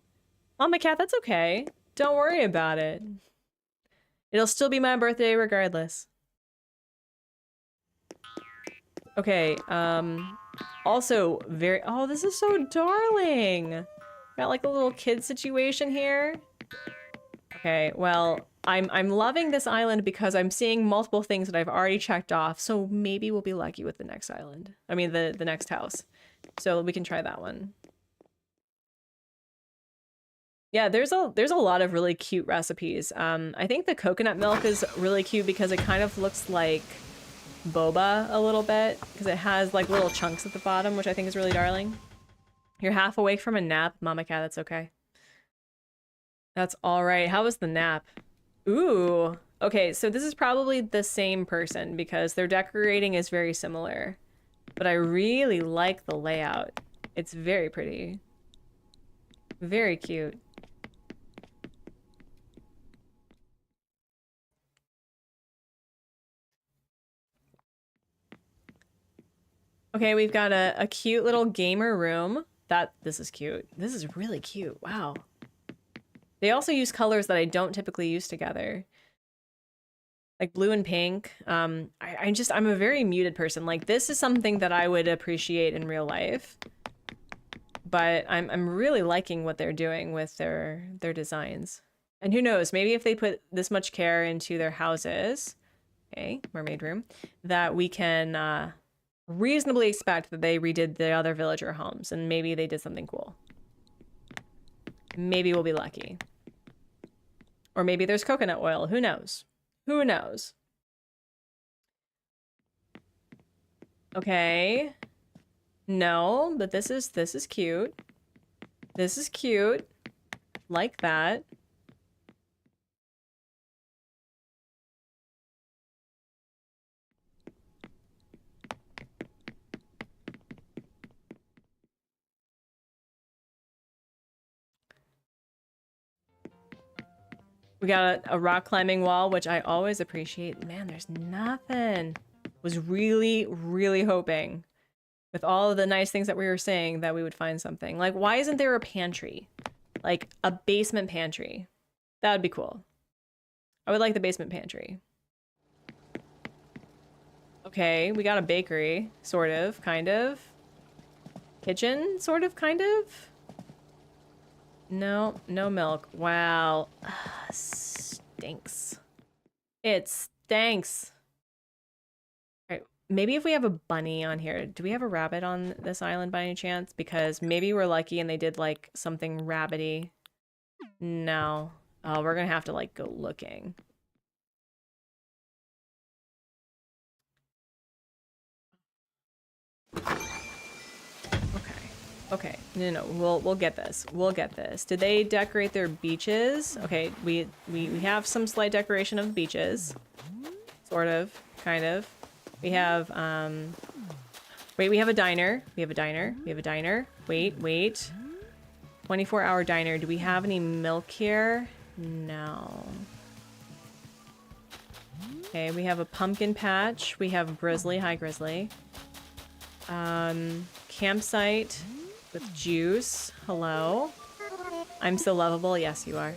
Oh, my cat, that's okay. Don't worry about it. It'll still be my birthday regardless. Okay, also very, oh, this is so darling. Got like a little kid situation here. Okay, well, I'm loving this island because I'm seeing multiple things that I've already checked off, so maybe we'll be lucky with the next island. I mean, the next house. So we can try that one. Yeah, there's a lot of really cute recipes. I think the coconut milk is really cute because it kind of looks like boba a little bit, because it has like little chunks at the bottom, which I think is really darling. You're half awake from a nap, Mama Cat, that's okay. That's all right. How was the nap? Ooh. Okay, so this is probably the same person because their decorating is very similar. But I really like the layout. It's very pretty. Very cute. Okay, we've got a cute little gamer room. This is cute. This is really cute. Wow. They also use colors that I don't typically use together. Like blue and pink. I'm a very muted person. Like this is something that I would appreciate in real life. But I'm really liking what they're doing with their designs. And who knows, maybe if they put this much care into their houses, okay, mermaid room, that we can reasonably expect that they redid the other villager homes and maybe they did something cool. Maybe we'll be lucky. Or maybe there's coconut oil, who knows? Who knows? Okay. No, but this is cute. This is cute. Like that. We got a rock climbing wall, which I always appreciate. Man, there's nothing. Was really, really hoping With all of the nice things that we were saying, that we would find something. Like, why isn't there a pantry? Like, a basement pantry. That would be cool. I would like the basement pantry. Okay, we got a bakery. Sort of, kind of. Kitchen, sort of, kind of. No, no milk. Wow. Stinks. It stinks. All right, maybe if we have a bunny on here. Do we have a rabbit on this island by any chance? Because maybe we're lucky and they did like something rabbity. No. Oh, we're gonna have to like go looking. Okay, no, we'll get this. We'll get this. Did they decorate their beaches? Okay, we have some slight decoration of the beaches. Sort of, kind of. We have, wait, we have a diner. We have a diner. We have a diner. Wait. 24-hour diner. Do we have any milk here? No. Okay, we have a pumpkin patch. We have Grizzly. Hi, Grizzly. Campsite with juice. Hello. I'm so lovable. Yes, you are.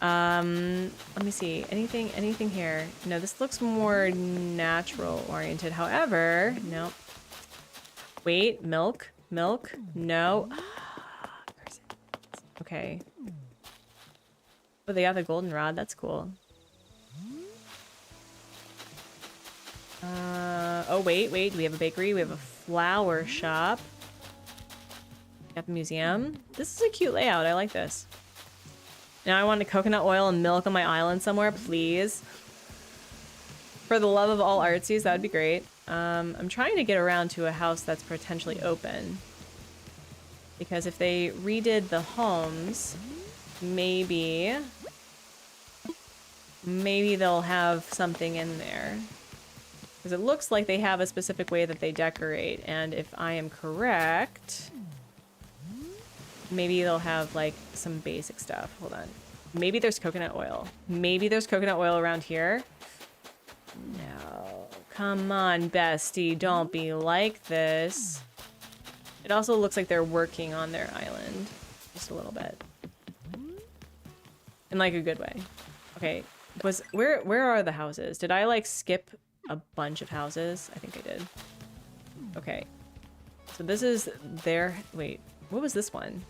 Let me see. Anything here? No, this looks more natural oriented. However, no. Wait, milk. No. Okay. Oh, they got the goldenrod. That's cool. Oh, wait. Do we have a bakery? We have a flower shop. Got the museum. This is a cute layout. I like this. Now I want coconut oil and milk on my island somewhere, please. For the love of all artsies, that would be great. I'm trying to get around to a house that's potentially open. Because if they redid the homes, maybe they'll have something in there. Because it looks like they have a specific way that they decorate, and if I am correct, maybe they'll have like some basic stuff. Hold on. Maybe there's coconut oil. Maybe there's coconut oil around here. No. Come on, bestie. Don't be like this. It also looks like they're working on their island. Just a little bit. In like a good way. Okay. Where are the houses? Did I like skip a bunch of houses? I think I did. Okay. So this is their... Wait. What was this one?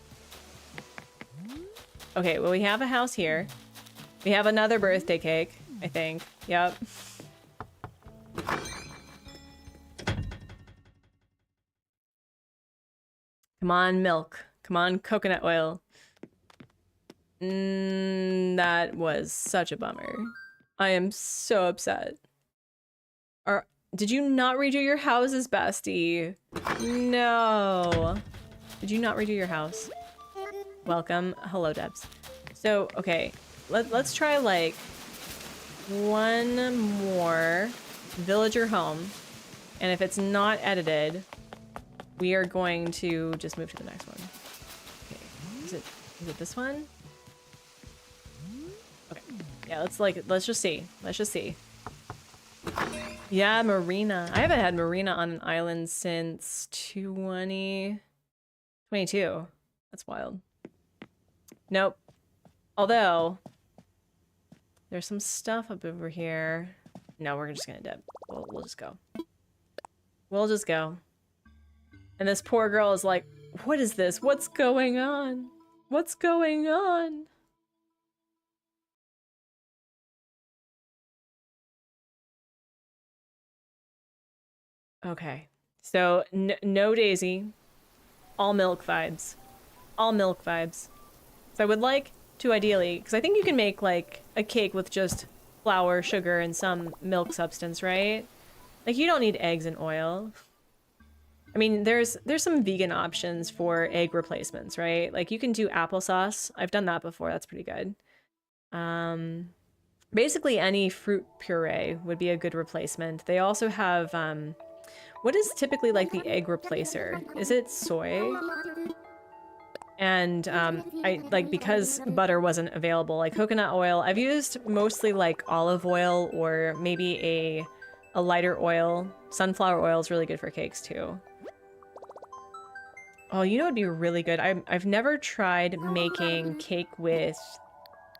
Okay, well, we have a house here. We have another birthday cake, I think. Yep. Come on, milk. Come on, coconut oil. That was such a bummer. I am so upset. Did you not redo your houses, bestie? No. Did you not redo your house? Welcome. Hello, Debs. So, okay. Let's try, like, one more villager home. And if it's not edited, we are going to just move to the next one. Okay. Is it this one? Okay. Yeah, let's just see. Let's just see. Yeah, marina. I haven't had marina on an island since 2022. That's wild. Nope. Although, there's some stuff up over here. No, we're just gonna dip. We'll just go. We'll just go. And this poor girl is like, what is this? What's going on? What's going on? Okay. So, no Daisy. All milk vibes. All milk vibes. So I would like to ideally, because I think you can make like a cake with just flour, sugar, and some milk substance, right? Like you don't need eggs and oil. I mean, there's some vegan options for egg replacements, right? Like you can do applesauce. I've done that before. That's pretty good. Basically any fruit puree would be a good replacement. They also have, what is typically like the egg replacer? Is it soy? And I like, because butter wasn't available, like coconut oil, I've used mostly like olive oil or maybe a lighter oil. Sunflower oil is really good for cakes too. Oh, you know what'd be really good? I've never tried making cake with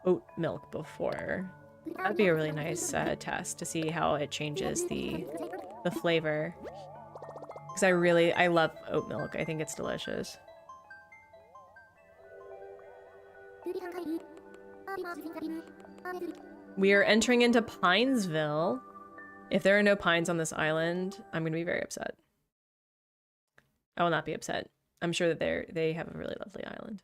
oat milk before. That'd be a really nice test to see how it changes the flavor. Because I love oat milk. I think it's delicious. We are entering into Pinesville. If there are no pines on this island, I'm gonna be very upset. I will not be upset. I'm sure that they have a really lovely island.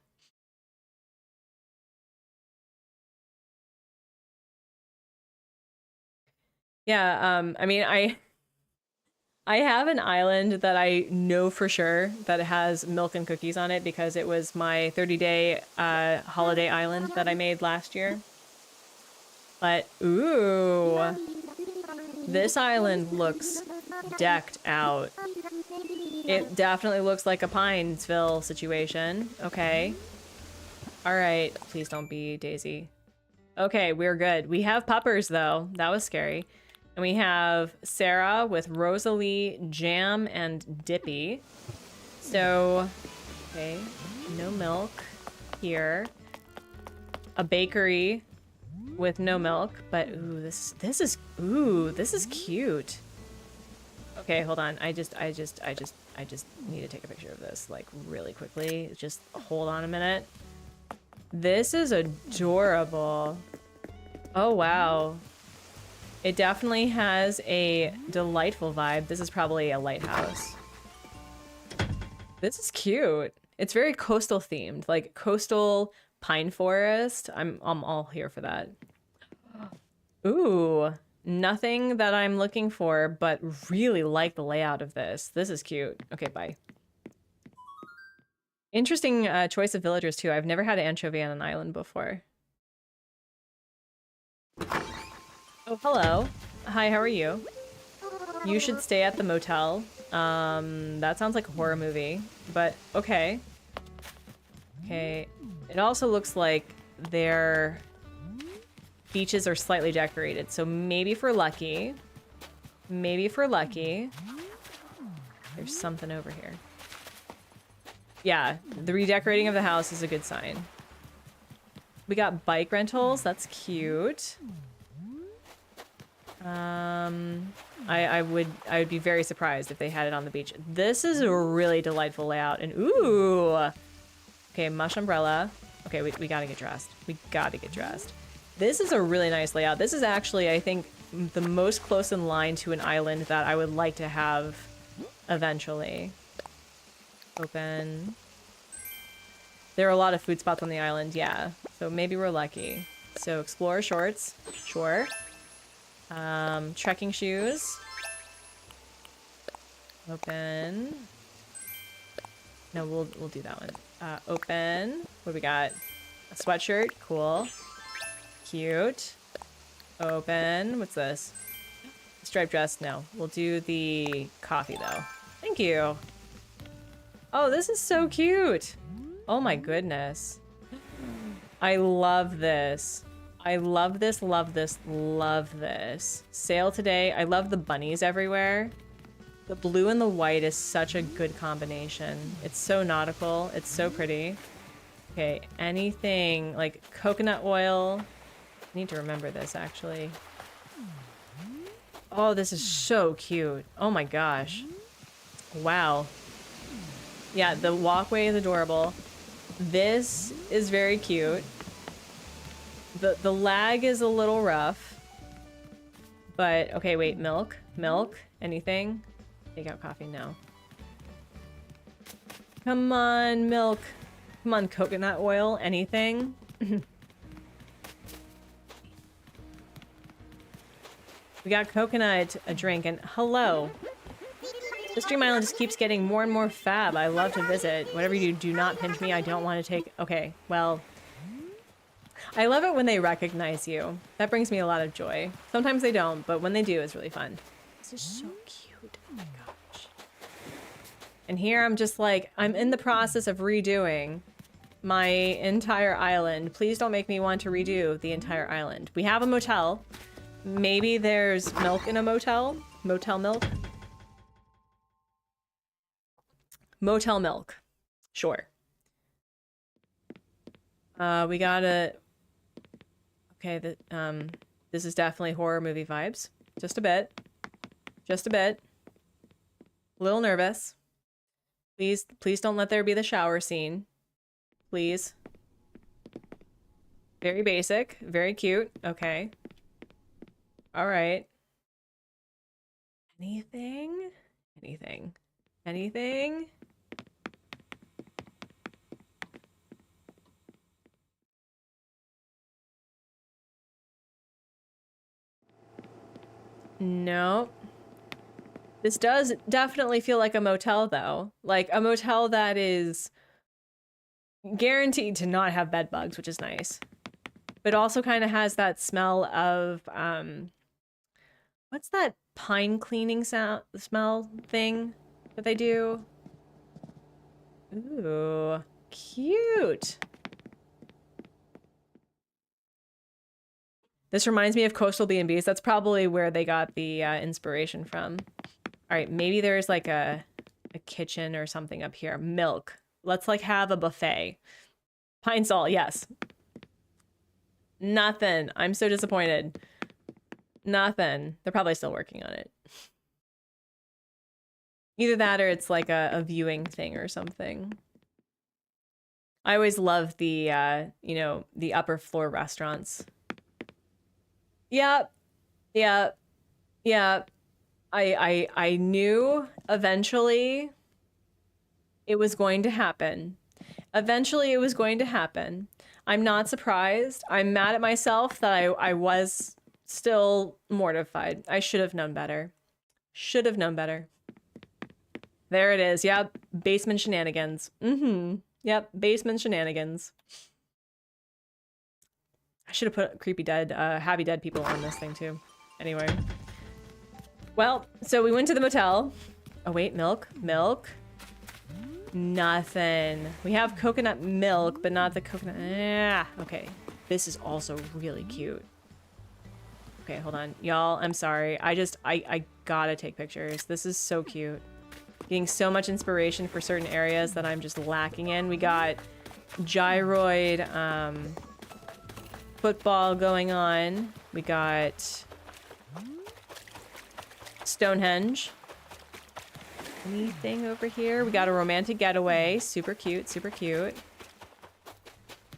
Yeah, I mean, I have an island that I know for sure that has milk and cookies on it because it was my 30-day holiday island that I made last year. But, ooh, this island looks decked out. It definitely looks like a Pinesville situation. Okay. All right. Please don't be Daisy. Okay, we're good. We have puppers, though. That was scary. And we have Sarah with Rosalie, Jam, and Dippy. So, okay, no milk here. A bakery with no milk, but ooh, this is cute. Okay, hold on. I just need to take a picture of this like really quickly. Just hold on a minute. This is adorable. Oh wow. It definitely has a delightful vibe. This is probably a lighthouse. This is cute. It's very coastal themed, like coastal pine forest. I'm all here for that. Ooh, nothing that I'm looking for, but really like the layout of this. This is cute. Okay, bye. Interesting choice of villagers too. I've never had an anchovy on an island before. Oh, hello. Hi, how are you? You should stay at the motel. That sounds like a horror movie, but okay. Okay. It also looks like their beaches are slightly decorated, so maybe if we're lucky, there's something over here. Yeah, the redecorating of the house is a good sign. We got bike rentals. That's cute. I would be very surprised if they had it on the beach. This is a really delightful layout, and ooh. Okay, mush umbrella. Okay, we gotta get dressed. We gotta get dressed. This is a really nice layout. This is actually, I think, the most close in line to an island that I would like to have eventually. Open. There are a lot of food spots on the island, yeah. So maybe we're lucky. So explorer shorts, sure. Trekking shoes. Open. No, we'll do that one. Open. What do we got? A sweatshirt, cool. Cute. Open. What's this? Striped dress, no. We'll do the coffee though. Thank you. Oh, this is so cute. Oh my goodness. I love this. I love this, love this, love this. Sale today. I love the bunnies everywhere. The blue and the white is such a good combination. It's so nautical. It's so pretty. Okay, anything like coconut oil. I need to remember this actually. Oh, this is so cute. Oh my gosh. Wow. Yeah, the walkway is adorable. This is very cute. The lag is a little rough. But, okay, wait, milk? Milk? Anything? Take out coffee, no. Come on, milk. Come on, coconut oil, anything? We got coconut, a drink, and hello. The Stream Island just keeps getting more and more fab. I love to visit. Whatever you do, do not pinch me. I don't want to take... Okay, well... I love it when they recognize you. That brings me a lot of joy. Sometimes they don't, but when they do, it's really fun. This is so cute. Oh my gosh. And here I'm just like, I'm in the process of redoing my entire island. Please don't make me want to redo the entire island. We have a motel. Maybe there's milk in a motel. Motel milk. Motel milk. Sure. We gotta... Okay, this is definitely horror movie vibes. Just a bit. Just a bit. A little nervous. Please don't let there be the shower scene. Please. Very basic. Very cute. Okay. All right. Anything? Anything? Anything? No. This does definitely feel like a motel, though. Like a motel that is guaranteed to not have bed bugs, which is nice. But also kind of has that smell of, what's that pine cleaning smell thing that they do? Ooh, cute. This reminds me of coastal B&Bs. That's probably where they got the inspiration from. All right, maybe there's like a kitchen or something up here. Milk. Let's like have a buffet. Pine Sol, yes. Nothing. I'm so disappointed. Nothing. They're probably still working on it. Either that or it's like a viewing thing or something. I always love the, you know, the upper floor restaurants. Yep. Yep. Yep. I knew eventually it was going to happen. Eventually it was going to happen. I'm not surprised. I'm mad at myself that I was still mortified. I should have known better. Should have known better. There it is. Yep. Basement shenanigans. Mm-hmm. Yep. Basement shenanigans. I should have put creepy dead, happy dead people on this thing too. Anyway. Well, so we went to the motel. Oh wait, milk. Milk. Nothing. We have coconut milk, but not the coconut. Ah, okay. This is also really cute. Okay, hold on. Y'all, I'm sorry. I gotta take pictures. This is so cute. Getting so much inspiration for certain areas that I'm just lacking in. We got gyroid, football going on. We got Stonehenge. Anything over here? We got a romantic getaway. Super cute, super cute.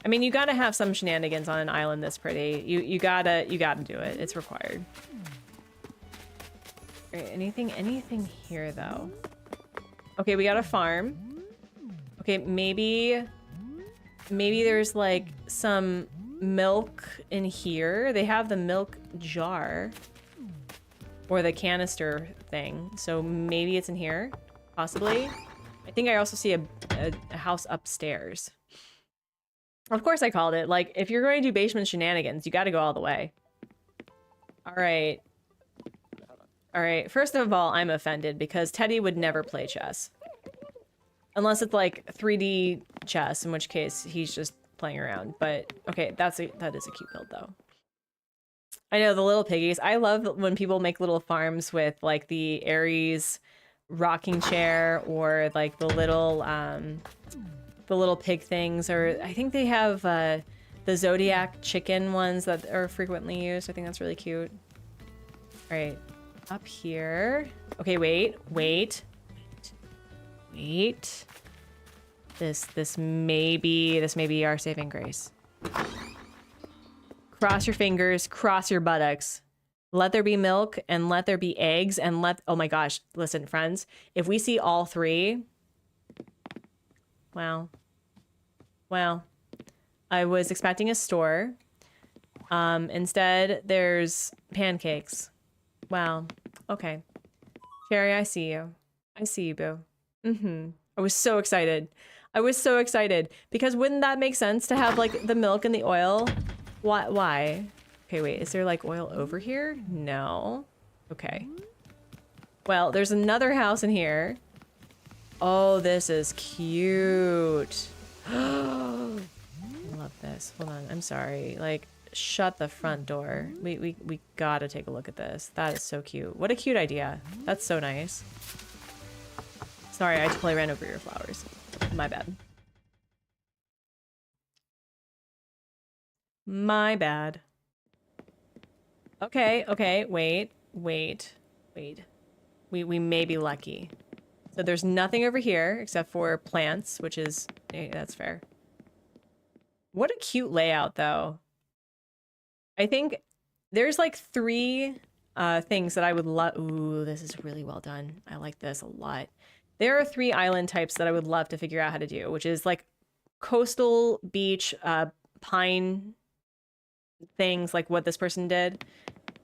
I mean, you gotta have some shenanigans on an island this pretty. You gotta do it. It's required. Alright, anything here though? Okay, we got a farm. Okay, maybe there's like some milk in here. They have the milk jar. Or the canister thing. So maybe it's in here. Possibly. I think I also see a house upstairs. Of course I called it. Like, if you're going to do basement shenanigans, you gotta go all the way. Alright. Alright, first of all, I'm offended because Teddy would never play chess. Unless it's like 3D chess, in which case he's just playing around. But, okay, that is a cute build though. I know, the little piggies. I love when people make little farms with like the Aries rocking chair or like the little pig things, or I think they have the Zodiac chicken ones that are frequently used. I think that's really cute. All right, up here. Okay, wait. This may be our saving grace. Cross your fingers, cross your buttocks. Let there be milk and let there be eggs and oh my gosh, listen, friends, if we see all three, wow. I was expecting a store. Instead, there's pancakes. Wow. Okay. Cherry, I see you. I see you, boo. Mm-hmm. I was so excited. Because wouldn't that make sense to have like the milk and the oil? Why? Okay, wait, is there like oil over here? No. Okay. Well, there's another house in here. Oh, this is cute. I love this. Hold on, I'm sorry. Like, shut the front door. We gotta take a look at this. That is so cute. What a cute idea. That's so nice. Sorry, I totally ran over your flowers. My bad. My bad. Okay, okay, wait. We may be lucky. So there's nothing over here except for plants, which is... that's fair. What a cute layout, though. I think there's like 3 things that I would love... Ooh, this is really well done. I like this a lot. There are 3 island types that I would love to figure out how to do, which is like coastal, beach, pine things like what this person did.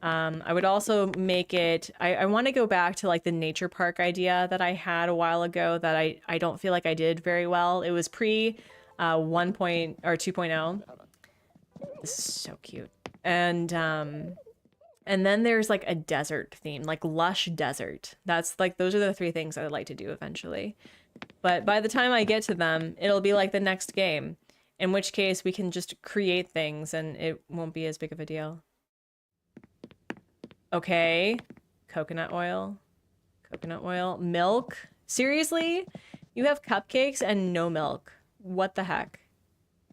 I would also make it... I want to go back to like the nature park idea that I had a while ago that I don't feel like I did very well. It was pre 1. Or 2.0. This is so cute. And then there's like a desert theme, like lush desert. That's like, those are the 3 things I would like to do eventually. But by the time I get to them, it'll be like the next game, in which case we can just create things and it won't be as big of a deal. Okay. Coconut oil. Milk. Seriously? You have cupcakes and no milk. What the heck?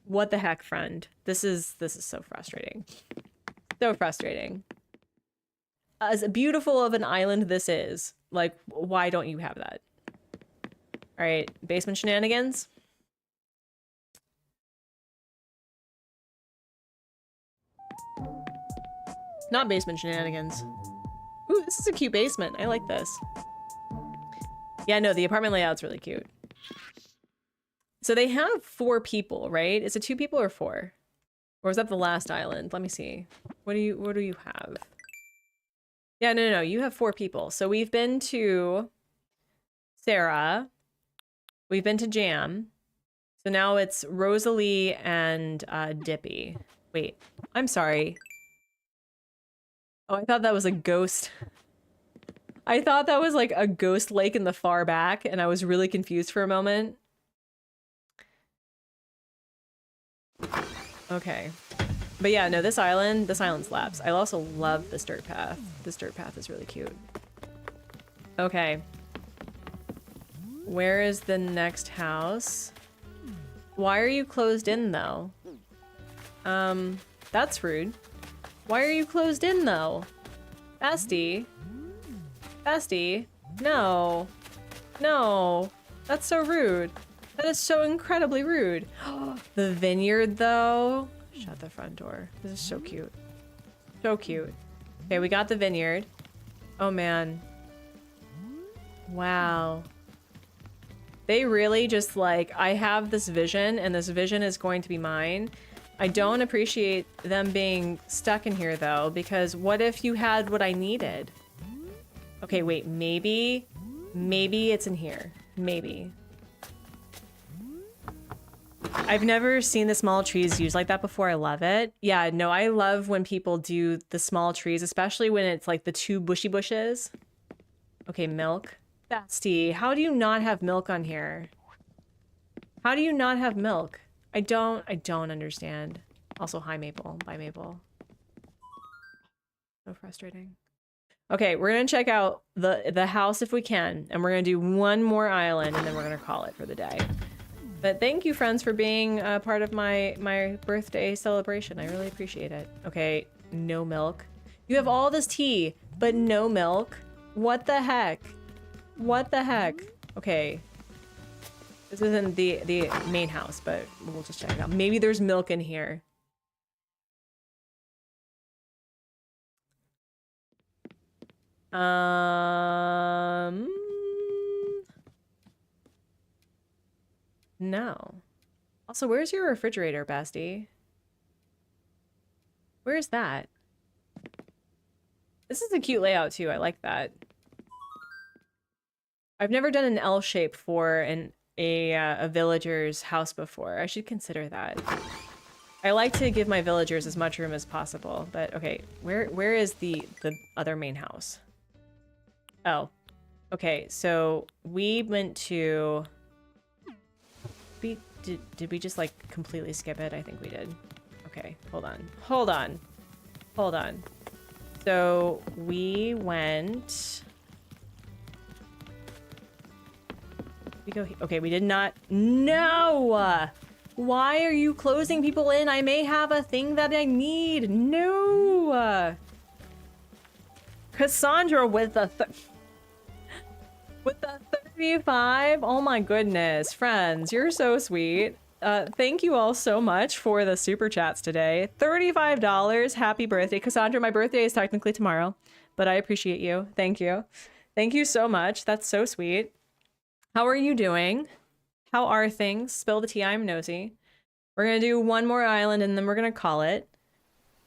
What the heck, friend? This is so frustrating. So frustrating. As beautiful of an island this is, like, why don't you have that? All right, basement shenanigans. Not basement shenanigans. Ooh, this is a cute basement. I like this. Yeah, no, the apartment layout's really cute. So they have 4 people, right? Is it 2 people or 4? Or is that the last island? Let me see. What do you have? Yeah, no, you have 4 people. So we've been to Sarah. We've been to Jam. So now it's Rosalie and Dippy. Wait, I'm sorry. Oh, I thought that was a ghost. I thought that was like a ghost lake in the far back, and I was really confused for a moment. Okay. But yeah, no, this island slaps. I also love this dirt path. This dirt path is really cute. Okay. Where is the next house? Why are you closed in, though? That's rude. Why are you closed in, though? Basti? No. No. That's so rude. That is so incredibly rude. The vineyard, though. Shut the front door. This is so cute. So cute. Okay, we got the vineyard. Oh, man. Wow. They really just like, I have this vision and this vision is going to be mine. I don't appreciate them being stuck in here, though, because what if you had what I needed? Okay, wait, maybe it's in here. Maybe. I've never seen the small trees used like that before. I love it. Yeah, no, I love when people do the small trees, especially when it's like the 2 bushy bushes. Okay, milk. Basti, how do you not have milk on here? How do you not have milk? I don't understand. Also, hi, Maple. Bye, Maple. So frustrating. Okay, we're gonna check out the house if we can, and we're gonna do 1 more island, and then we're gonna call it for the day. But thank you, friends, for being part of my birthday celebration. I really appreciate it. Okay, no milk. You have all this tea, but no milk? What the heck? What the heck? Okay. This isn't the main house, but we'll just check it out. Maybe there's milk in here. No. Also, where's your refrigerator, Basti? Where's that? This is a cute layout, too. I like that. I've never done an L shape for a villager's house before. I should consider that. I like to give my villagers as much room as possible, but okay, where is the other main house? Oh, okay, so we went to... Did we just like completely skip it? I think we did. Okay, hold on. So we went... We go... Okay, we did not... No! Why are you closing people in? I may have a thing that I need. No. Cassandra with the 35. Oh my goodness, friends, you're so sweet. Thank you all so much for the super chats today. $35. Happy birthday, Cassandra. My birthday is technically tomorrow, but I appreciate you. Thank you. Thank you so much. That's so sweet. How are you doing? How are things? Spill the tea. I'm nosy. We're gonna do one more island and then we're gonna call it.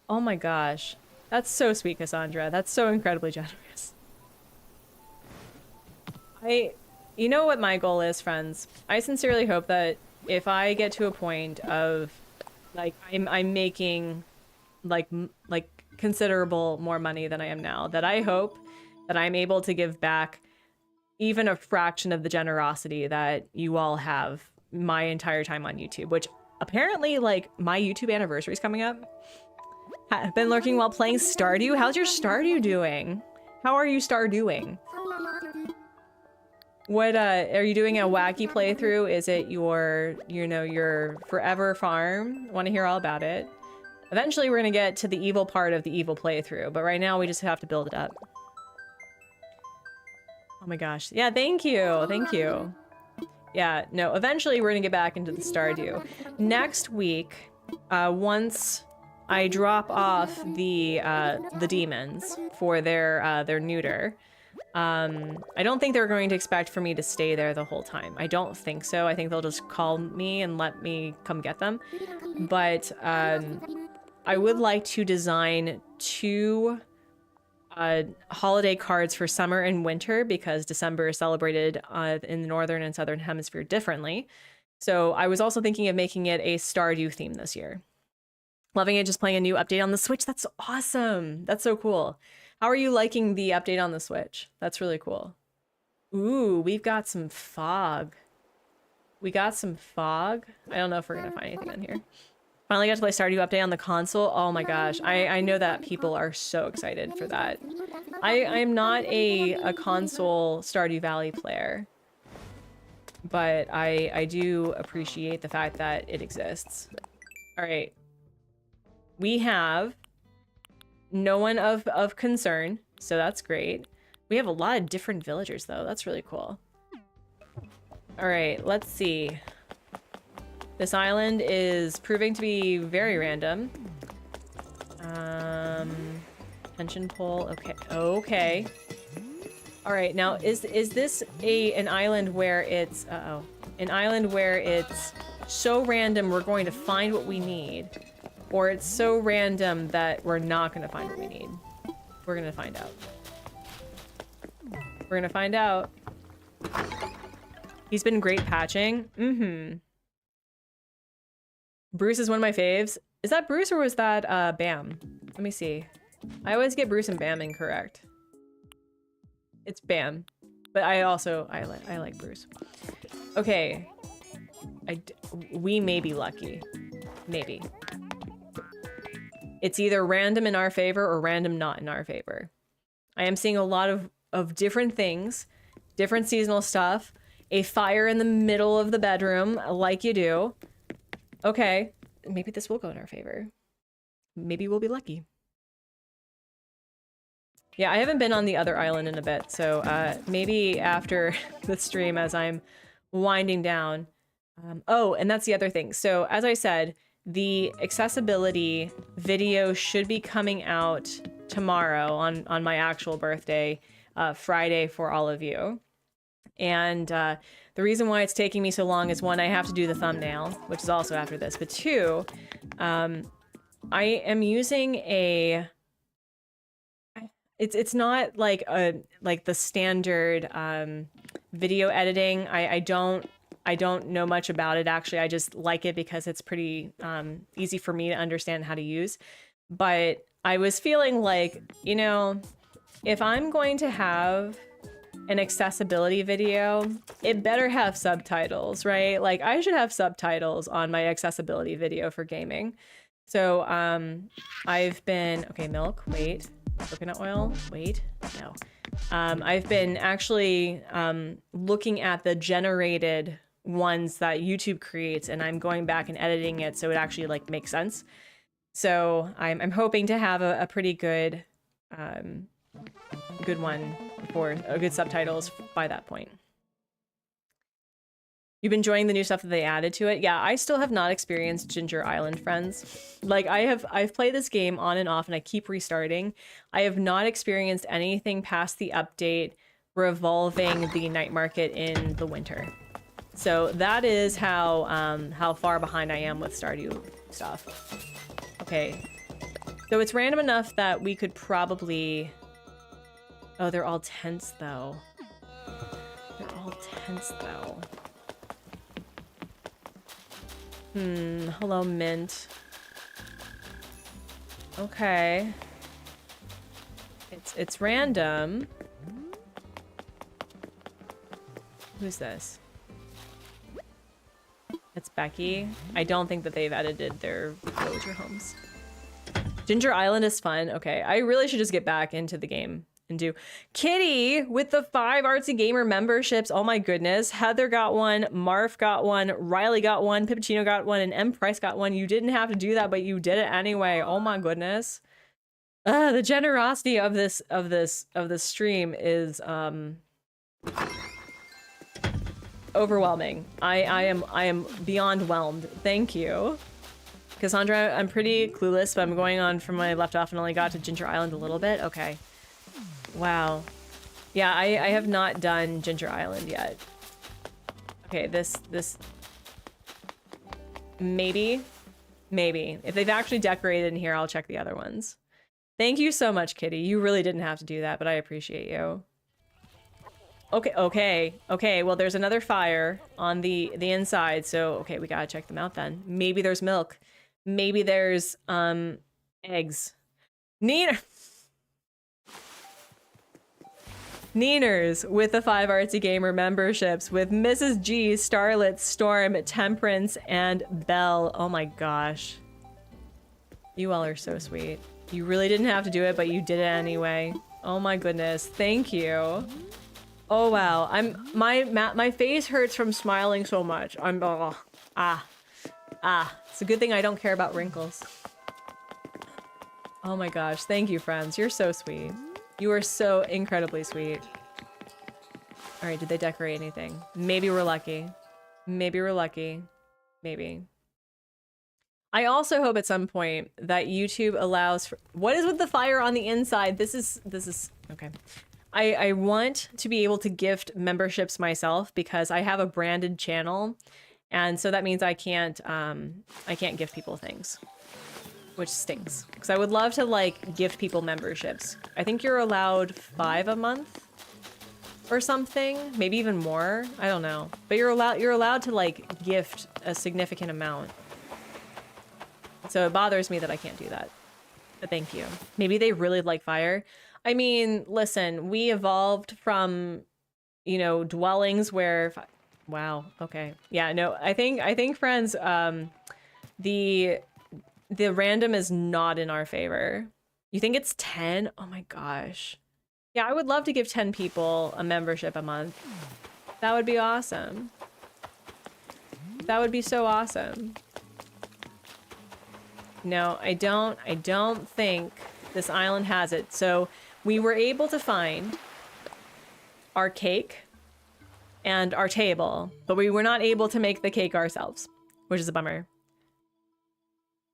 Oh my gosh. That's so sweet, Cassandra. That's so incredibly generous. You know what my goal is, friends? I sincerely hope that if I get to a point of, like, I'm making, like considerable more money than I am now, that I hope that I'm able to give back even a fraction of the generosity that you all have my entire time on YouTube, which apparently, like, my YouTube anniversary is coming up. I've been lurking while playing Stardew. How's your Stardew doing? How are you Stardewing? What, are you doing a wacky playthrough? Is it your, you know, your forever farm? Want to hear all about it. Eventually we're gonna get to the evil part of the evil playthrough, but right now we just have to build it up. Oh my gosh. Yeah, thank you. Thank you. Yeah, no, eventually we're gonna get back into the Stardew. Next week, once I drop off the demons for their neuter, I don't think they're going to expect for me to stay there the whole time. I don't think so. I think they'll just call me and let me come get them. But I would like to design 2 holiday cards for summer and winter, because December is celebrated in the northern and southern hemisphere differently. So I was also thinking of making it a Stardew theme this year. Loving it, just playing a new update on the Switch. That's awesome. That's so cool. How are you liking the update on the Switch? That's really cool. Ooh, we've got some fog. We got some fog. I don't know if we're gonna find anything on here. Finally got to play Stardew update on the console. Oh my gosh. I know that people are so excited for that. I'm not a console Stardew Valley player, but I do appreciate the fact that it exists. All right. We have no one of concern, so that's great. We have a lot of different villagers, though. That's really cool. All right, let's see. This island is proving to be very random. Pension pole. Okay. Okay. All right. Now, is this an island where it's an island where it's so random we're going to find what we need? Or it's so random that we're not going to find what we need. We're going to find out. We're going to find out. He's been great patching. Mm-hmm. Bruce is one of my faves. Is that Bruce or was that Bam? Let me see. I always get Bruce and Bam incorrect. It's Bam. But I like Bruce. Okay. We may be lucky. Maybe. It's either random in our favor or random not in our favor. I am seeing a lot of different things, different seasonal stuff, a fire in the middle of the bedroom, like you do. Okay, maybe this will go in our favor. Maybe we'll be lucky. Yeah, I haven't been on the other island in a bit, so maybe after the stream as I'm winding down. Oh, and that's the other thing. So as I said, the accessibility video should be coming out tomorrow on my actual birthday, Friday for all of you. And the reason why it's taking me so long is, 1, I have to do the thumbnail, which is also after this, but 2, I am using a... It's not like the standard video editing. I don't know much about it, actually. I just like it because it's pretty easy for me to understand how to use. But I was feeling like, you know, if I'm going to have an accessibility video, it better have subtitles, right? Like, I should have subtitles on my accessibility video for gaming. So I've been... Okay, milk, wait. Coconut oil, wait, no. I've been actually looking at the generated ones that YouTube creates, and I'm going back and editing it so it actually like makes sense. So I'm hoping to have a pretty good good one for good subtitles by that point. You've been enjoying the new stuff that they added to it? Yeah, I still have not experienced Ginger Island, friends. Like I've played this game on and off and I keep restarting. I have not experienced anything past the update revolving the night market in the winter. So that is how far behind I am with Stardew stuff. Okay. So it's random enough that we could probably... Oh, they're all tents though. They're all tents though. Hello, Mint. Okay. It's random. Who's this? It's Becky. I don't think that they've edited their villager homes. Ginger Island is fun. Okay, I really should just get back into the game and do Kitty with the 5 Artsy Gamer memberships. Oh my goodness. Heather got one, Marf got one, Riley got one, Pippuccino got one, and M Price got one. You didn't have to do that, but you did it anyway. Oh my goodness. The generosity of this stream is overwhelming. I am beyond whelmed. Thank you. Cassandra, I'm pretty clueless, but I'm going on from my left off and only got to Ginger Island a little bit. Okay. Wow. Yeah, I have not done Ginger Island yet. Okay, this... Maybe. If they've actually decorated in here, I'll check the other ones. Thank you so much, Kitty. You really didn't have to do that, but I appreciate you. Okay. Well, there's another fire on the inside, so okay, we gotta check them out then. Maybe there's milk. Maybe there's eggs. Neeners with the 5 Artsy Gamer memberships with Mrs. G, Starlet, Storm, Temperance, and Belle. Oh my gosh. You all are so sweet. You really didn't have to do it, but you did it anyway. Oh my goodness. Thank you. Oh wow. My face hurts from smiling so much. It's a good thing I don't care about wrinkles. Oh my gosh. Thank you, friends. You're so sweet. You are so incredibly sweet. All right, did they decorate anything? Maybe we're lucky. Maybe we're lucky. Maybe. I also hope at some point that YouTube allows for... What is with the fire on the inside? This is... Okay. I want to be able to gift memberships myself because I have a branded channel. And so that means I can't gift people things. Which stinks. Because I would love to, like, gift people memberships. I think you're allowed 5 a month or something. Maybe even more. I don't know. But you're allowed to, like, gift a significant amount. So it bothers me that I can't do that. But thank you. Maybe they really like fire. I mean, listen, we evolved from, you know, dwellings where... Wow. Okay. Yeah, no, I think friends, the random is not in our favor. You think it's 10? Oh my gosh. Yeah, I would love to give 10 people a membership a month. That would be awesome. That would be so awesome. No, I don't think this island has it. So we were able to find our cake and our table, but we were not able to make the cake ourselves, which is a bummer.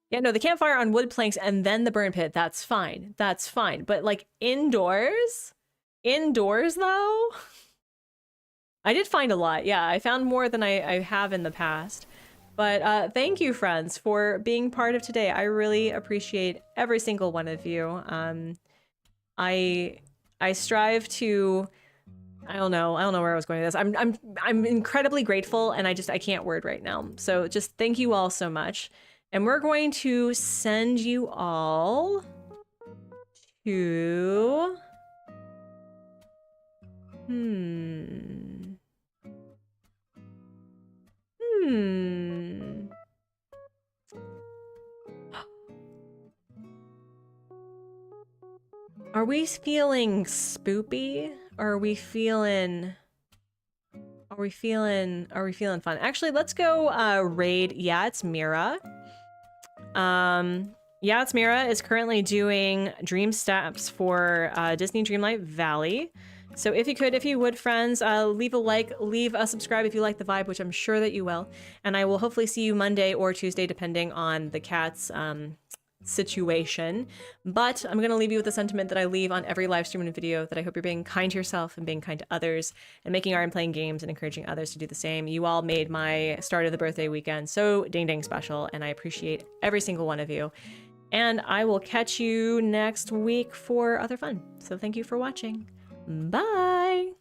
Yeah, no, the campfire on wood planks and then the burn pit, that's fine. That's fine. But like indoors? Indoors though? I did find a lot. Yeah, I found more than I have in the past. But thank you, friends, for being part of today. I really appreciate every single one of you. I strive to... I don't know where I was going with this. I'm incredibly grateful, and I can't word right now. So just thank you all so much. And we're going to send you all to... Are we feeling spoopy? Or are we feeling Are we feeling fun? Actually, let's go raid. Yeah, it's Mira. Yeah, it's Mira is currently doing dream steps for Disney Dreamlight Valley. So if you would, friends, leave a like, leave a subscribe if you like the vibe, which I'm sure that you will. And I will hopefully see you Monday or Tuesday, depending on the cat's situation. But I'm going to leave you with the sentiment that I leave on every live stream and video, that I hope you're being kind to yourself and being kind to others and making art and playing games and encouraging others to do the same. You all made my start of the birthday weekend so ding special, and I appreciate every single one of you. And I will catch you next week for other fun. So thank you for watching. Bye!